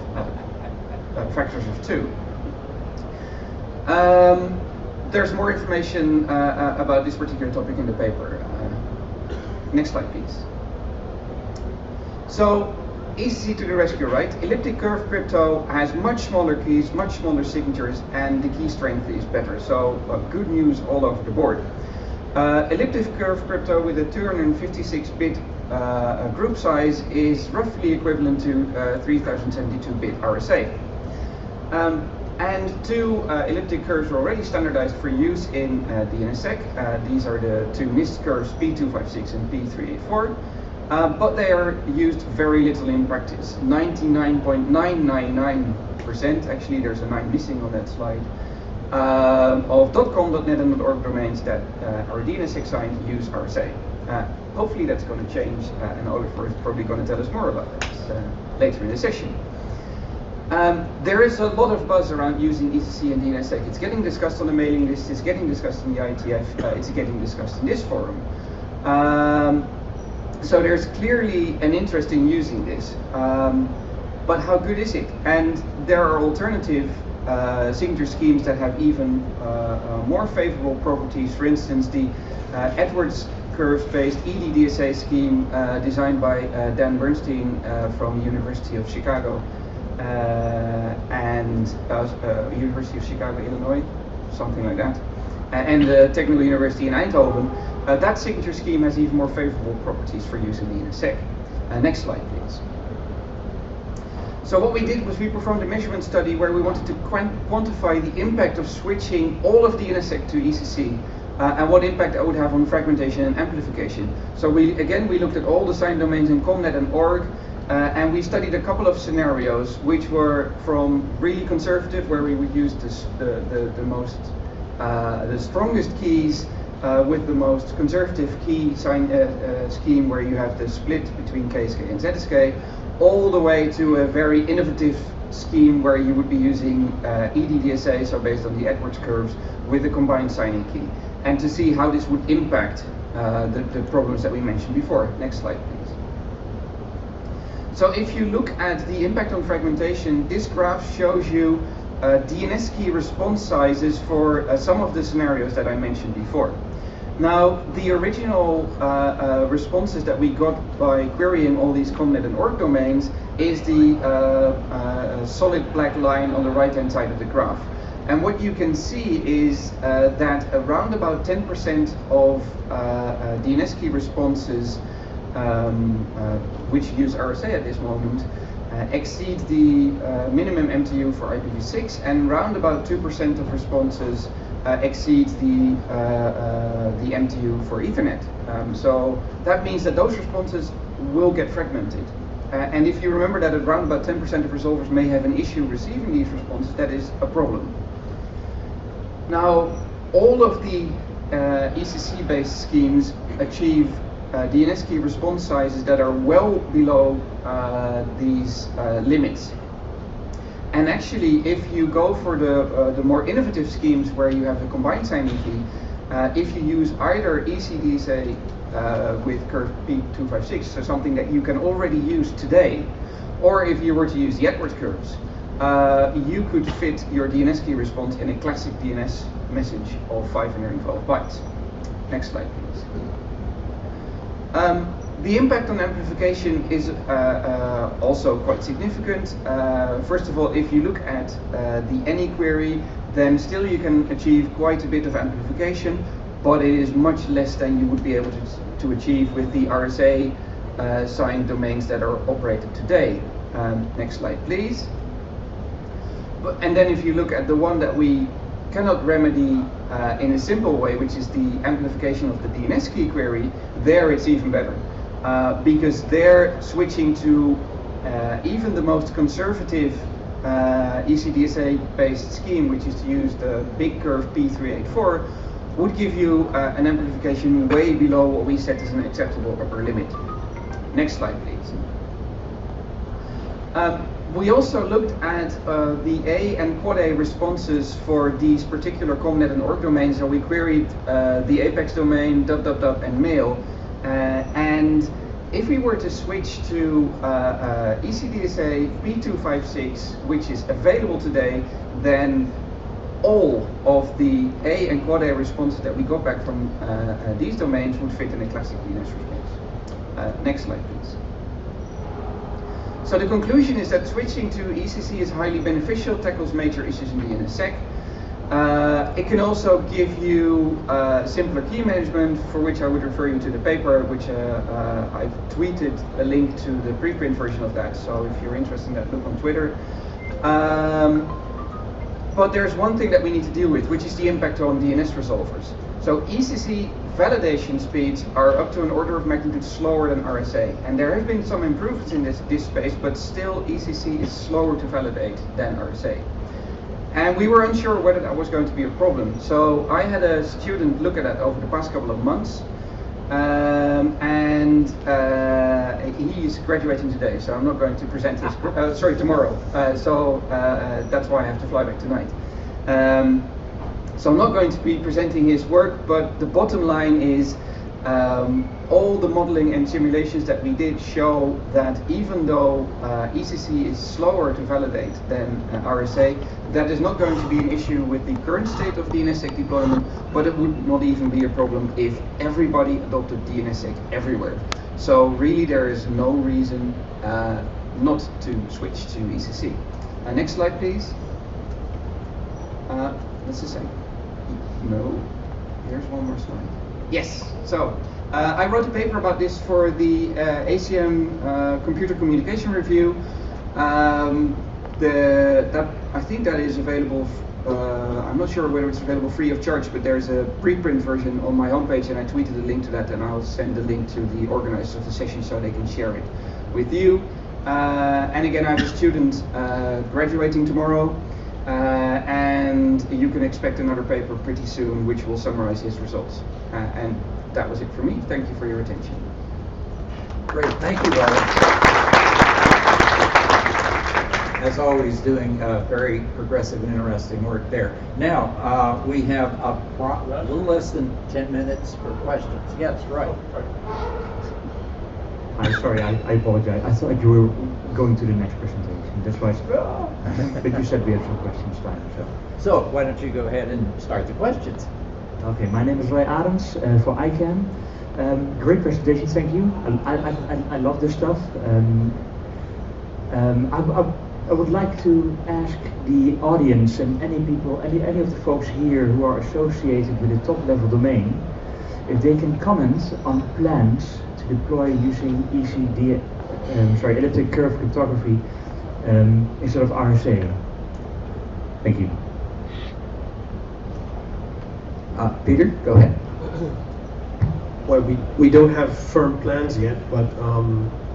factors of 2. There's more information about this particular topic in the paper, Next slide, please. So, ECC to the rescue, right? Elliptic curve crypto has much smaller keys, much smaller signatures, and the key strength is better. So, good news all over the board. Elliptic curve crypto with a 256-bit group size is roughly equivalent to 3072-bit RSA. And two elliptic curves are already standardized for use in DNSSEC. These are the two NIST curves P256 and P384. But they are used very little in practice. 99.999%, actually there's a 9 missing on that slide, of .com, .net and .org domains that are DNSSEC signed use RSA. Hopefully that's going to change, and Oliver is probably going to tell us more about that later in the session. There is a lot of buzz around using ECC and DNSSEC. It's getting discussed on the mailing list, it's getting discussed in the ITF, it's getting discussed in this forum. So there's clearly an interest in using this, but how good is it? And there are alternative signature schemes that have even more favorable properties. For instance, the Edwards curve-based EDDSA scheme designed by Dan Bernstein from University of Chicago and University of Chicago, Illinois, something like that, and the Technical University in Eindhoven. That signature scheme has even more favorable properties for use in DNSSEC. Next slide, please. So what we did was we performed a measurement study where we wanted to quantify the impact of switching all of DNSSEC to ECC and what impact that would have on fragmentation and amplification. So we looked at all the signed domains in .net and .org, and we studied a couple of scenarios which were from really conservative, where we would use the strongest keys with the most conservative key sign scheme, where you have the split between KSK and ZSK, all the way to a very innovative scheme where you would be using EDDSA, so based on the Edwards curves, with a combined signing key, and to see how this would impact the problems that we mentioned before. Next slide, please. So if you look at the impact on fragmentation, this graph shows you DNS key response sizes for some of the scenarios that I mentioned before. Now, the original responses that we got by querying all these .net and .org domains is the solid black line on the right-hand side of the graph. And what you can see is that around about 10% of DNS key responses which use RSA at this moment exceed the minimum MTU for IPv6, and around about 2% of responses exceed the MTU for Ethernet. So that means that those responses will get fragmented. And if you remember that around about 10% of resolvers may have an issue receiving these responses, that is a problem. Now, all of the ECC-based schemes achieve DNS key response sizes that are well below these limits. And actually, if you go for the more innovative schemes where you have a combined signing key, if you use either ECDSA with curve P256, so something that you can already use today, or if you were to use the Edwards curves, you could fit your DNS key response in a classic DNS message of 512 bytes. Next slide, please. The impact on amplification is also quite significant. First of all, if you look at the any query, then still you can achieve quite a bit of amplification, but it is much less than you would be able to achieve with the RSA signed domains that are operated today. Next slide, please. And then if you look at the one that we cannot remedy in a simple way, which is the amplification of the DNS key query, there it's even better. Because they're switching to even the most conservative ECDSA-based scheme, which is to use the big curve P384, would give you an amplification way below what we set as an acceptable upper limit. Next slide, please. We also looked at the A and quad A responses for these particular .net and .org domains, so we queried the Apex domain, and mail. And if we were to switch to ECDSA P256, which is available today, then all of the A and quad A responses that we got back from these domains would fit in a classic DNS response. Next slide, please. So the conclusion is that switching to ECC is highly beneficial, tackles major issues in DNSSEC. It can also give you simpler key management, for which I would refer you to the paper, which I've tweeted a link to the preprint version of that. So if you're interested in that, look on Twitter. But there's one thing that we need to deal with, which is the impact on DNS resolvers. So ECC validation speeds are up to an order of magnitude slower than RSA. And there have been some improvements in this space, but still ECC is slower to validate than RSA. And we were unsure whether that was going to be a problem. So I had a student look at that over the past couple of months. He is graduating today, so I'm not going to present his, tomorrow. That's why I have to fly back tonight. So I'm not going to be presenting his work, but the bottom line is all the modeling and simulations that we did show that even though ECC is slower to validate than RSA, that is not going to be an issue with the current state of DNSSEC deployment, but it would not even be a problem if everybody adopted DNSSEC everywhere. So really there is no reason not to switch to ECC. Next slide, please. That's the same. No, here's one more slide. Yes, so I wrote a paper about this for the ACM Computer Communication Review. I think that is available, I'm not sure whether it's available free of charge, but there's a preprint version on my homepage, and I tweeted a link to that, and I'll send the link to the organizers of the session so they can share it with you. And again, I have a student graduating tomorrow, and you can expect another paper pretty soon which will summarize his results. And that was it for me. Thank you for your attention. Great, thank you, Roland. As always, doing very progressive and interesting work there. Now, we have a little less than 10 minutes for questions. Yes, right. I'm sorry, I apologize. I thought you were going to the next presentation. That's why but you said we had some questions time. So why don't you go ahead and start the questions? Okay, my name is Roy Adams for ICANN. Great presentation, thank you. I love this stuff. I would like to ask the audience and any people, any of the folks here who are associated with the top-level domain, if they can comment on plans to deploy using elliptic curve cryptography instead of RSA. Thank you. Peter, go ahead. Well, we don't have firm plans yet, but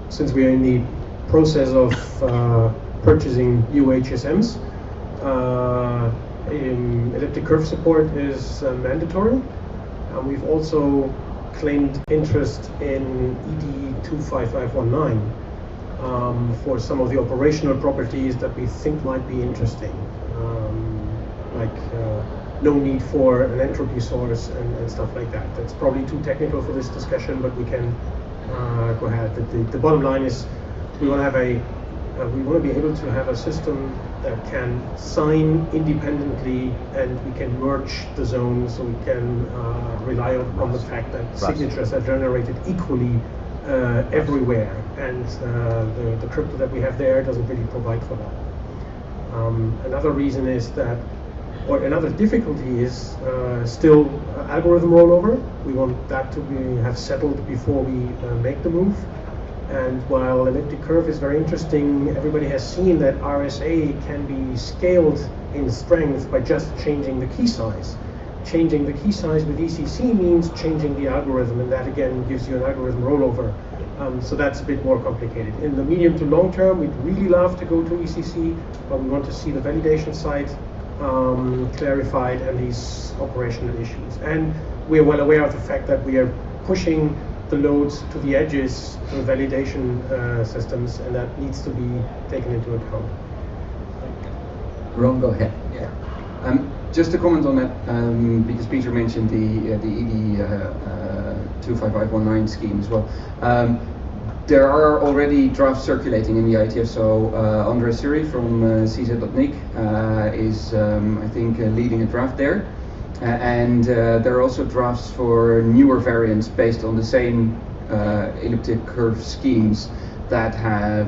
since we are in the process of purchasing UHSMs, elliptic curve support is mandatory. We've also claimed interest in ED 25519 for some of the operational properties that we think might be interesting, like no need for an entropy source and stuff like that. That's probably too technical for this discussion, but we can go ahead. The bottom line is we want to have we want to be able to have a system that can sign independently, and we can merge the zones, so we can rely on the fact that signatures are generated equally everywhere, and the crypto that we have there doesn't really provide for that. Another reason is that, or another difficulty is still algorithm rollover. We want that to have settled before we make the move. And while elliptic curve is very interesting, everybody has seen that RSA can be scaled in strength by just changing the key size. Changing the key size with ECC means changing the algorithm, and that again gives you an algorithm rollover. So that's a bit more complicated. In the medium to long term, we'd really love to go to ECC, but we want to see the validation side clarified and these operational issues. And we're well aware of the fact that we are pushing the loads to the edges to validation systems, and that needs to be taken into account. Roland, go ahead. Yeah. Just to comment on that, because Peter mentioned the ED 25519 scheme as well. There are already drafts circulating in the IETF, so Ondrej from CZNIC is, I think, leading a draft there. And there are also drafts for newer variants based on the same elliptic curve schemes that have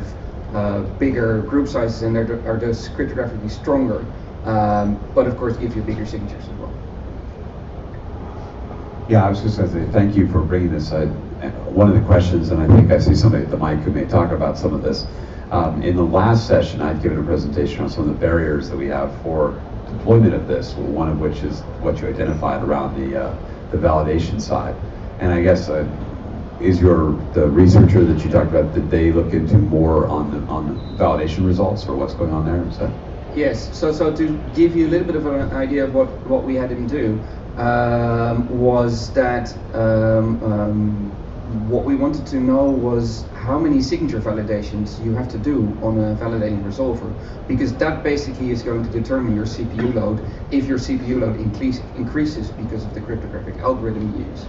bigger group sizes and are thus cryptographically stronger, but of course give you bigger signatures as well. Yeah, I was just going to say thank you for bringing this. One of the questions, and I think I see somebody at the mic who may talk about some of this. In the last session, I'd given a presentation on some of the barriers that we have for deployment of this, one of which is what you identified around the validation side. And I guess is the researcher that you talked about, did they look into more on the validation results or what's going on there? Is that? Yes, so to give you a little bit of an idea of what we had him do, was that what we wanted to know was how many signature validations you have to do on a validating resolver, because that basically is going to determine your CPU load if your CPU load increases because of the cryptographic algorithm you use.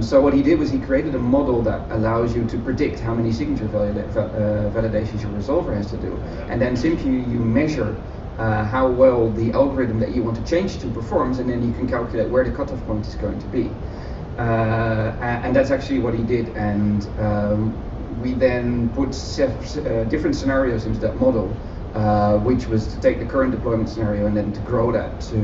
So what he did was he created a model that allows you to predict how many signature validations your resolver has to do, and then simply you measure how well the algorithm that you want to change to performs, and then you can calculate where the cutoff point is going to be. And that's actually what he did, and we then put different scenarios into that model, which was to take the current deployment scenario and then to grow that to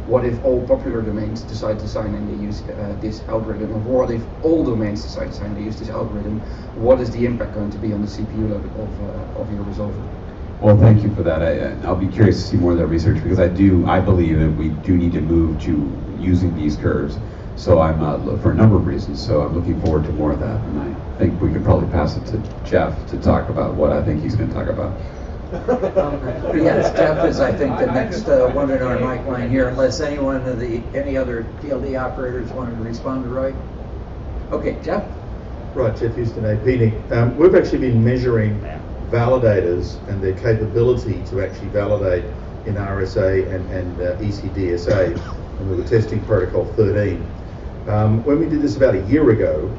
what if all popular domains decide to sign and they use this algorithm, or what if all domains decide to sign and they use this algorithm, what is the impact going to be on the CPU load of your resolver? Well, thank you for that. I'll be curious to see more of that research, because I believe that we do need to move to using these curves. So I'm for a number of reasons. So I'm looking forward to more of that, and I think we can probably pass it to Jeff to talk about what I think he's going to talk about. Yes, Jeff is, I think, the next one in our mic line here, unless any other TLD operators wanted to respond to Roy. Okay, Jeff. Right, Jeff Houston, AFNIC. We've actually been measuring validators and their capability to actually validate in RSA and ECDSA, and we were testing protocol 13. When we did this about a year ago,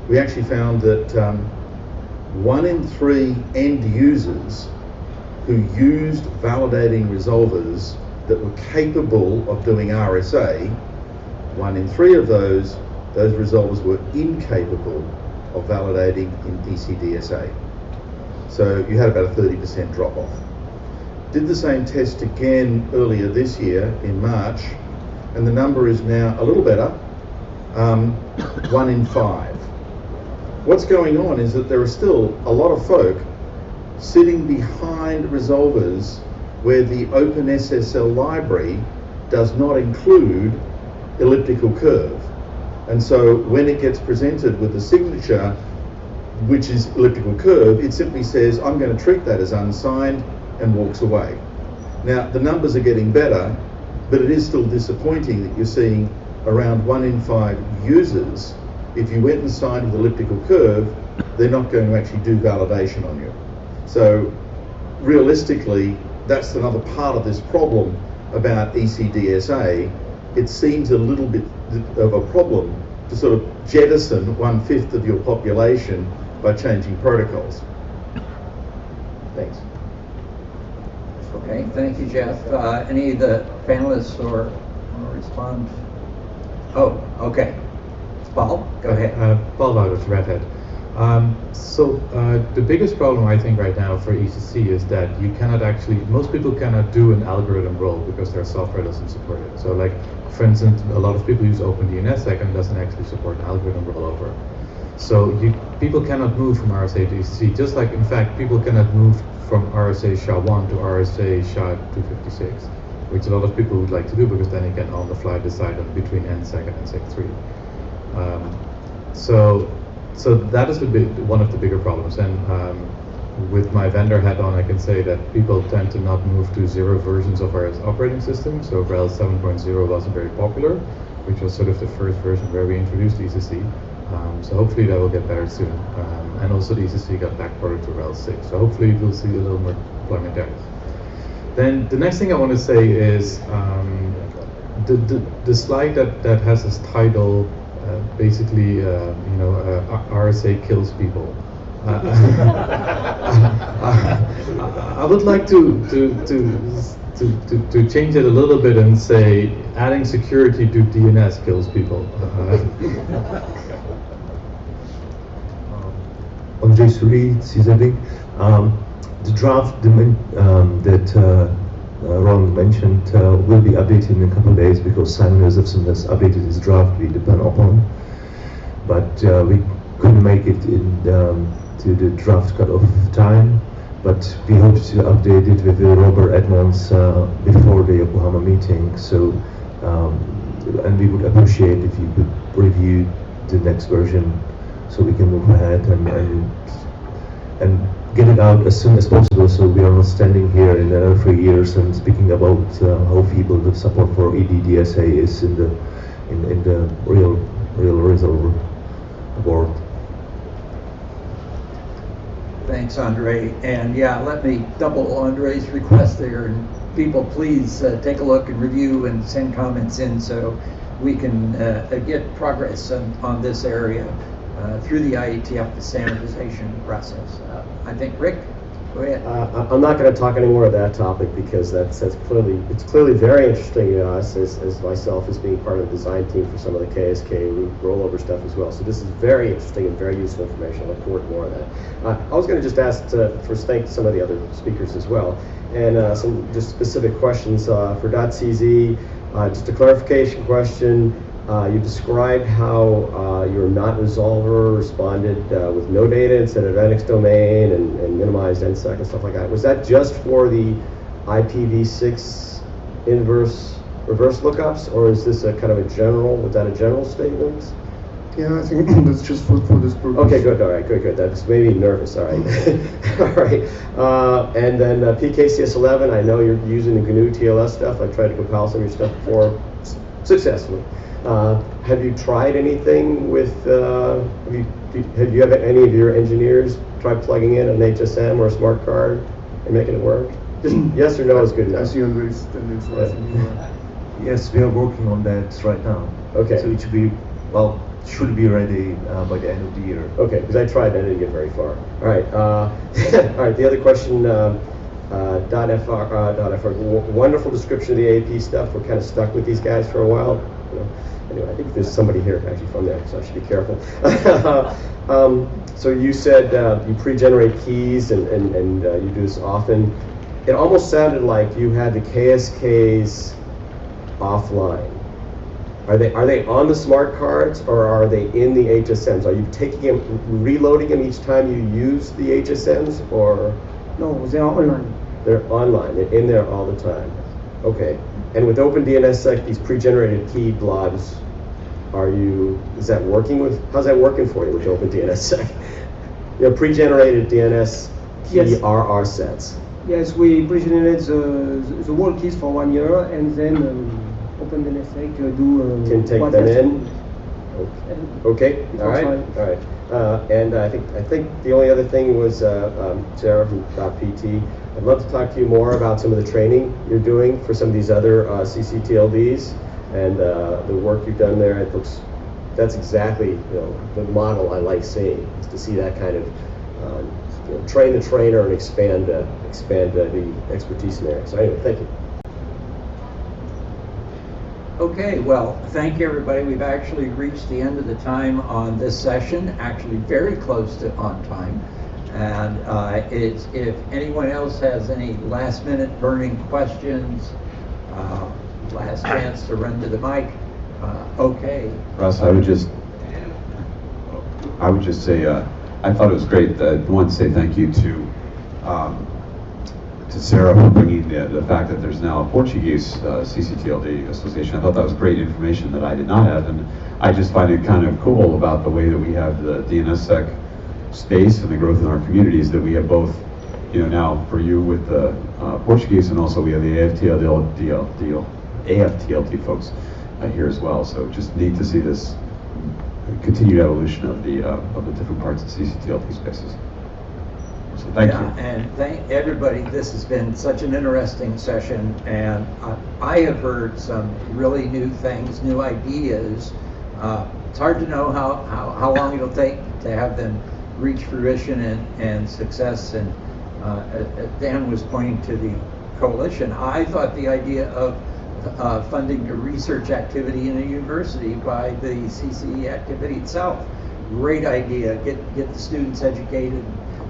we actually found that 1 in 3 end users who used validating resolvers that were capable of doing RSA, 1 in 3 of those resolvers were incapable of validating in ECDSA. So you had about a 30% drop off. Did the same test again earlier this year in March, and the number is now a little better, 1 in 5. What's going on is that there are still a lot of folk sitting behind resolvers where the OpenSSL library does not include elliptical curve. And so when it gets presented with a signature which is elliptical curve, it simply says, I'm going to treat that as unsigned, and walks away. Now, the numbers are getting better, but it is still disappointing that you're seeing around 1 in 5 users, if you went and signed with elliptical curve, they're not going to actually do validation on you. So realistically, that's another part of this problem about ECDSA. It seems a little bit of a problem to sort of jettison 1/5 of your population by changing protocols. Thanks. Okay, thank you, Jeff. Any of the panelists or respond? Oh, okay. Paul, go ahead. Paul Wouters, Red Hat. The biggest problem I think right now for ECC is that you cannot actually, most people cannot do an algorithm roll because their software doesn't support it. So like, for instance, a lot of people use OpenDNSSEC and doesn't actually support an algorithm rollover. So people cannot move from RSA to ECC, just like, in fact, people cannot move from RSA SHA-1 to RSA SHA-256, which a lot of people would like to do because then you can on the fly decide on between NSEC and NSEC3. So that is one of the bigger problems. And with my vendor hat on, I can say that people tend to not move to 0 versions of our operating system. So RHEL 7.0 wasn't very popular, which was sort of the first version where we introduced ECC. So hopefully that will get better soon. And also the ECC got backported to RHEL 6. So hopefully we'll see a little more deployment there. Then the next thing I want to say is the slide that has this title, basically, RSA kills people. I would like to change it a little bit and say adding security to DNS kills people. Ondrej CZNIC. The draft that Roland mentioned will be updated in a couple of days because Simon Josephson has updated his draft we depend upon. But we couldn't make it in to the draft cut-off time. But we hope to update it with Robert Edmonds before the Yokohama meeting. So, and we would appreciate if you could review the next version so we can move ahead and get it out as soon as possible, so we are not standing here in another 3 years and speaking about how feeble the support for EDDSA is in the real world. Thanks, Ondrej. And yeah, let me double Ondrej's request there. And people, please take a look and review and send comments in so we can get progress on this area through the IETF, the standardization process. I think, Rick, go ahead. I'm not going to talk any more of that topic because it's clearly very interesting to us as myself as being part of the design team for some of the KSK rollover stuff as well. So this is very interesting and very useful information. I look forward to more of that. I was going to just ask to first thank some of the other speakers as well, and some just specific questions for .cz. Just a clarification question. You described how your not resolver responded with no data instead of NX domain and minimized NSEC and stuff like that. Was that just for the IPv6 reverse lookups, or is this a kind of a general? Was that a general statement? Yeah, I think that's just for this purpose. Okay, good. All right, good. That's maybe nervous. All right, all right. And then PKCS11. I know you're using the GNU TLS stuff. I've tried to compile some of your stuff before successfully. Have you tried anything with, have you had any of your engineers try plugging in an HSM or a smart card and making it work? Just yes or no is good enough. I see Ondrej's tendency. Yes, we are working on that right now. Okay. So it should be, should be ready by the end of the year. Okay, because I tried and I didn't get very far. All right. All right, the other question, .fr, wonderful description of the AP stuff. We're kind of stuck with these guys for a while. Anyway, I think there's somebody here actually from there, so I should be careful. So you said you pre-generate keys and you do this often. It almost sounded like you had the KSKs offline. Are they on the smart cards or are they in the HSMs? Are you taking them, reloading them each time you use the HSMs, or? No, they are online. They're online. They're in there all the time. Okay. And with OpenDNSSEC, these pre-generated key blobs, is that working how's that working for you with OpenDNSSEC? Pre-generated DNS key RR sets. Yes, we pre-generate the whole keys for 1 year, and then OpenDNSSEC can take them in. Okay. All right. And I think the only other thing was Sara from .pt. I'd love to talk to you more about some of the training you're doing for some of these other CCTLDs and the work you've done there. That's exactly the model I like seeing, is to see that kind of train the trainer and expand the expertise in there. So anyway, thank you. Okay, well, thank you, everybody. We've actually reached the end of the time on this session, actually very close to on time. And if anyone else has any last-minute burning questions, last chance to run to the mic. Okay. Russ, I would just say I thought it was great. I want to say thank you to Sara for bringing the fact that there's now a Portuguese CCTLD association. I thought that was great information that I did not have, and I just find it kind of cool about the way that we have the DNSSEC space and the growth in our communities, that we have both, now for you with the Portuguese, and also we have the AFTLT folks here as well. So just neat to see this continued evolution of the different parts of CCTLT spaces. So thank you. And thank everybody. This has been such an interesting session, and I have heard some really new things, new ideas. It's hard to know how long it'll take to have them reach fruition and success. And Dan was pointing to the coalition. I thought the idea of funding a research activity in a university by the CCE activity itself great idea. Get the students educated.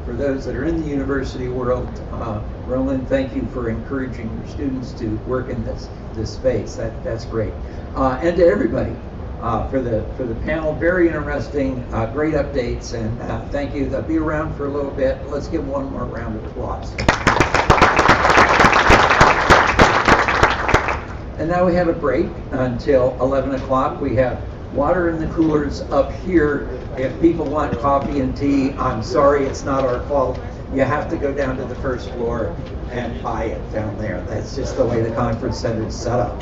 For those that are in the university world, Roland, thank you for encouraging your students to work in this space. That's great. And to everybody for the panel, very interesting, great updates, and thank you. They'll be around for a little bit. Let's give one more round of applause. And now we have a break until 11 o'clock. We have water in the coolers up here. If people want coffee and tea, I'm sorry, it's not our fault. You have to go down to the first floor and buy it down there. That's just the way the conference center is set up.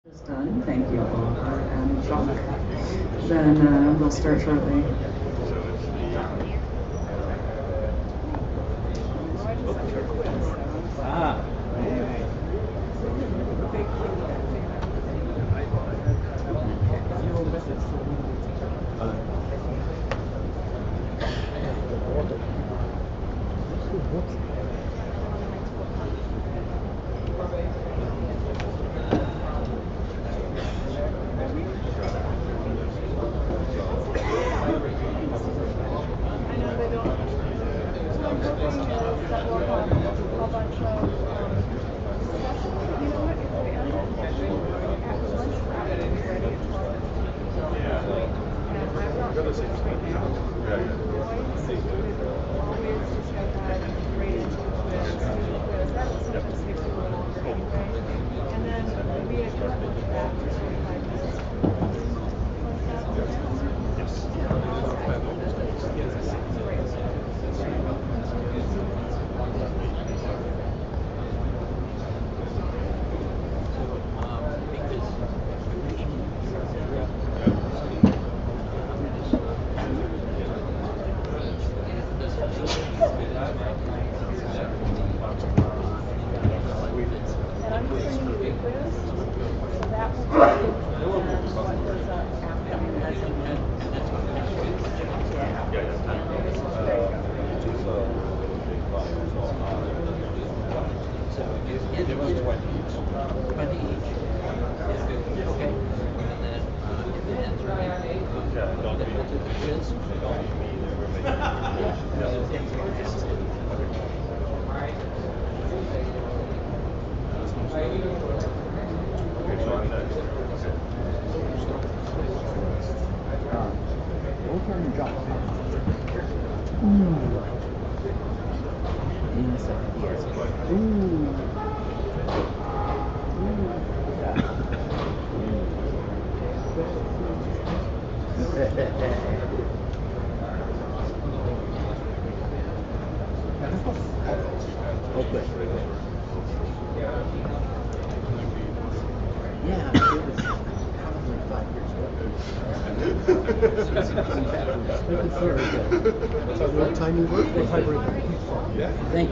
Done. Thank you, Oliver and Jacques. Then we'll start shortly.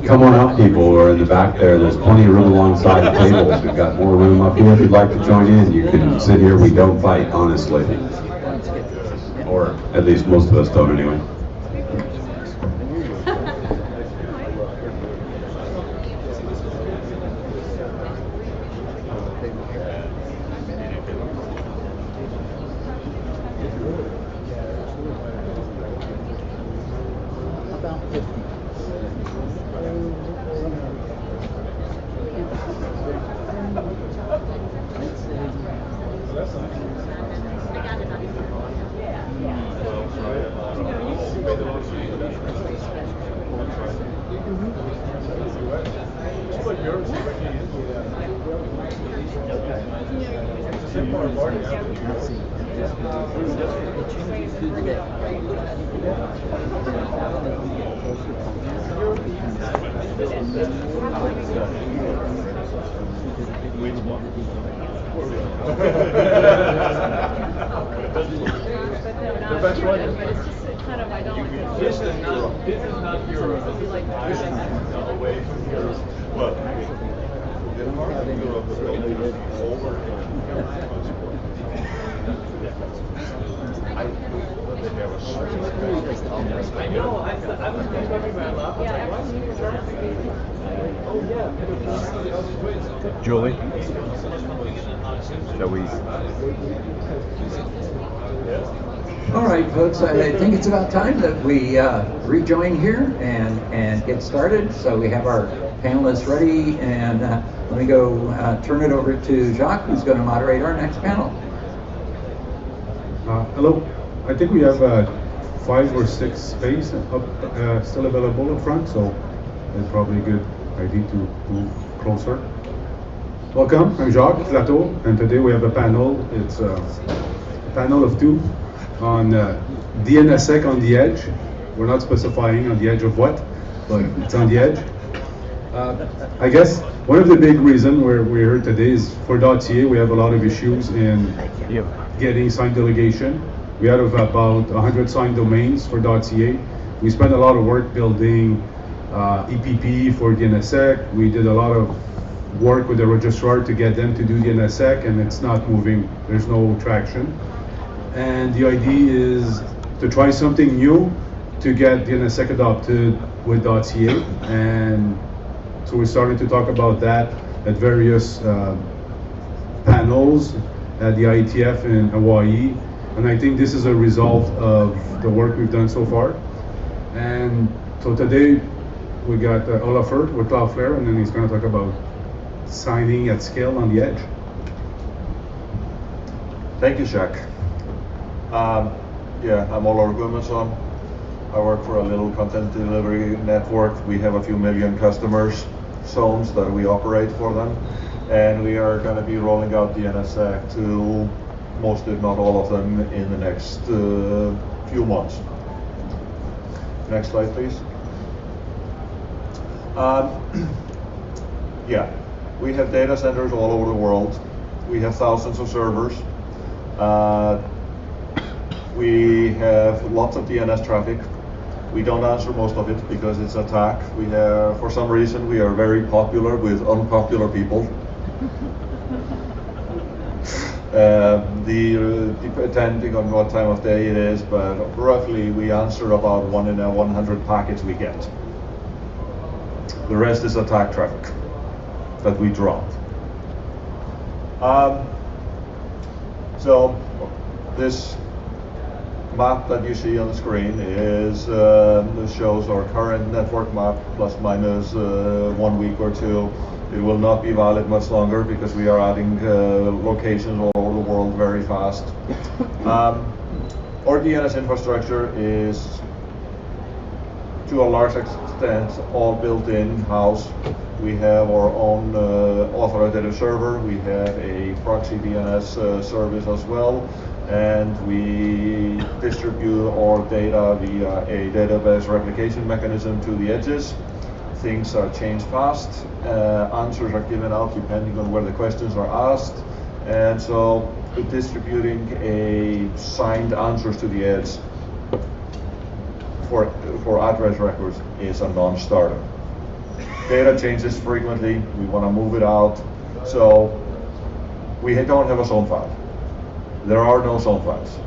Come on up, people who are in the back there. There's plenty of room alongside the tables. We've got more room up here. If you'd like to join in, you can sit here. We don't fight, honestly. Or at least most of us don't anyway. Julie, shall we? All right, folks, I think it's about time that we rejoin here and get started. So we have our panelists ready, and let me go turn it over to Jacques, who's going to moderate our next panel. Hello. I think we have 5 or 6 spaces up, still available up front, so it's probably a good idea to move closer. Welcome, I'm Jacques Latour, and today we have a panel. It's a panel of 2 on DNSSEC on the edge. We're not specifying on the edge of what, but it's on the edge. I guess one of the big reasons we're here today is for .ca we have a lot of issues in getting signed delegation. We have about 100 signed domains for .ca. We spent a lot of work building EPP for DNSSEC. We did a lot of work with the Registrar to get them to do DNSSEC, and it's not moving. There's no traction. And the idea is to try something new to get DNSSEC adopted with .ca. And so we're starting to talk about that at various panels at the IETF in Hawaii. And I think this is a result of the work we've done so far. And so today we got Olafur with Cloudflare, and then he's going to talk about signing at scale on the edge. Thank you, Jacques. Yeah, I'm Olafur Guðmundsson. I work for a little content delivery network. We have a few million customers, zones that we operate for them, and we are going to be rolling out DNSSEC to most, if not all of them, in the next few months. Next slide, please. Yeah, we have data centers all over the world. We have thousands of servers. We have lots of DNS traffic. We don't answer most of it because it's attack. We have, for some reason, we are very popular with unpopular people. Depending on what time of day it is, but roughly we answer about 1 in 100 packets we get. The rest is attack traffic that we drop. So this map that you see on the screen is shows our current network map plus minus 1 week or two. It will not be valid much longer because we are adding locations all over the world very fast. Our DNS infrastructure is to a large extent all built in-house. We have our own authoritative server. We have a proxy DNS service as well. And we distribute our data via a database replication mechanism to the edges. Things are changed fast. Answers are given out depending on where the questions are asked. And so distributing a signed answers to the edge for address records is a non-starter. Data changes frequently. We want to move it out. So we don't have a zone file. There are no zone files.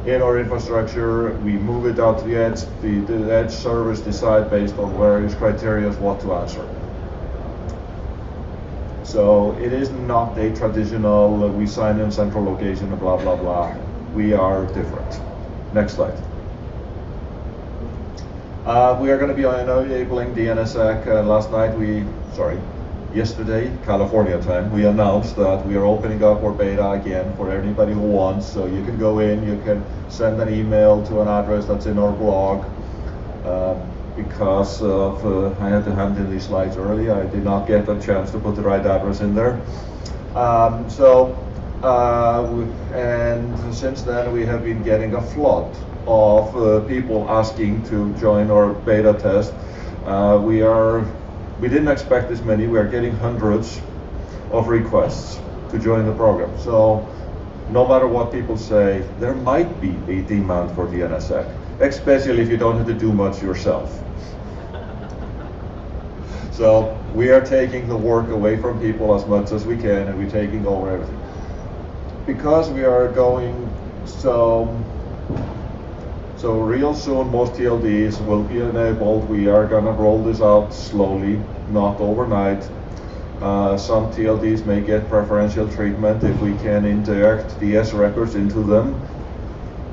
In our infrastructure, we move it out to the edge. The edge servers decide based on various criteria what to answer. So it is not a traditional, we sign in central location, blah, blah, blah. We are different. Next slide. We are going to be enabling DNSSEC. Yesterday, California time, we announced that we are opening up our beta again for anybody who wants. So you can go in, you can send an email to an address that's in our blog. Because of, I had to hand in these slides early, I did not get a chance to put the right address in there. And since then we have been getting a flood of people asking to join our beta test. We didn't expect this many. We are getting hundreds of requests to join the program. So no matter what people say, there might be a demand for DNSSEC, especially if you don't have to do much yourself. So we are taking the work away from people as much as we can, and we're taking over everything. Because we are going so real soon, most TLDs will be enabled. We are going to roll this out slowly, not overnight. Some TLDs may get preferential treatment if we can inject DS records into them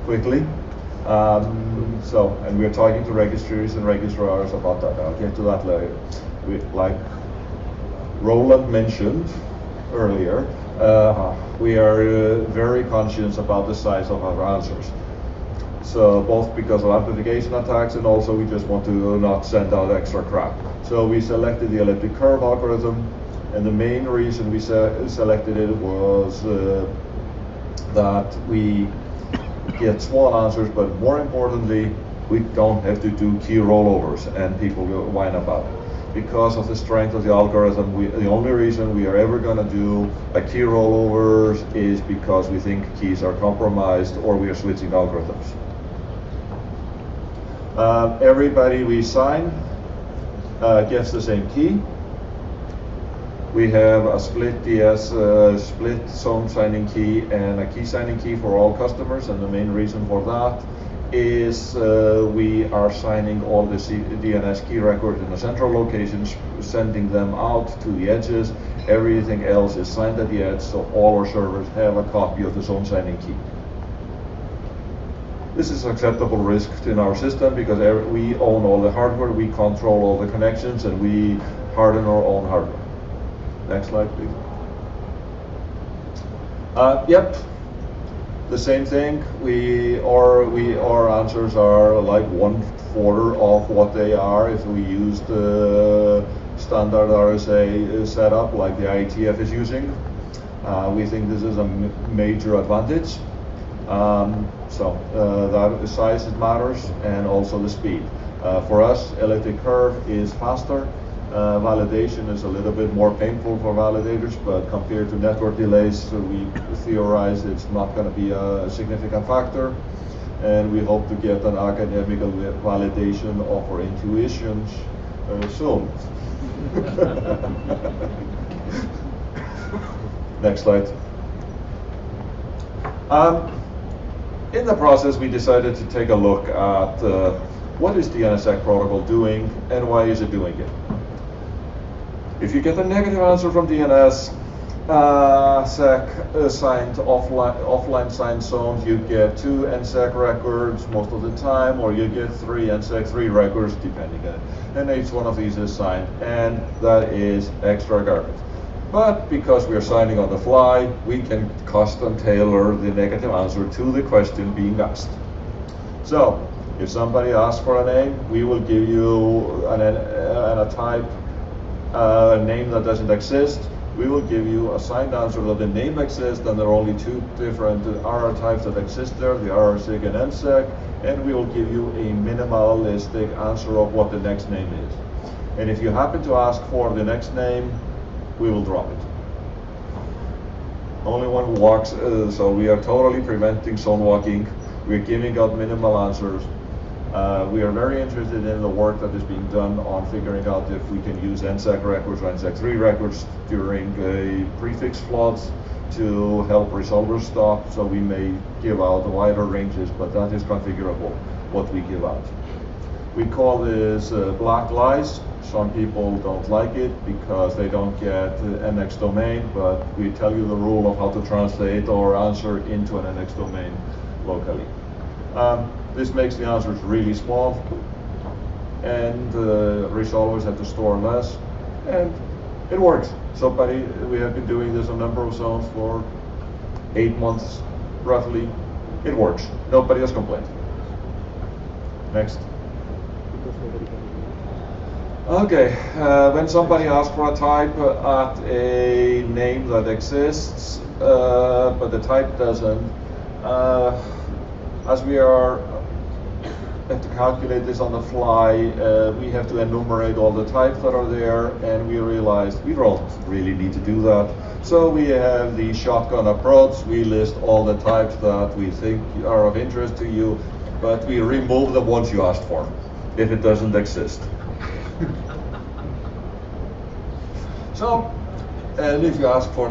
quickly. And we're talking to registries and registrars about that. I'll get to that later. Like Roland mentioned earlier, we are very conscious about the size of our answers. So both because of amplification attacks and also we just want to not send out extra crap. So we selected the elliptic curve algorithm, and the main reason we selected it was that we get small answers, but more importantly, we don't have to do key rollovers and people will whine about it. because of the strength of the algorithm. The only reason we are ever going to do a key rollovers is because we think keys are compromised or we are switching algorithms. Everybody we sign gets the same key. We have a split split zone signing key and a key signing key for all customers, and the main reason for that is we are signing all the DNS key records in the central locations, sending them out to the edges. Everything else is signed at the edge, so all our servers have a copy of the zone signing key. This is acceptable risk in our system because we own all the hardware, we control all the connections, and we harden our own hardware. Next slide, please. Yep. The same thing. Our answers are like 1/4 of what they are if we use the standard RSA setup like the IETF is using. We think this is a major advantage. The size it matters, and also the speed. For us, elliptic curve is faster. Validation is a little bit more painful for validators, but compared to network delays, we theorize it's not going to be a significant factor, and we hope to get an academic validation of our intuitions soon. Next slide. In the process, we decided to take a look at what is DNSSEC protocol doing and why is it doing it. If you get a negative answer from DNSSEC signed offline signed zones, you get 2 NSEC records most of the time, or you get 3 NSEC 3 records depending on it. And each one of these is signed, and that is extra garbage. But because we are signing on the fly, we can custom tailor the negative answer to the question being asked. So, if somebody asks for a name, we will give you a type, a name that doesn't exist. We will give you a signed answer that the name exists, and there are only 2 different RR types that exist there, the RR-SIG and NSEC, and we will give you a minimalistic answer of what the next name is. And if you happen to ask for the next name, we will drop it. Only one who walks, so we are totally preventing zone walking. We're giving out minimal answers. We are very interested in the work that is being done on figuring out if we can use NSEC records or NSEC 3 records during prefix floods to help resolvers stop, so we may give out wider ranges, but that is configurable, what we give out. We call this black lies. Some people don't like it because they don't get NX domain, but we tell you the rule of how to translate our answer into an NX domain locally. This makes the answers really small, and resolvers have to store less, and it works. We have been doing this a number of zones for 8 months, roughly. It works. Nobody has complained. Next. Okay, when somebody asks for a type at a name that exists, but the type doesn't, as we have to calculate this on the fly, we have to enumerate all the types that are there, and we realized we don't really need to do that. So we have the shotgun approach. We list all the types that we think are of interest to you, but we remove the ones you asked for, if it doesn't exist. So, and if you ask for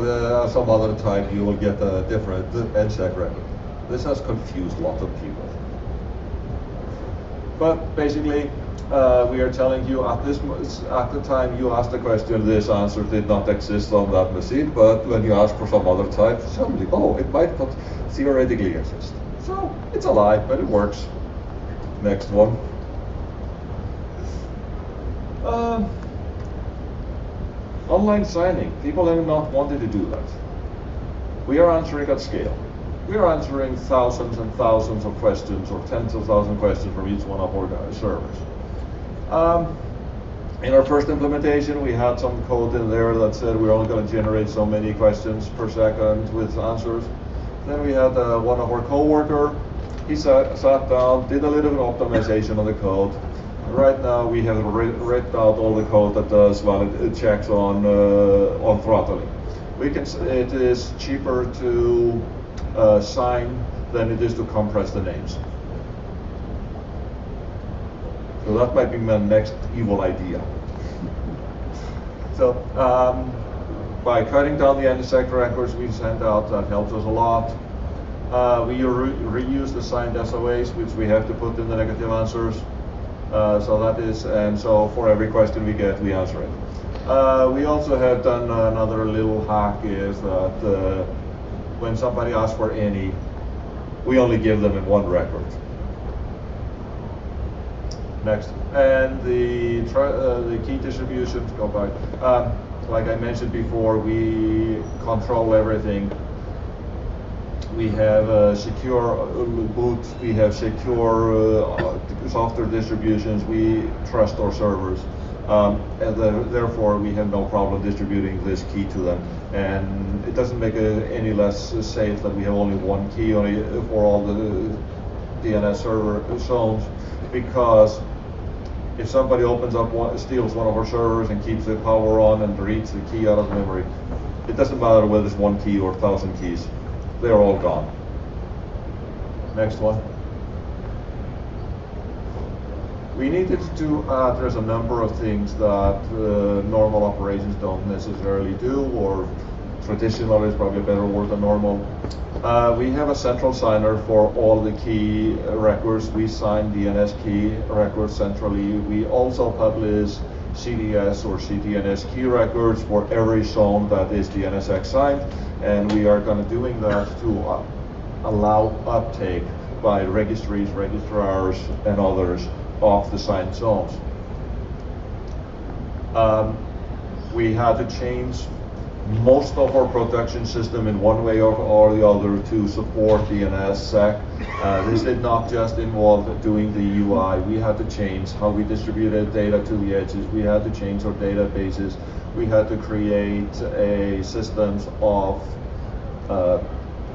some other type, you will get a different NSEC record. This has confused lots of people. But basically, we are telling you at the time you asked the question, this answer did not exist on that machine, but when you ask for some other type, suddenly, oh, it might not theoretically exist. So, it's a lie, but it works. Next one. Online signing. People have not wanted to do that. We are answering at scale. We are answering thousands and thousands of questions, or tens of thousands of questions from each one of our servers. In our first implementation, we had some code in there that said we're only going to generate so many questions per second with answers. Then we had one of our coworker. He sat down, did a little bit of optimization on the code, right now we have ripped out all the code that does valid checks on throttling. It is cheaper to sign than it is to compress the names. So that might be my next evil idea. So by cutting down the NSSEC records we send out, that helps us a lot. We reuse the signed SOAs, which we have to put in the negative answers. So that is, and so for every question we get, we answer it. We also have done another little hack, is that when somebody asks for any, we only give them in one record. Next, and the key distributions go by. Like I mentioned before, we control everything. We have a secure boot, we have secure software distributions, we trust our servers. And therefore we have no problem distributing this key to them. And it doesn't make it any less safe that we have only one key for all the DNS server zones, because if somebody steals one of our servers and keeps the power on and reads the key out of memory, it doesn't matter whether it's one key or 1,000 keys. They're all gone. Next one. We needed to address a number of things that normal operations don't necessarily do, or traditional is probably a better word than normal. We have a central signer for all the key records. We sign DNS key records centrally. We also publish CDS or CDNS key records for every zone that is DNSSEC signed, and we are going to doing that to allow uptake by registries, registrars, and others of the signed zones. We had to change most of our production system in one way or the other to support DNSSEC. This did not just involve doing the UI. We had to change how we distributed data to the edges. We had to change our databases. We had to create a systems of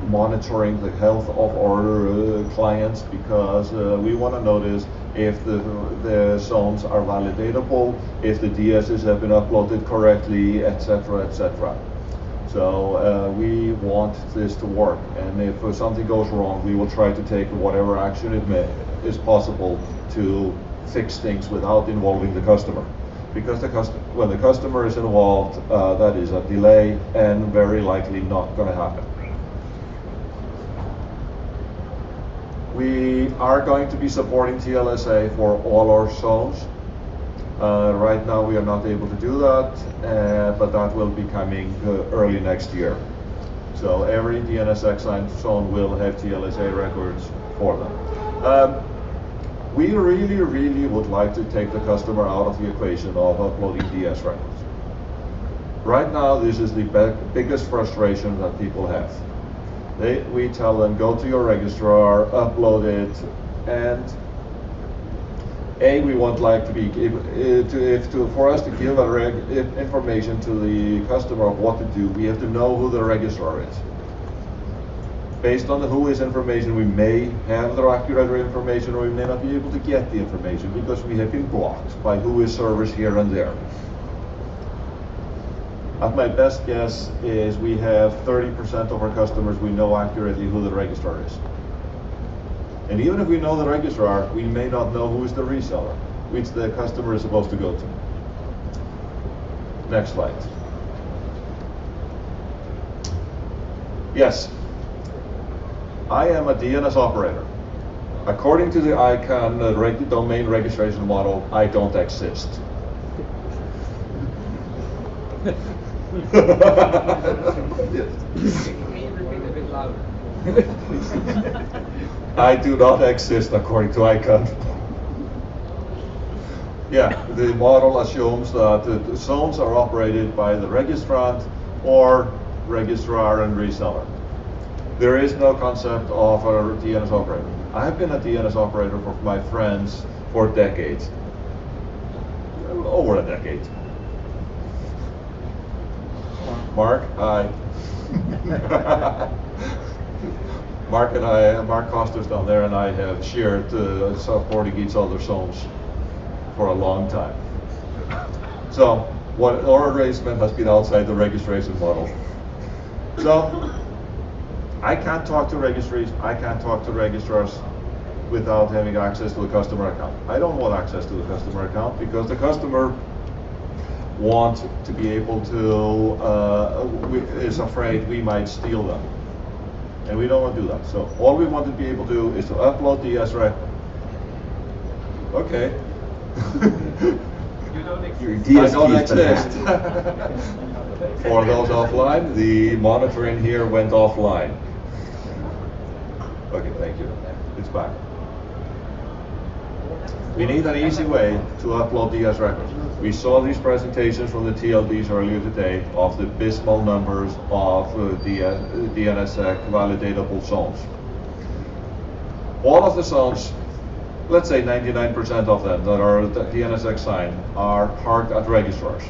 monitoring the health of our clients, because we want to notice if the zones are validatable, if the DSs have been uploaded correctly, etc., etc. So we want this to work, and if something goes wrong, we will try to take whatever action is possible to fix things without involving the customer. Because when the customer is involved, that is a delay and very likely not going to happen. We are going to be supporting TLSA for all our zones. Right now we are not able to do that, but that will be coming early next year. So every DNSSEC signed zone will have TLSA records for them. We really, really would like to take the customer out of the equation of uploading DS records. Right now, this is the biggest frustration that people have. We tell them, go to your registrar, upload it, and we want like to be for us to give information to the customer of what to do, we have to know who the registrar is. Based on the who is information, we may have the accurate information, or we may not be able to get the information because we have been blocked by who is servers here and there. My best guess is we have 30% of our customers we know accurately who the registrar is. And even if we know the registrar, we may not know who is the reseller, which the customer is supposed to go to. Next slide. Yes, I am a DNS operator. According to the ICANN domain registration model, I don't exist. Can you repeat a bit louder? I do not exist according to ICANN. Yeah, the model assumes that the zones are operated by the registrant or registrar and reseller. There is no concept of a DNS operator. I have been a DNS operator for my friends for decades. Over a decade. Mark, hi. Mark Costa's down there and I have shared supporting each other's zones for a long time. So what Ondrej meant has been outside the registration model. So I can't talk to registries, I can't talk to registrars without having access to a customer account. I don't want access to the customer account because the customer wants to be able to, is afraid we might steal them. And we don't want to do that. So all we want to be able to do is to upload the SREC. Okay. I don't exist. For those offline, the monitor in here went offline. Okay, thank you. It's back. We need an easy way to upload DS records. We saw these presentations from the TLDs earlier today of the abysmal numbers of DNSSEC validatable zones. All of the zones, let's say 99% of them that are DNSSEC signed, are parked at registrars.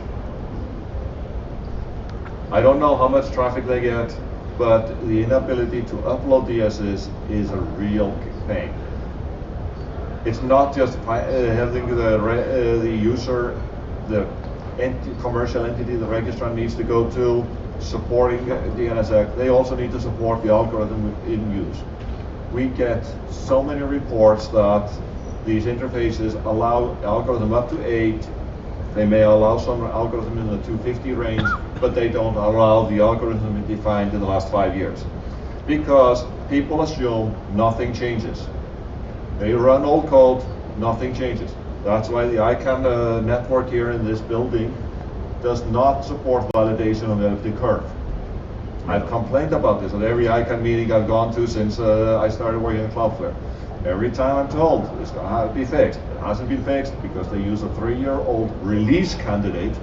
I don't know how much traffic they get, but the inability to upload DSs is a real pain. It's not just having the user, the commercial entity, the registrar needs to go to supporting DNSSEC. They also need to support the algorithm in use. We get so many reports that these interfaces allow algorithm up to 8. They may allow some algorithm in the 250 range, but they don't allow the algorithm defined in the last 5 years. Because people assume nothing changes. They run old code, nothing changes. That's why the ICANN network here in this building does not support validation of the elliptic curve. I've complained about this at every ICANN meeting I've gone to since I started working in Cloudflare. Every time I'm told it's going to have to be fixed. It hasn't been fixed because they use a 3-year-old release candidate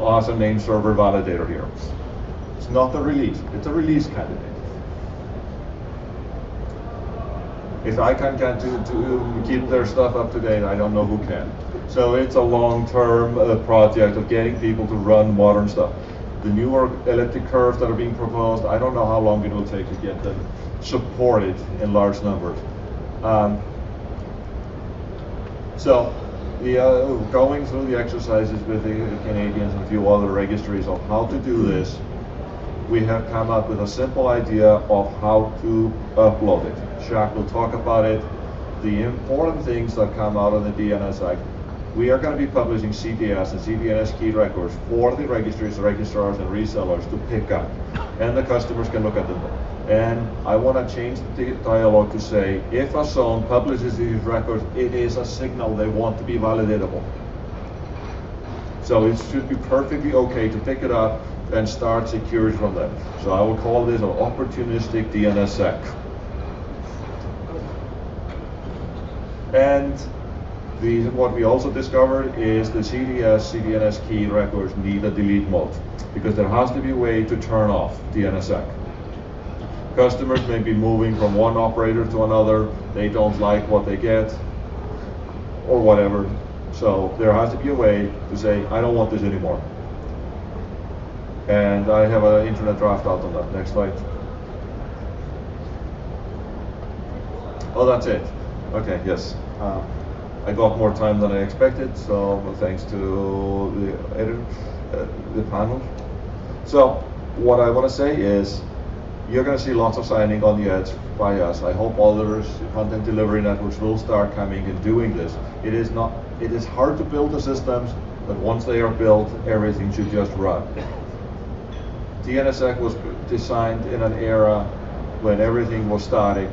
as a name server validator here. It's not a release, it's a release candidate. If ICANN can't to keep their stuff up to date, I don't know who can. So it's a long-term project of getting people to run modern stuff. The newer elliptic curves that are being proposed, I don't know how long it will take to get them supported in large numbers. So going through the exercises with the Canadians and a few other registries of how to do this, we have come up with a simple idea of how to upload it. Jacques will talk about it. The important things that come out of the DNSSEC, we are going to be publishing CDS and CDNS key records for the registries, registrars, and resellers to pick up, and the customers can look at them. And I want to change the dialogue to say, if a zone publishes these records, it is a signal they want to be validatable. So it should be perfectly okay to pick it up and start security from them. So I will call this an opportunistic DNSSEC. And what we also discovered is the CDS, CDNS key records need a delete mode because there has to be a way to turn off DNSSEC. Customers may be moving from one operator to another, they don't like what they get, or whatever. So there has to be a way to say, I don't want this anymore. And I have an internet draft out on that. Next slide. Oh, that's it. Okay, yes. I got more time than I expected, so thanks to the editor, the panel. So what I want to say is, you're going to see lots of signing on the edge by us. I hope others, content delivery networks, will start coming and doing this. It is hard to build the systems, but once they are built, everything should just run. DNSSEC was designed in an era when everything was static.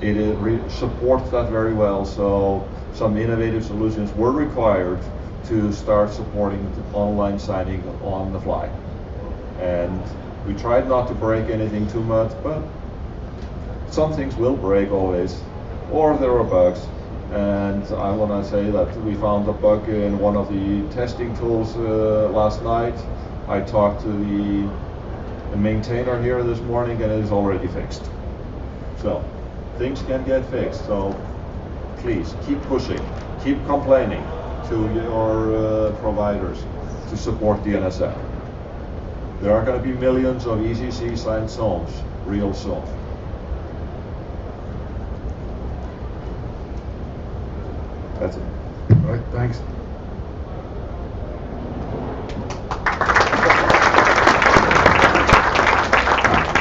It supports that very well, so some innovative solutions were required to start supporting online signing on the fly. And we tried not to break anything too much, but some things will break always, or there are bugs. And I want to say that we found a bug in one of the testing tools last night. I talked to the maintainer here this morning, and it is already fixed. So things can get fixed. So please keep pushing, keep complaining to your providers to support DNSSEC. There are going to be millions of ECC signed zones real soon. That's it. All right, thanks.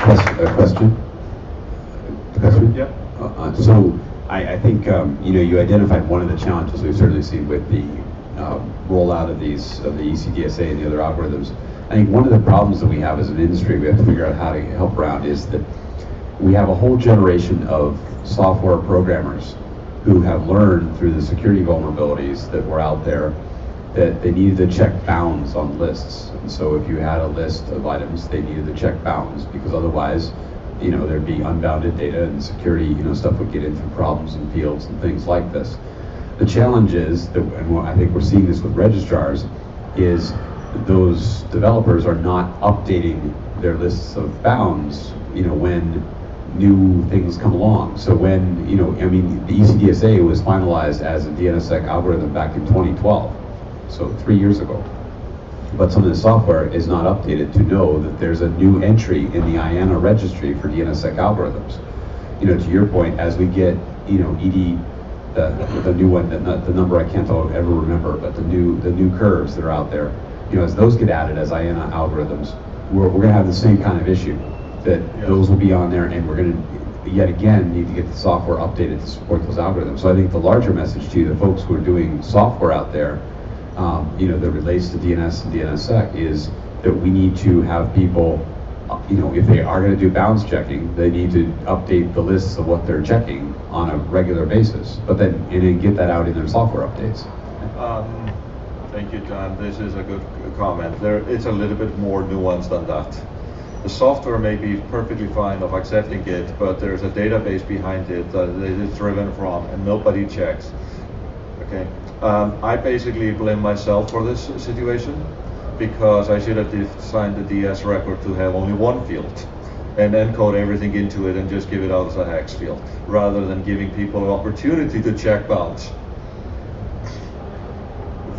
Question? Yeah. So I think you identified one of the challenges we've certainly seen with the rollout of the ECDSA and the other algorithms. I think one of the problems that we have as an industry, we have to figure out how to help around, is that we have a whole generation of software programmers who have learned through the security vulnerabilities that were out there that they needed to check bounds on lists. And so if you had a list of items, they needed to check bounds, because otherwise, there'd be unbounded data and security, stuff would get into problems in fields and things like this. The challenge is, and I think we're seeing this with registrars, is those developers are not updating their lists of bounds, when new things come along. So when, the ECDSA was finalized as a DNSSEC algorithm back in 2012, so 3 years ago. But some of the software is not updated to know that there's a new entry in the IANA registry for DNSSEC algorithms. To your point, as we get, ED, the new one, the number I can't ever remember, but the new curves that are out there, as those get added as IANA algorithms, we're going to have the same kind of issue, that those will be on there, and we're going to, yet again, need to get the software updated to support those algorithms. So I think the larger message to you, the folks who are doing software out there, that relates to DNS and DNSSEC, is that we need to have people, if they are going to do bounds checking, they need to update the lists of what they're checking on a regular basis, but then get that out in their software updates. Thank you, John. This is a good comment. It's a little bit more nuanced than that. The software may be perfectly fine of accepting it, but there's a database behind it that it's driven from, and nobody checks. Okay. I basically blame myself for this situation, because I should have designed the DS record to have only one field and then code everything into it and just give it out as a hex field, rather than giving people an opportunity to check bounds.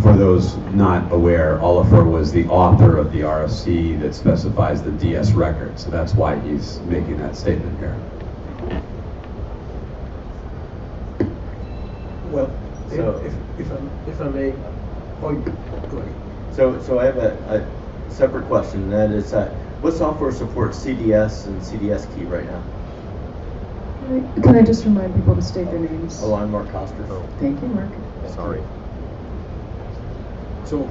For those not aware, Oliver was the author of the RFC that specifies the DS record, so that's why he's making that statement here. Well, so if I may, go ahead. So I have a separate question, and that is, what software supports CDS and CDS key right now? Can I just remind people to state their names? Oh, I'm Mark Koster. Thank you, Mark. Sorry. So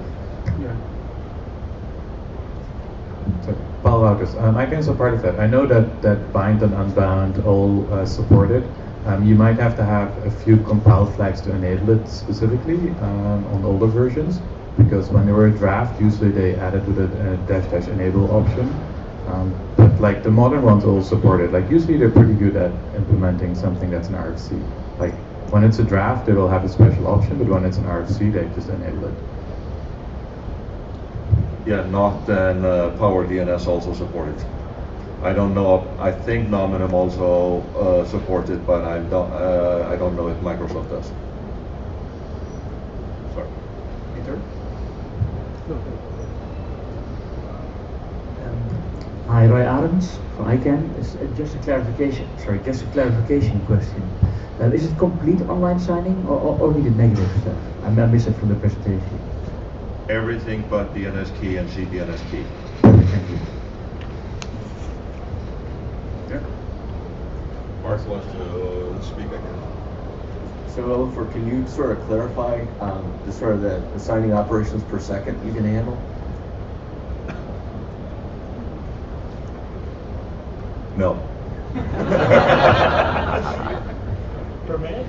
Palo Alto's. I can support of that. I know that bind and unbound all support it. You might have to have a few compile flags to enable it specifically on older versions, because when they were a draft, usually they added with a -- enable option. But like the modern ones all support it. Like usually they're pretty good at implementing something that's an RFC. Like when it's a draft, they will have a special option, but when it's an RFC, they just enable it. Yeah, not and Power DNS also support it. I don't know. I think Nominum also supports it, but I don't know if Microsoft does. Sorry. Peter? Hi, Roy Adams from ICANN. Just a clarification question. Is it complete online signing or only the negative stuff? I missed it from the presentation. Everything but DNS key and CDNS key. Thank you. Yeah. Mark wants to speak again. So Oliver, can you sort of clarify the signing operations per second you can handle? No. Per minute?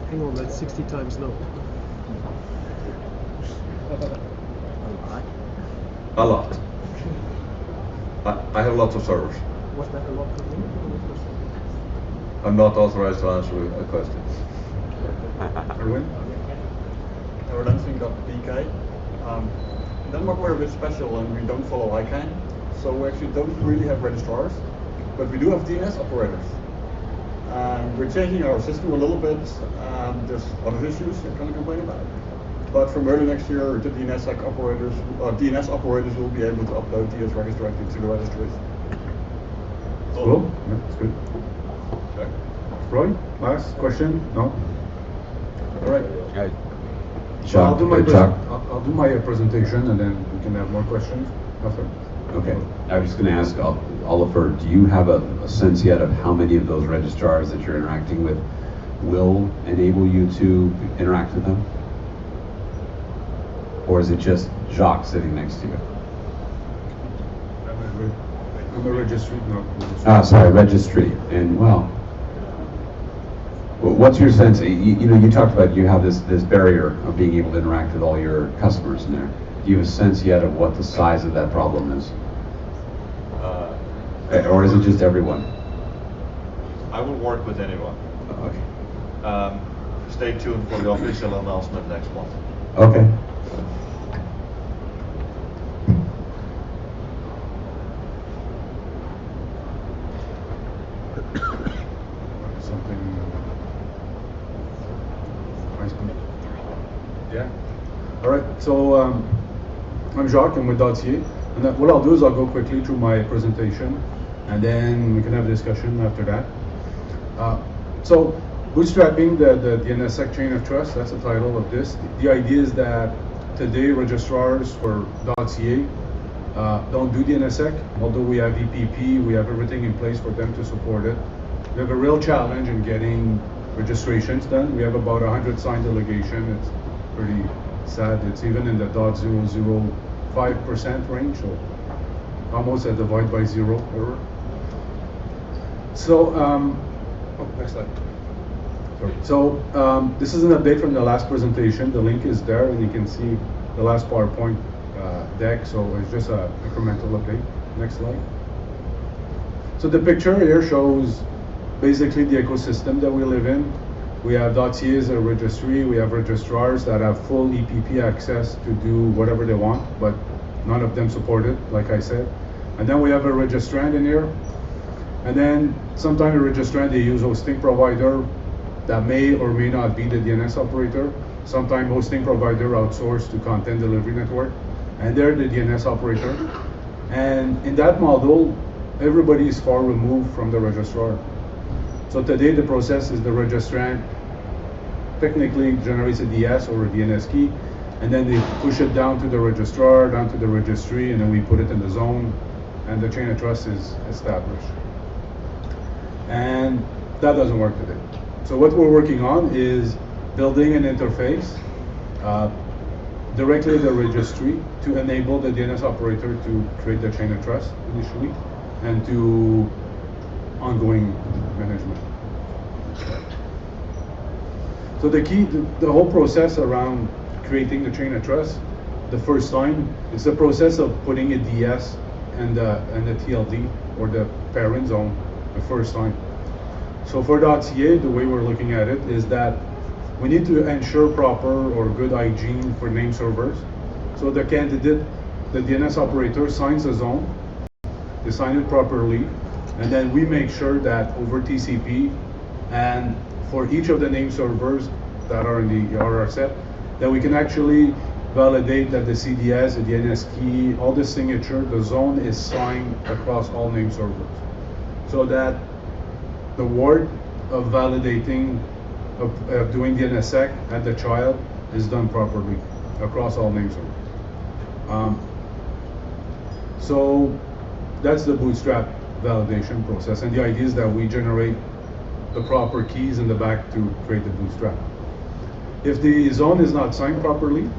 Hang on, that's 60 times no. A lot. I have lots of servers. Was that a lot per minute? I'm not authorized to answer a question. Erwin? Roland.pk. In Denmark we're a bit special and we don't follow ICANN, so we actually don't really have registrars, but we do have DNS operators. We're changing our system a little bit. There's a lot of issues I can't complain about. But from early next year, the DNSSEC operators, DNS operators will be able to upload DS records directly to the registries. Cool. Yeah, that's good. Okay. Roy, last question? No? All right. I'll do my Jacques. I'll do my presentation, and then we can have more questions after. Okay, I was just going to ask Oliver, do you have a sense yet of how many of those registrars that you're interacting with will enable you to interact with them? Or is it just Jacques sitting next to you? I'm a registry, no. Sorry, registry. And well, what's your sense? You know, you talked about you have this barrier of being able to interact with all your customers in there. Do you have a sense yet of what the size of that problem is? Or is it just everyone? I will work with anyone. Okay. Stay tuned for the official announcement next month. Okay. Yeah. All right. So I'm Jacques. I'm with Dossier. And what I'll do is I'll go quickly through my presentation, and then we can have a discussion after that. So bootstrapping the DNSSEC chain of trust. That's the title of this. The idea is that today registrars for .ca don't do DNSSEC. Although we have EPP, we have everything in place for them to support it. We have a real challenge in getting registrations done. We have about 100 signed delegation. It's pretty sad. It's even in the .005% range, so almost a divide by zero error. So, next slide. Sorry. So this is an update from the last presentation. The link is there, and you can see the last PowerPoint deck. So it's just an incremental update. Next slide. So the picture here shows basically the ecosystem that we live in. We have .ca as a registry. We have registrars that have full EPP access to do whatever they want, but none of them support it, like I said. And then we have a registrant in here. And then sometimes a registrant, they use hosting provider that may or may not be the DNS operator. Sometimes hosting provider outsourced to content delivery network, and they're the DNS operator. And in that model, everybody is far removed from the registrar. So today the process is the registrant technically generates a DS or a DNS key, and then they push it down to the registrar, down to the registry, and then we put it in the zone, and the chain of trust is established. And that doesn't work today. So what we're working on is building an interface directly at the registry to enable the DNS operator to create the chain of trust initially, and to ongoing management. So the key, the whole process around creating the chain of trust, the first time, it's the process of putting a DS and the TLD or the parent zone the first time. So for .ca, the way we're looking at it is that we need to ensure proper or good hygiene for name servers. So the candidate, the DNS operator signs the zone, they sign it properly, and then we make sure that over TCP and for each of the name servers that are in the RR set, that we can actually validate that the CDS, the DNS key, all the signature, the zone is signed across all name servers. So that the work of validating, of doing DNSSEC at the child is done properly across all name servers. So that's the bootstrap validation process, and the idea is that we generate the proper keys in the back to create the bootstrap. If the zone is not signed properly,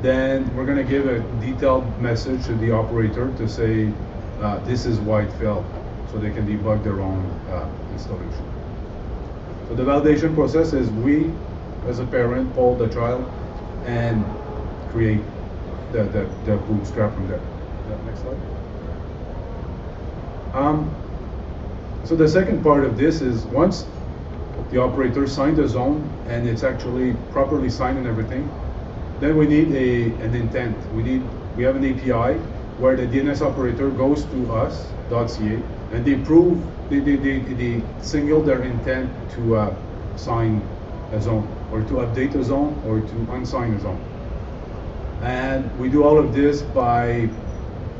then we're going to give a detailed message to the operator to say this is why it failed, so they can debug their own installation. So the validation process is we, as a parent, poll the child and create the bootstrap from there. Next slide. So the second part of this is once the operator signed the zone and it's actually properly signed and everything, then we need an intent. We have an API where the DNS operator goes to us, .ca, and they prove, they signal their intent to sign a zone, or to update a zone, or to unsign a zone. And we do all of this by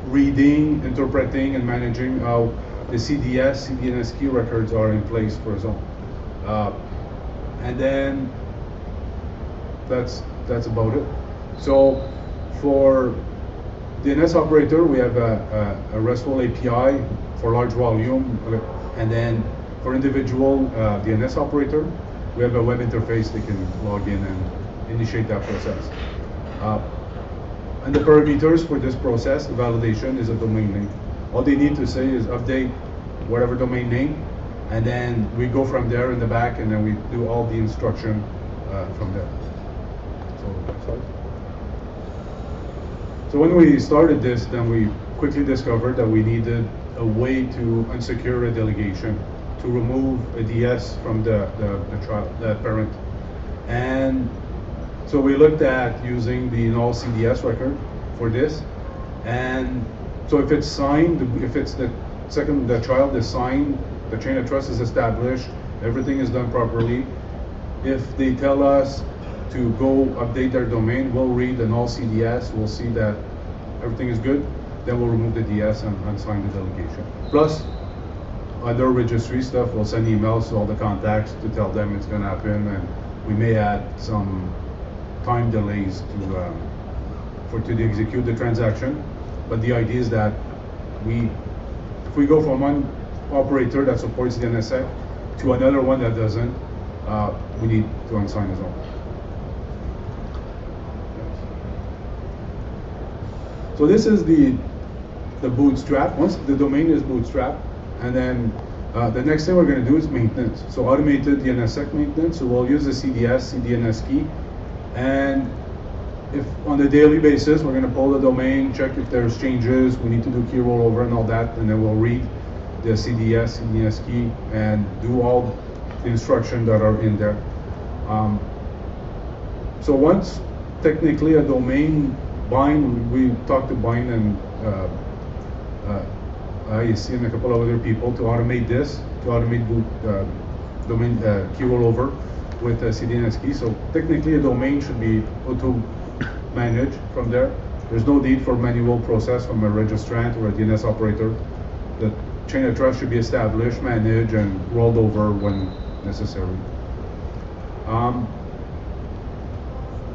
reading, interpreting, and managing how the CDS, CDNS key records are in place for a zone. And then that's that's about it. So for DNS operator, we have a RESTful API for large volume, and then for individual DNS operator, we have a web interface they can log in and initiate that process. And the parameters for this process, the validation, is a domain name. All they need to say is update whatever domain name, and then we go from there in the back, and then we do all the instruction from there. So when we started this, then we quickly discovered that we needed a way to unsecure a delegation, to remove a DS from the parent. And so we looked at using the null CDS record for this. And so if it's signed, if it's the child is signed, the chain of trust is established, everything is done properly. If they tell us to go update their domain, we'll read the null CDS, we'll see that everything is good, then we'll remove the DS and unsign the delegation. Plus, other registry stuff, we'll send emails to all the contacts to tell them it's going to happen, and we may add some time delays to execute the transaction. But the idea is that if we go from one operator that supports the DNSSEC to another one that doesn't, we need to unsign as well. So this is the bootstrap. Once the domain is bootstrapped, and then the next thing we're going to do is maintenance. So automated DNSSEC maintenance. So we'll use the CDS, CDNS key, and if on a daily basis we're going to pull the domain, check if there's changes, we need to do key rollover and all that, and then we'll read the CDS, CDNS key, and do all the instructions that are in there. So once technically a domain bind, we talked to bind and IC and a couple of other people to automate this, to automate domain key rollover with a CDNS key. So technically a domain should be auto-managed from there. There's no need for manual process from a registrant or a DNS operator. The chain of trust should be established, managed, and rolled over when necessary.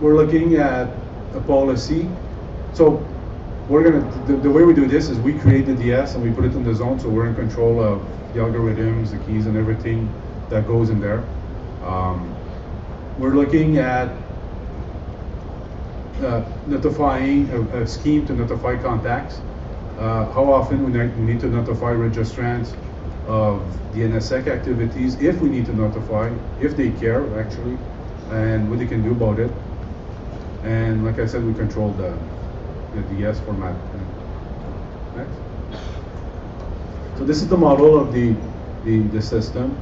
We're looking at a policy. So the way we do this is we create the DS and we put it in the zone, so we're in control of the algorithms, the keys, and everything that goes in there. We're looking at notifying a scheme to notify contacts. How often we need to notify registrants of DNSSEC activities, if we need to notify, if they care actually, and what they can do about it. And like I said, we control the DS format. Next. So this is the model of the system.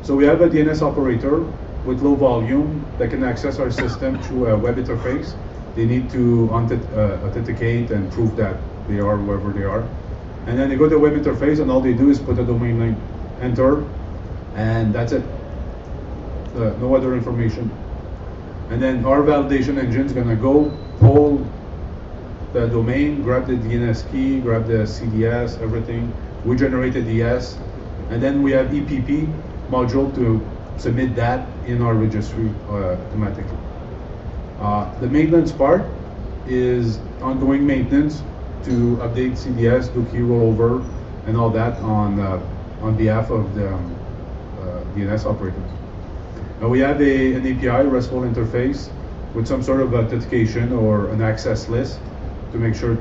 So we have a DNS operator with low volume that can access our system through a web interface. They need to authenticate and prove that they are wherever they are. And then they go to the web interface, and all they do is put a domain name, enter, and that's it. No other information. And then our validation engine is going to go pull the domain, grab the DNS key, grab the CDS, everything. We generate a DS, and then we have EPP module to submit that in our registry automatically. The maintenance part is ongoing maintenance to update CDS, do key rollover, and all that on behalf of the DNS operator. Now we have an API RESTful interface with some sort of authentication or an access list to make sure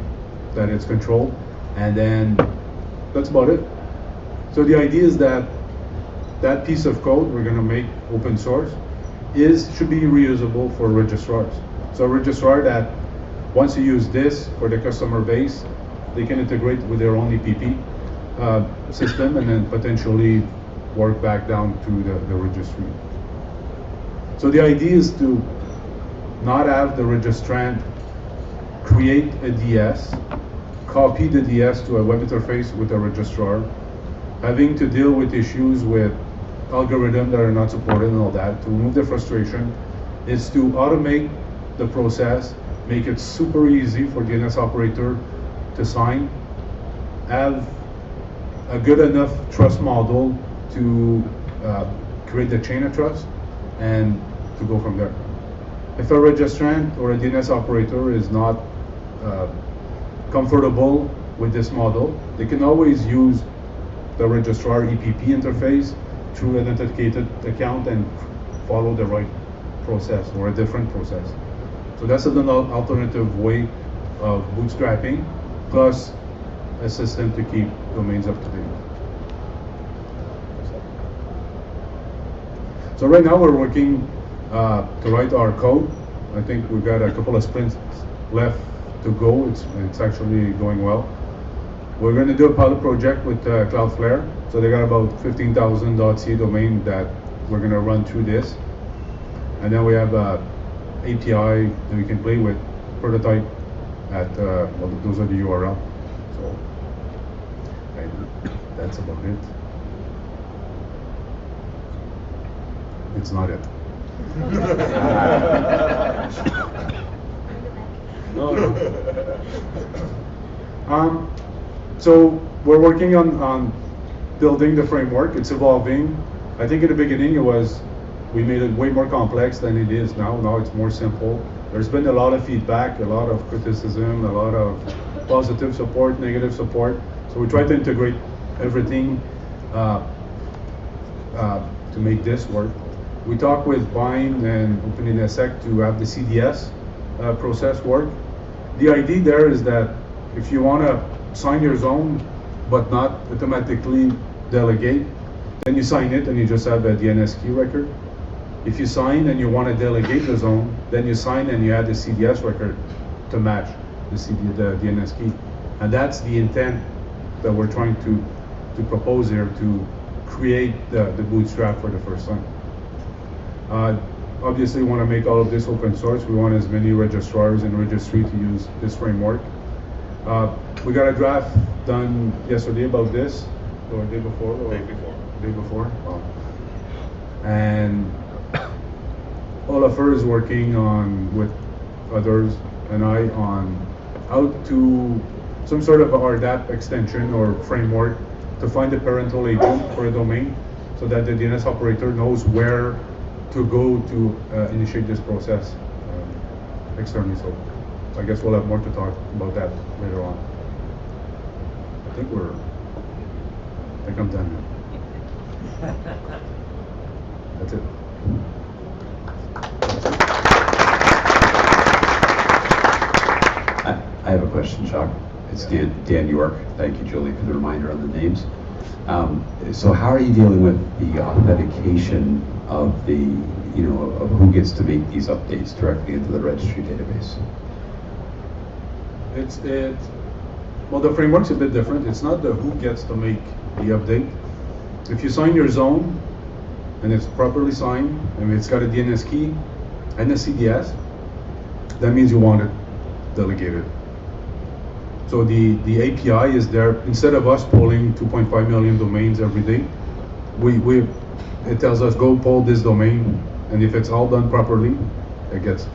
that it's controlled, and then that's about it. So the idea is that that piece of code we're going to make open source should be reusable for registrars. So a registrar that wants to use this for the customer base, they can integrate with their own EPP system and then potentially work back down to the registry. So the idea is to not have the registrant create a DS, copy the DS to a web interface with a registrar, having to deal with issues with algorithms that are not supported and all that. To remove the frustration is to automate the process, make it super easy for the DNS operator to sign, have a good enough trust model to create the chain of trust, and to go from there. if a registrant or a DNS operator is not comfortable with this model, they can always use the registrar EPP interface through an authenticated account and follow the right process or a different process. So that's an alternative way of bootstrapping, plus a system to keep domains up to date. So right now we're working to write our code. I think we've got a couple of sprints left to go. It's actually going well. We're going to do a pilot project with Cloudflare. So they got about 15,000 .ca domain that we're going to run through this. And then we have a API that we can play with, prototype at, well, those are the URL. So that's about it. It's not it. So we're working on building the framework. It's evolving. I think in the beginning we made it way more complex than it is now. Now it's more simple. There's been a lot of feedback, a lot of criticism, a lot of positive support, negative support. So we try to integrate everything to make this work. We talk with Bind and OpenDNSSEC to have the CDS process work. The idea there is that if you want to sign your zone but not automatically delegate, then you sign it and you just have a DNS key record. If you sign and you want to delegate the zone, then you sign and you add the CDS record to match the DNS key. And that's the intent that we're trying to propose here, to create the bootstrap for the first time. Obviously, we want to make all of this open source. We want as many registrars and registry to use this framework. We got a draft done yesterday about this, or day before? Or day before. Oh. And Oliver is working on, with others and I, on how to, some sort of RDAP extension or framework to find a parental agent for a domain so that the DNS operator knows where to go to initiate this process externally. So I guess we'll have more to talk about that later on. I think I'm done now. That's it. I have a question, Jacques. It's Dan York. Thank you, Julie, for the reminder on the names. So how are you dealing with the authentication of of who gets to make these updates directly into the registry database? Well, the framework's a bit different. It's not the who gets to make the update. If you sign your zone and it's properly signed and it's got a DNS key and a CDS, that means you want it delegated. So the API is there. Instead of us polling 2.5 million domains every day, it tells us go poll this domain, and if it's all done properly, it gets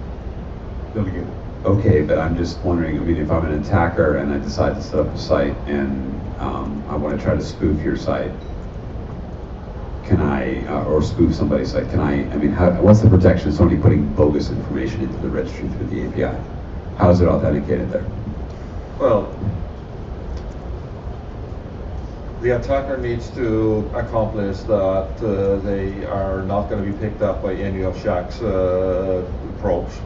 delegated. Okay, but I'm just wondering, I mean, if I'm an attacker and I decide to set up a site and I want to try to spoof your site, can I, or spoof somebody's site, can I mean, what's the protection of somebody putting bogus information into the registry through the API? How is it authenticated there? Well, the attacker needs to accomplish that they are not going to be picked up by any of Jacques' probes,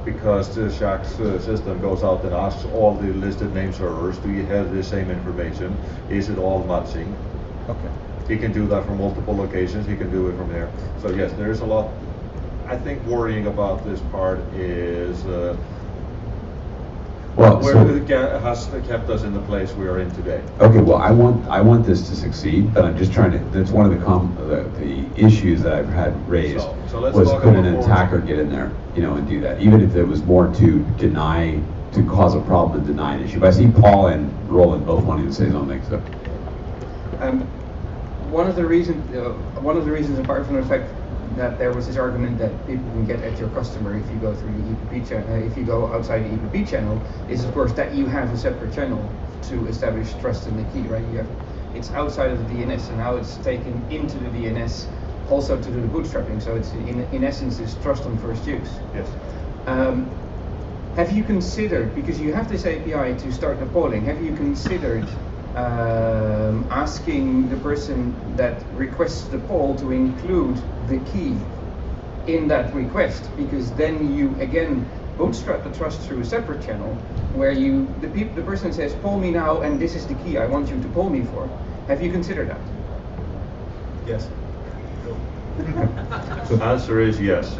because the Jacques system goes out and asks all the listed name servers, do you have the same information? Is it all matching? Okay. He can do that from multiple locations. He can do it from there. So yes, there's a lot. I think worrying about this part is it has kept us in the place we are in today. Okay, well, I want this to succeed, but I'm just trying to. That's one of the issues that I've had raised was could an attacker get in there, and do that, even if it was more to deny, to cause a problem and deny an issue. But I see Paul and Roland both wanting to say something. So, one of the reasons, apart from the fact that there was this argument that people can get at your customer if you go through the EPP channel, if you go outside the EPP channel, is of course that you have a separate channel to establish trust in the key, right? It's outside of the DNS, and now it's taken into the DNS also to do the bootstrapping. So it's in essence is trust on first use. Yes. Have you considered, because you have this API to start the polling, have you considered asking the person that requests the poll to include the key in that request? Because then you again bootstrap the trust through a separate channel where the person says, poll me now and this is the key I want you to poll me for. Have you considered that? Yes. So the answer is yes.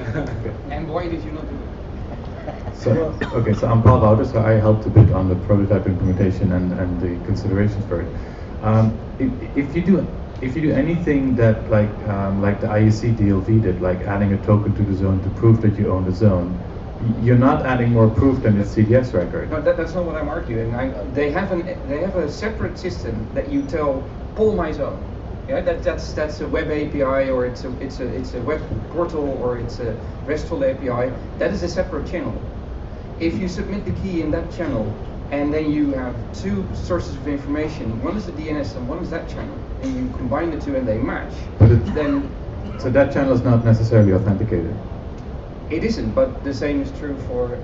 And why did you not do it? So, okay, so I'm Paul Wouters, so I helped a bit on the prototype implementation and the considerations for it. If you do anything that like the IEC DLV did, like adding a token to the zone to prove that you own the zone, you're not adding more proof than the CDS record. No, that's not what I'm arguing. They have a separate system that you tell poll my zone. Yeah, that's a web API, or it's a web portal, or it's a RESTful API. That is a separate channel. If you submit the key in that channel, and then you have two sources of information, one is the DNS and one is that channel, and you combine the two and they match, then... So that channel is not necessarily authenticated? It isn't, but the same is true for,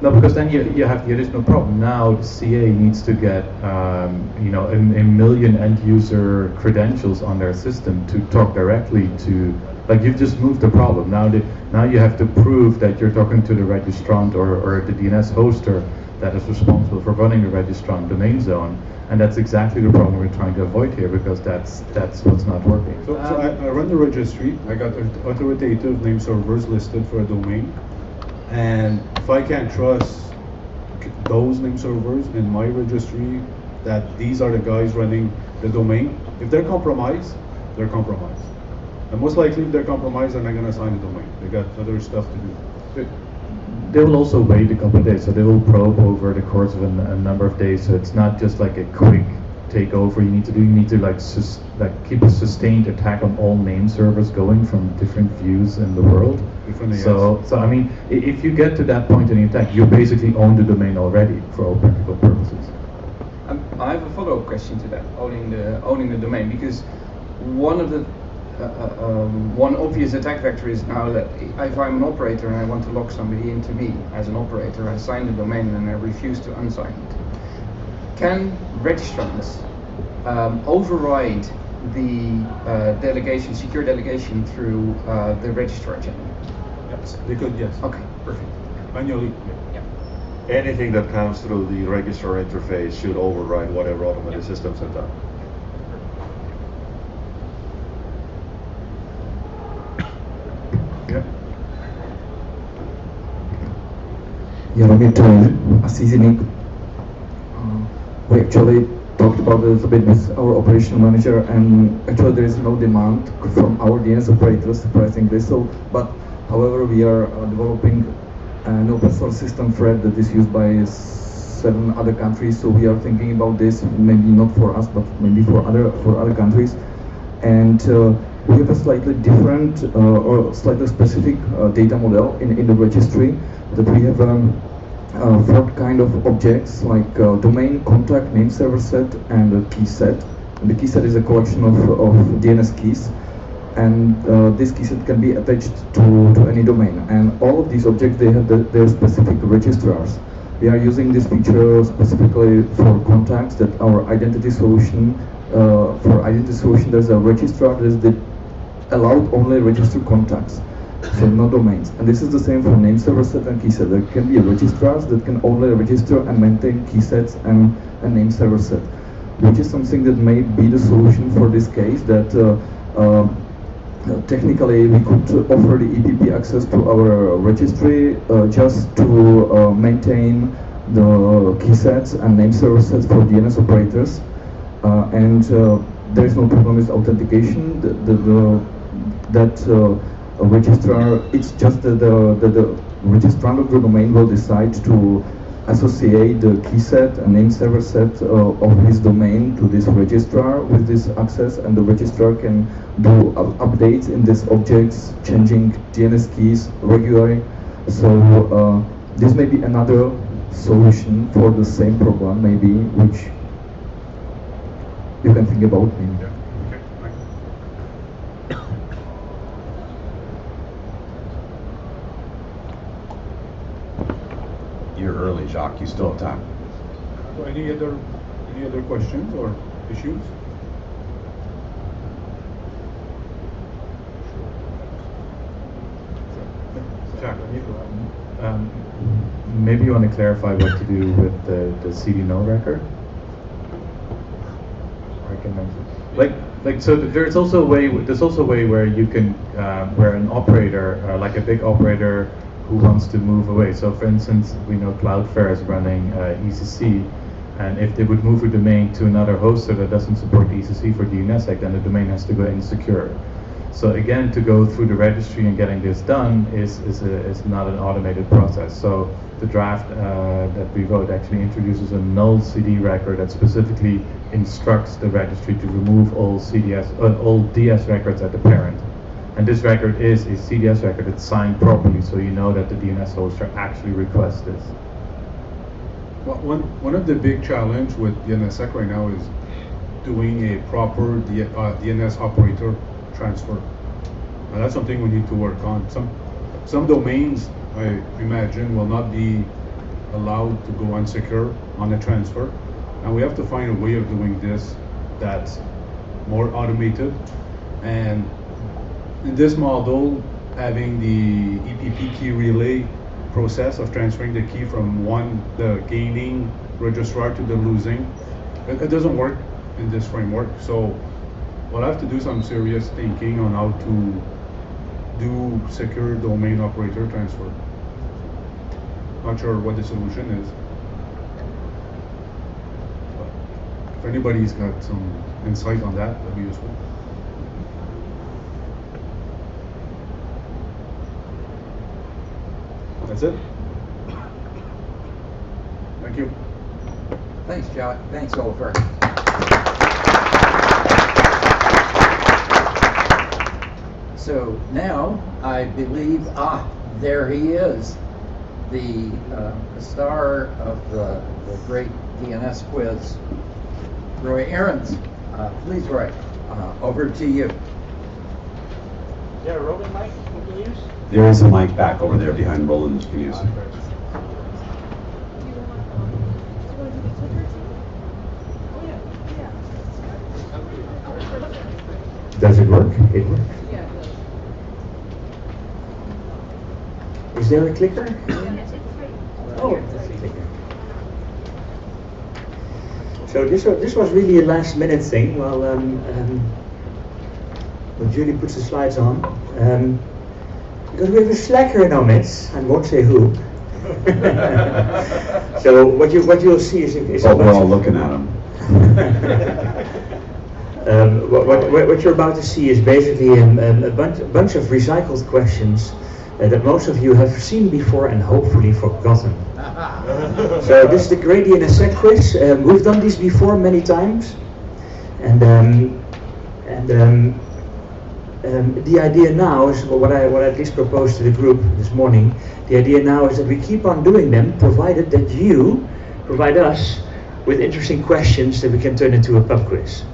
No, because then you have the additional problem. Now the CA needs to get, a million end-user credentials on their system to talk directly to, like you've just moved the problem. Now you have to prove that you're talking to the registrant or the DNS hoster that is responsible for running the registrant domain zone. And that's exactly the problem we're trying to avoid here, because that's what's not working. So I run the registry. I got authoritative name servers listed for a domain, and if I can't trust those name servers in my registry that these are the guys running the domain, if they're compromised, they're compromised. And most likely, if they're compromised, they're not going to sign the domain. They got other stuff to do. They will also wait a couple of days, so they will probe over the course of a number of days. So it's not just like a quick takeover. You need to keep a sustained attack on all name servers going from different views in the world. So I mean, if you get to that point in the attack, you basically own the domain already for all practical purposes. I have a follow-up question to that, owning the domain, because one of the one obvious attack vector is now that if I'm an operator and I want to log somebody into me as an operator, I sign the domain and I refuse to unsign it. Can registrants override the secure delegation through the registrar channel? Yes, they could, yes. Okay, perfect. Manually, yeah. Anything that comes through the registrar interface should override whatever automated systems have done. A CZNIC. We actually talked about it a little bit with our operational manager, and actually there is no demand from our DNS operators, surprisingly so. But however, we are developing an open source system thread that is used by 7 other countries. So we are thinking about this, maybe not for us, but maybe for other countries. And we have a slightly different or slightly specific data model in the registry, that we have 4 kind of objects, like domain, contact, name server set, and a key set. And the key set is a collection of DNS keys, and this key set can be attached to any domain. And all of these objects, they have their specific registrars. We are using this feature specifically for contacts, that our identity solution, there's a registrar that is allowed only registered contacts, so no domains. And this is the same for name server set and key set. There can be registrars that can only register and maintain key sets and a name server set, which is something that may be the solution for this case, that technically we could offer the EPP access to our registry just to maintain the key sets and name server sets for DNS operators, and there is no problem with authentication. A registrar, it's just that the registrant of the domain will decide to associate the key set and name server set of his domain to this registrar with this access, and the registrar can do updates in these objects, changing DNS keys regularly. So this may be another solution for the same problem, maybe, which you can think about. Maybe. early, Jacques. You still have time. So any other questions or issues? Jacques. Maybe you want to clarify what to do with the CDNO record. I can mention. So there's also a way where you can where an operator like a big operator who wants to move away. So for instance, we know Cloudflare is running ECC, and if they would move a domain to another hoster that doesn't support ECC for DNSSEC, then the domain has to go insecure. So again, to go through the registry and getting this done is not an automated process. So the draft that we wrote actually introduces a null CD record that specifically instructs the registry to remove all all DS records at the parent. And this record is a CDS record that's signed properly, so you know that the DNS hoster actually requests this. Well, one of the big challenge with DNSSEC right now is doing a proper DNS operator transfer. Now that's something we need to work on. Some domains, I imagine, will not be allowed to go unsecure on a transfer, and we have to find a way of doing this that's more automated. And in this model, having the EPP key relay process of transferring the key from the gaining registrar to the losing, it doesn't work in this framework. So we'll have to do some serious thinking on how to do secure domain operator transfer. Not sure what the solution is. But if anybody's got some insight on that, that'd be useful. That's it. Thank you. Thanks, Jacques. Thanks, Oliver. So now I believe, there he is, the star of the great DNS quiz, Roy Ahrens. Please, Roy, over to you. Is there a roving mic we can use? There is a mic back over there behind Roland you can use. Does it work? It works. Is there a clicker? Oh, so this was really a last minute thing. Well, Julie puts the slides on. Because we have a slacker in our midst, I won't say who. So what you'll see is we're all looking at him. What you're about to see is basically a bunch of recycled questions that most of you have seen before and hopefully forgotten. So this is the great DNSSEC quiz. We've done these before many times, and the idea now is what I at least proposed to the group this morning. The idea now is that we keep on doing them, provided that you provide us with interesting questions that we can turn into a pub quiz.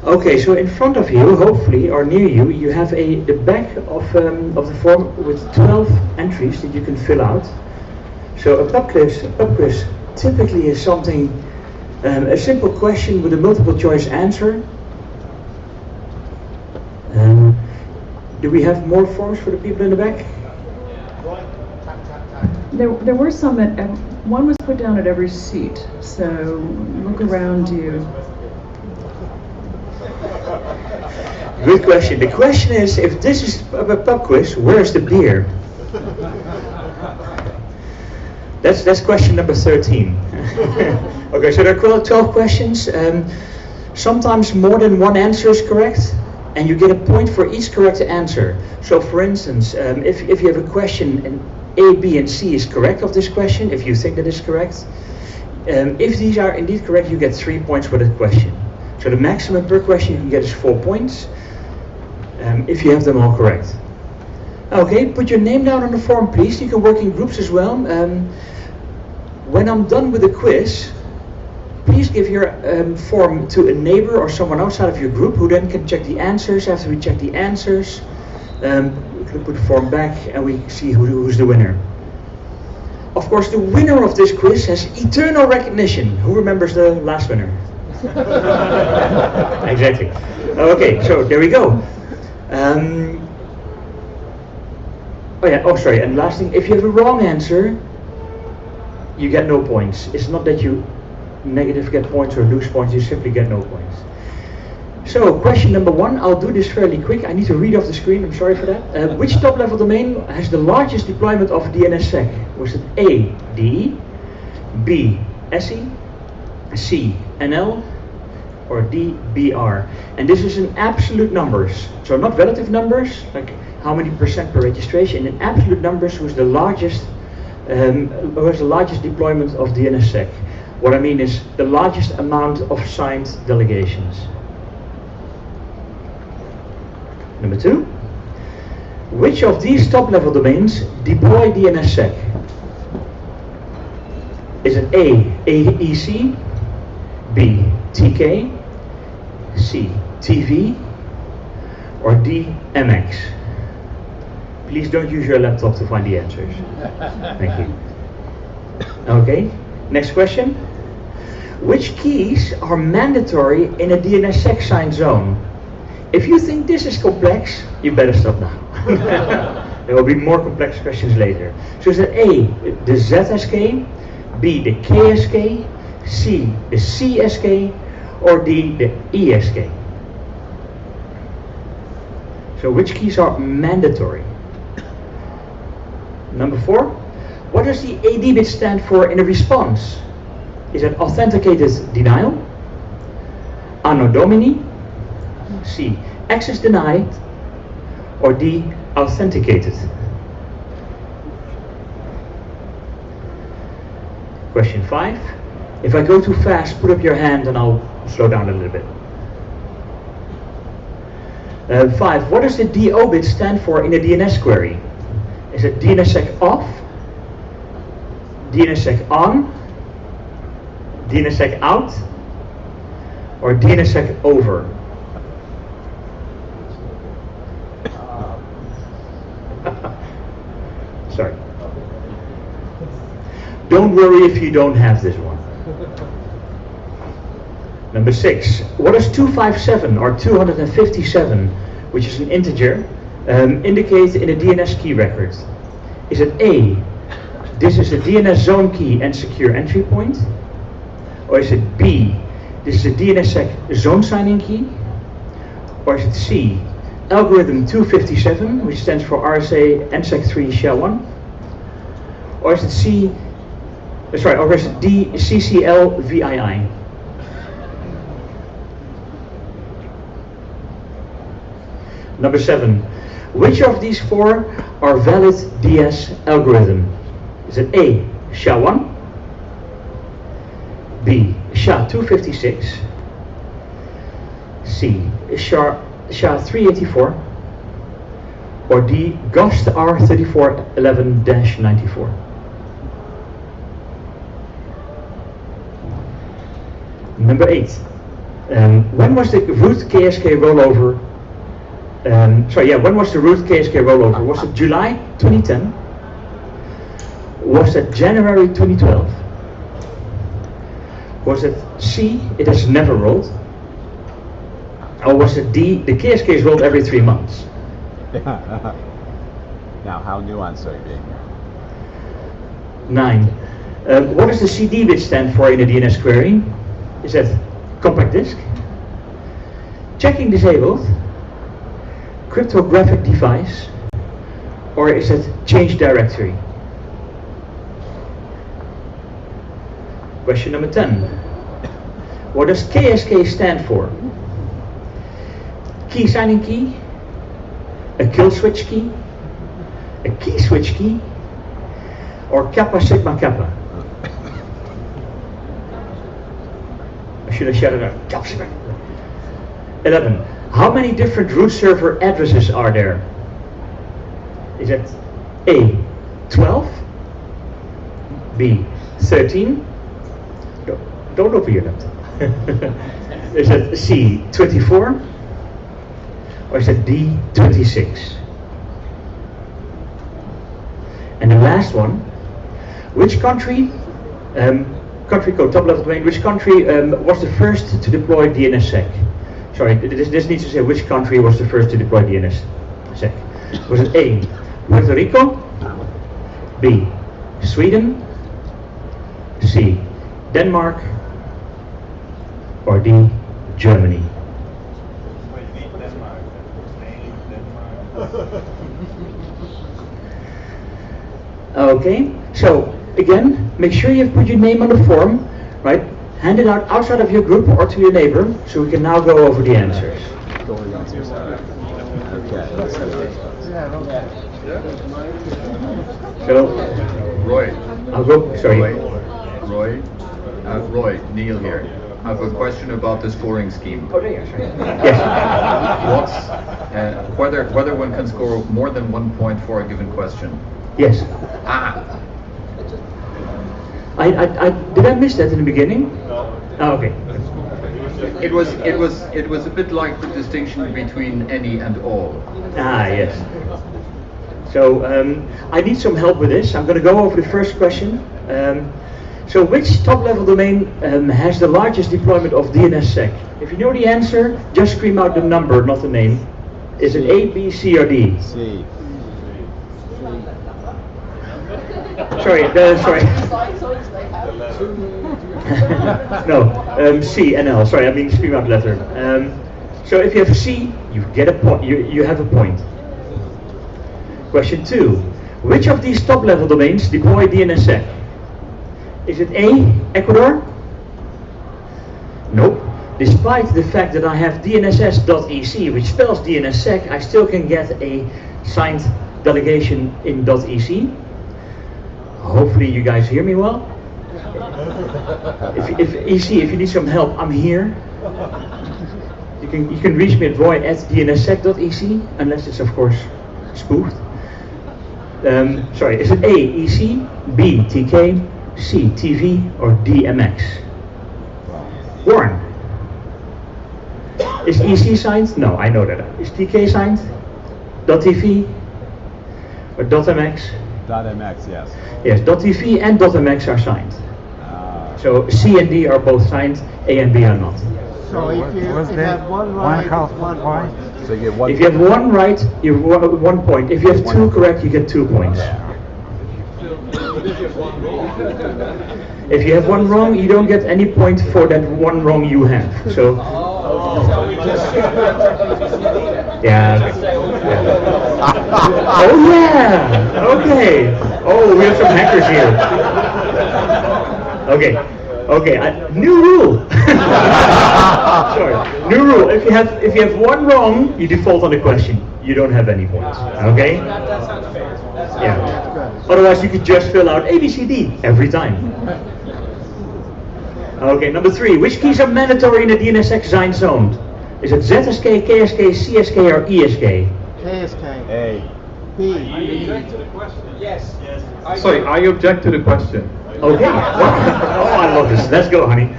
Okay, so in front of you, hopefully, or near you, you have the back of the form with 12 entries that you can fill out. So a pub quiz typically is something, a simple question with a multiple choice answer. Do we have more forms for the people in the back? There were some one was put down at every seat, so look around you. Good question. The question is, if this is a pub quiz, where's the beer? That's question number 13. Okay, so there are 12 questions. Sometimes more than one answer is correct, and you get a point for each correct answer. So for instance, if you have a question and A, B, and C is correct of this question, if you think that is correct, if these are indeed correct, you get 3 points for the question. So the maximum per question you can get is 4 points, if you have them all correct. Okay, put your name down on the form, please. You can work in groups as well. When I'm done with the quiz, please give your form to a neighbor or someone outside of your group who then can check the answers. After we check the answers, we can put the form back and we see who's the winner. Of course, the winner of this quiz has eternal recognition. Who remembers the last winner? Exactly. Okay, so there we go. And last thing, if you have a wrong answer, you get no points. It's not that you negative get points or lose points, you simply get no points. So, question number 1, I'll do this fairly quick. I need to read off the screen, I'm sorry for that. Which top-level domain has the largest deployment of DNSSEC? Was it A, DE, B, SE, C, NL, or D, BR? And this is in absolute numbers, so not relative numbers, like how many percent per registration. In absolute numbers, who has the largest deployment of DNSSEC? What I mean is the largest amount of signed delegations. Number 2, which of these top-level domains deploy DNSSEC? Is it A, AEC, B, TK, C, TV, or D, MX? Please don't use your laptop to find the answers. Thank you. Okay, next question. Which keys are mandatory in a DNSSEC signed zone? If you think this is complex, you better stop now. There will be more complex questions later. So is it A, the ZSK, B, the KSK, C, the CSK, or D, the ESK? So which keys are mandatory? Number 4, what does the AD bit stand for in a response? Is it authenticated denial, anno domini, C, access denied, or D, authenticated? Question 5. If I go too fast, put up your hand and I'll slow down a little bit. 5. What does the DO bit stand for in a DNS query? Is it DNSSEC off, DNSSEC on, DNSSEC out, or DNSSEC over? Sorry. Don't worry if you don't have this one. Number 6. What does 257 or 257, which is an integer, indicate in a DNS key record? Is it A, this is a DNS zone key and secure entry point? Or is it B, this is a DNSSEC zone signing key? Or is it C, algorithm 257, which stands for RSA NSEC3 shell 1? Or is it C, sorry, or is it D, CCL VII? Number 7. Which of these 4 are valid DS algorithm? Is it A, SHA-1, B, SHA-256, C, SHA-384, or D, GOST R3411-94? Number 8. When was the root KSK rollover? When was the root KSK rollover? Was it July 2010? Was it January 2012? Was it C, it has never rolled? Or was it D, the KSK is rolled every 3 months? Now, how nuanced are you being here? 9. What does the CD bit stand for in a DNS query? Is that compact disk? Checking disabled? Cryptographic device? Or is it change directory? Question number 10. What does KSK stand for? Key signing key? A kill switch key? A key switch key? Or Kappa Sigma Kappa? I should have shouted out Kappa Sigma. 11. How many different root server addresses are there? Is it A, 12? B, 13? Don't open your laptop. Is it C, 24? Or is it D, 26? And the last one, Which country, country code top level domain, which country was the first to deploy DNSSEC? Sorry, this needs to say which country was the first to deploy DNSSEC. Was it A, Puerto Rico, B, Sweden, C, Denmark, or D, Germany? Okay, so again, make sure you've put your name on the form, right? Hand it out outside of your group or to your neighbor, so we can now go over the answers. So, Roy. I'll go, sorry. Roy, Neil here. I have a question about the scoring scheme. Oh, there, sorry. Yes. Whether one can score more than 1 point for a given question. Yes. Ah. Did I miss that in the beginning? No. Oh, okay. It was a bit like the distinction between any and all. Ah, yes. So I need some help with this. I'm going to go over the first question. So which top-level domain has the largest deployment of DNSSEC? If you know the answer, just scream out the number, not the name. Is it A, B, C, or D? C. Sorry, sorry. No, C and L. Sorry, I mean scream out letter. So if you have C, you get a point. You have a point. Question 2. Which of these top-level domains deploy DNSSEC? Is it A, Ecuador? Nope. Despite the fact that I have DNSS.EC, which spells DNSSEC, I still can get a signed delegation in .EC. Hopefully you guys hear me well. If EC, if you need some help, I'm here. You can reach me at roy@dnssec.ec, unless it's of course spoofed. Sorry, is it A, EC, B, TK, C, TV, or D, MX? Warren. Is EC signed? No, I know that. Is TK signed? .TV or .MX? .mx, yes. Yes, .TV and .mx are signed. So C and D are both signed, A and B are not. So if you have one right, it's 1 point. So you get 1 If you have one right, you have 1 point. If you have two correct, you get 2 points. If you have one wrong, you don't get any point for that one wrong you have. So. Yeah. Oh yeah. Okay. Oh, we have some hackers here. Okay. Okay. New rule. Sorry. New rule. If you have one wrong, you default on the question. You don't have any points. Okay. Yeah. Otherwise, you could just fill out A, B, C, D every time. Okay, number 3. Which keys are mandatory in the DNSSEC signed zone? Is it ZSK, KSK, CSK, or ESK? KSK. A. B. I object to the question. Yes. Yes. Sorry, I object to the question. Okay. Oh, I love this. Let's go, honey.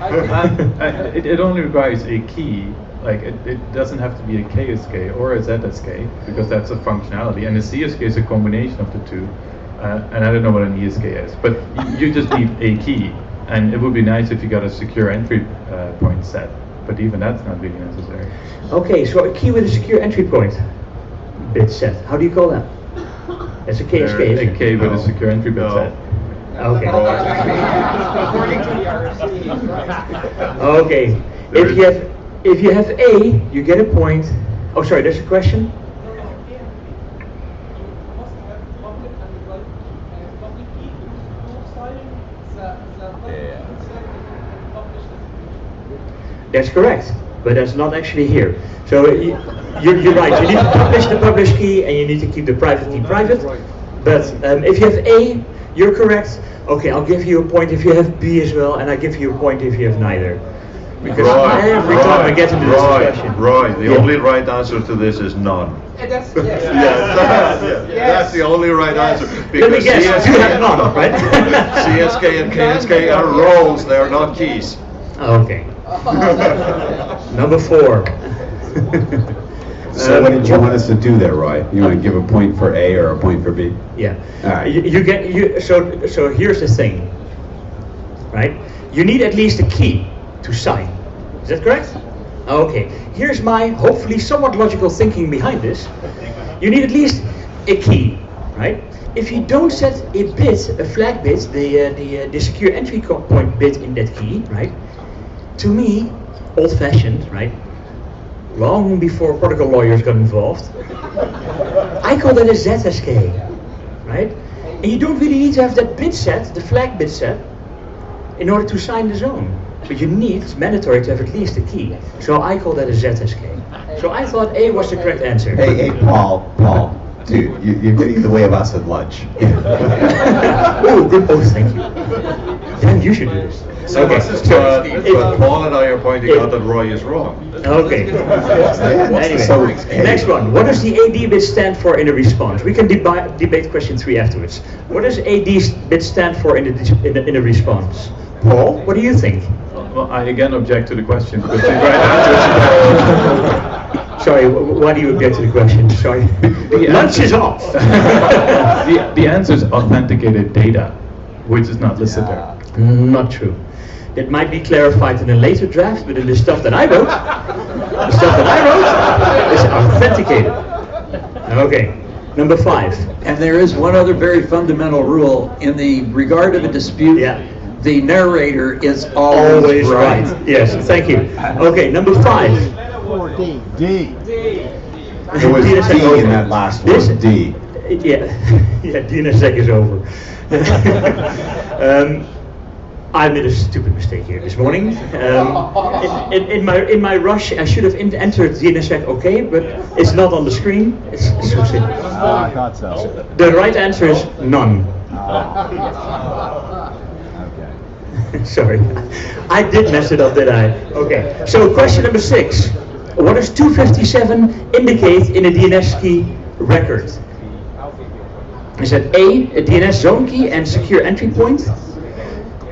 It only requires a key. Like it doesn't have to be a KSK or a ZSK because that's a functionality, and a CSK is a combination of the two. And I don't know what an ESK is, but you just need a key. And it would be nice if you got a secure entry point set, but even that's not really necessary. Okay, so a key with a secure entry point bit set. How do you call that? It's a KSK, isn't it? A K with a secure entry bit set. Okay. According to the RFC. Okay. If you have A, you get a point. Oh, sorry. There's a question. That's correct, but that's not actually here. So you're right. You need to publish the publish key, and you need to keep the private key private. But if you have A, you're correct. Okay, I'll give you a point if you have B as well, and I give you a point if you have neither. Because every time I get into this discussion. The only right answer to this is none. That's, That's the only right answer. Let me guess, you have none, right? CSK and KSK are roles, they are not keys. Okay. Number 4. So what did you want us to do there, Roy? You want to give a point for A or a point for B? Yeah. All right. So here's the thing, right? You need at least a key to sign. Is that correct? Okay. Here's my hopefully somewhat logical thinking behind this. You need at least a key, right? If you don't set a bit, a flag bit, the secure entry point bit in that key, right? To me, old-fashioned, right? Long before protocol lawyers got involved, I call that a ZSK, right? And you don't really need to have that bit set, the flag bit set, in order to sign the zone. But you need, it's mandatory to have at least a key. So I call that a ZSK. So I thought A was the correct answer. Hey, Paul, dude, you're getting in the way of us at lunch. Oh, good. Oh, thank you. Then you should do this. So this is but Paul and I are pointing out that Roy is wrong. Okay. Anyway, next one. What does the AD bit stand for in a response? We can debate question 3 afterwards. What does AD bit stand for in a response? Paul, what do you think? Well, I again object to the question because the right answer. Sorry, why do you object to the question? Sorry. Lunch is off. the answer is authenticated data, which is not listed there. Not true. That might be clarified in a later draft, but in the stuff that I wrote, is authenticated. Okay, number 5. And there is one other very fundamental rule in the regard of a dispute. The narrator is always right. Yes, thank you. Okay, number 5. D. It was D in that last one. D. Yeah, DNSSEC is over. I made a stupid mistake here this morning. In my rush, I should have entered DNSSEC OK, but it's not on the screen. It's so simple. I thought so. The right answer is none. Okay. Sorry, I did mess it up, did I? Okay. So question number 6. What does 257 indicate in a DNS key record? Is that A, a DNS zone key and secure entry point?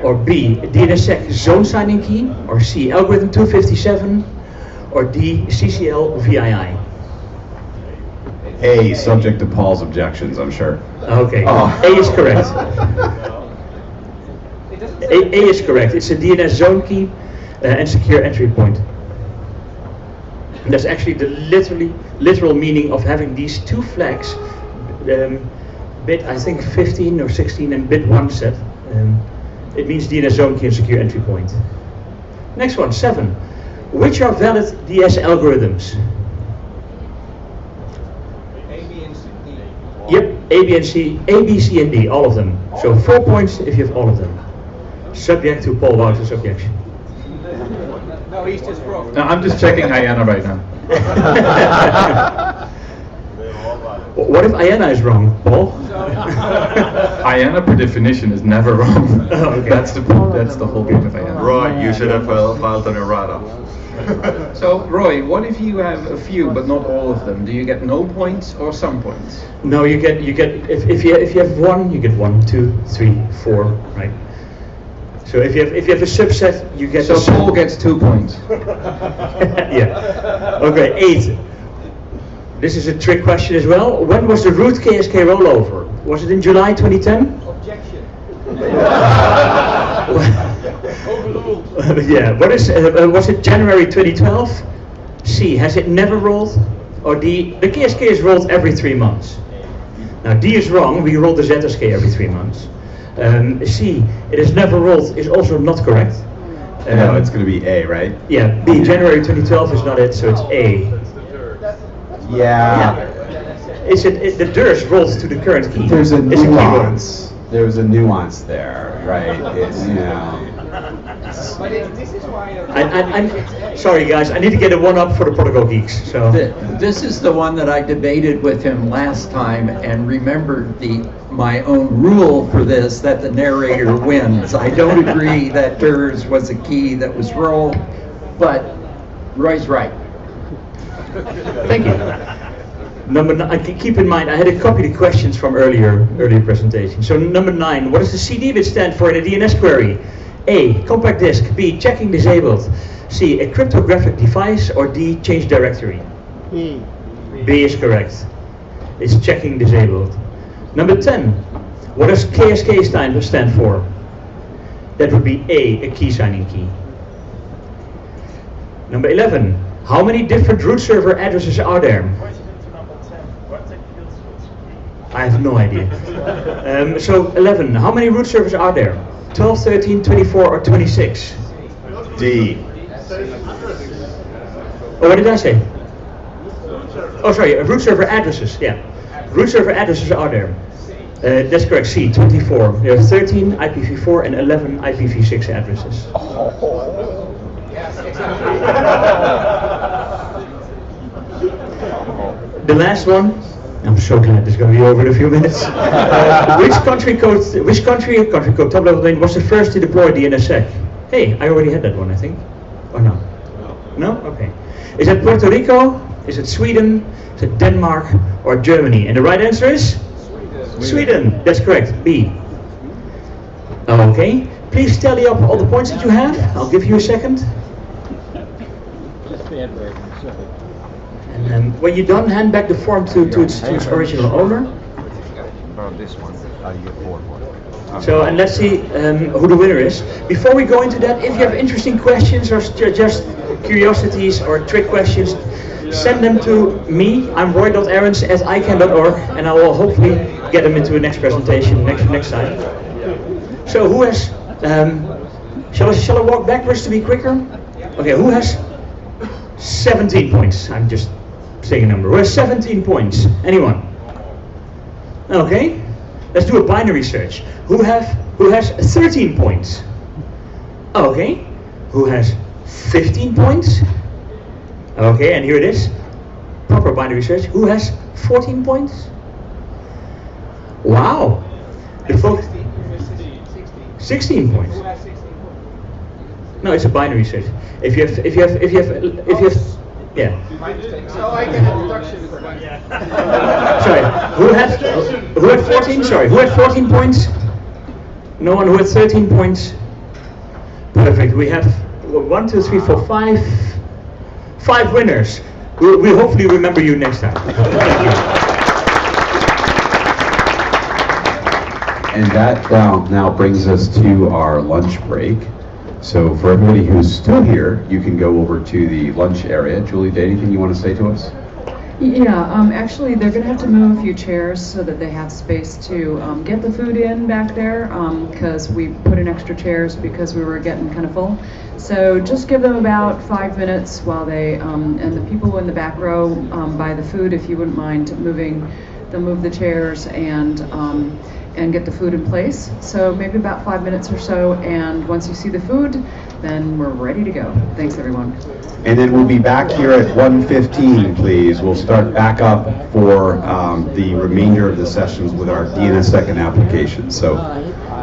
Or B, a DNSSEC zone signing key? Or C, algorithm 257? Or D, CCL VII? A, subject to Paul's objections, I'm sure. Okay, A is correct. A is correct. It's a DNS zone key and secure entry point. And that's actually the literal meaning of having these 2 flags, bit I think 15 or 16 and bit 1 set. It means DNS zone key and secure entry point. Next one, 7. Which are valid DS algorithms? A, B, and C, D. Yep, A, B, C, and D, all of them. So 4 points if you have all of them. Subject to Paul Wouter's objection. No, he's just wrong. No, I'm just checking IANA right now. What if IANA is wrong, Paul? IANA per definition is never wrong. Oh, okay. That's the whole game of IANA. Roy, you should have filed an errata. So, Roy, what if you have a few but not all of them? Do you get no points or some points? No, you get if you have 1, you get 1, 2, 3, 4, right? So if you have a subset, you get. So Paul gets 2 points. Yeah. Okay, 8. This is a trick question as well. When was the root KSK rollover? Was it in July 2010? Objection. Yeah. What is? Was it January 2012? C. Has it never rolled? Or D. The KSK is rolled every 3 months. Now D is wrong. We roll the ZSK every 3 months. C. It has never rolled is also not correct. No, it's going to be A, right? Yeah. B. January 2012 is not it, so it's A. Yeah. The DERS rolls to the current key. There's a nuance. There's a nuance there, right? It's, you know. But this is why I'm sorry, guys. I need to get a 1-up for the protocol geeks. So this is the one that I debated with him last time and remembered my own rule for this, that the narrator wins. I don't agree that DERS was a key that was rolled, but Roy's right. Thank you. Number 9, keep in mind, I had to copy the questions from earlier presentation. So number 9, what does the CD bit stand for in a DNS query? A, compact disk. B, checking disabled. C, a cryptographic device. Or D, change directory. B is correct. It's checking disabled. Number 10. What does KSK stand for? That would be A key signing key. Number 11. How many different root server addresses are there? I have no idea. So 11. How many root servers are there? 12, 13, 24, or 26? D. Oh, what did I say? Oh, sorry, root server addresses, yeah. Root server addresses are there. That's correct, C, 24. There are 13 IPv4 and 11 IPv6 addresses. The last one, I'm so glad this is going to be over in a few minutes. Which country code top level domain was the first to deploy DNSSEC? Hey, I already had that one, I think. Or no? No? Okay. Is it Puerto Rico? Is it Sweden? Is it Denmark? Or Germany? And the right answer is? Sweden. That's correct. B. Okay. Please tally up all the points that you have. I'll give you a second. And when you're done, hand back the form to its original owner. This one, you get 4 points. So, and let's see who the winner is. Before we go into that, if you have interesting questions or just curiosities or trick questions, send them to me. I'm roy.arons@icann.org, and I will hopefully get them into the next presentation next time. So, who has? Shall I walk backwards to be quicker? Okay, who has 17 points? I'm just saying a number. Who has 17 points? Anyone? Okay. Let's do a binary search. Who has 13 points? Okay. Who has 15 points? Okay, and here it is. Proper binary search. Who has 14 points? Wow. The folks 16 points. No, it's a binary search. If you have yeah. So I get a deduction for that. Sorry, who had 14? Sorry, who had 14 points? No one who had 13 points? Perfect. We have 1, 2, 3, 4, 5 winners. We'll hopefully remember you next time. Thank you. And that now brings us to our lunch break. So for everybody who's still here, you can go over to the lunch area. Julie, anything you want to say to us? Yeah, actually they're going to have to move a few chairs so that they have space to get the food in back there, because we put in extra chairs because we were getting kind of full. So just give them about 5 minutes while they, and the people in the back row buy the food, if you wouldn't mind moving, they'll move the chairs and get the food in place. So maybe about 5 minutes or so, and once you see the food, then we're ready to go. Thanks, everyone. And then we'll be back here at 1:15, please. We'll start back up for the remainder of the sessions with our DNSSEC application. So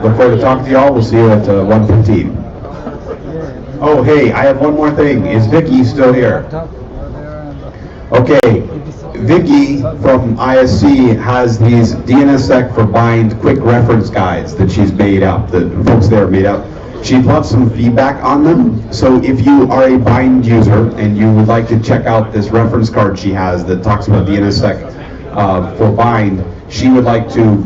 look forward to talking to y'all. We'll see you at 1:15. Oh, hey, I have one more thing. Is Vicky still here? Okay. Vicky from ISC has these DNSSEC for bind quick reference guides that she's made up, that folks there made up. She'd love some feedback on them. So if you are a bind user and you would like to check out this reference card she has that talks about DNSSEC for bind, she would like to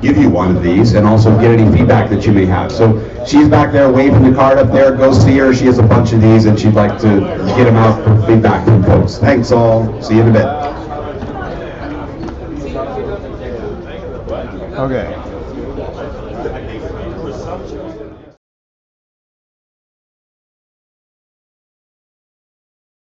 give you one of these and also get any feedback that you may have. So she's back there waving the card up there. Go see her. She has a bunch of these and she'd like to get them out for feedback from folks. Thanks all. See you in a bit. Okay.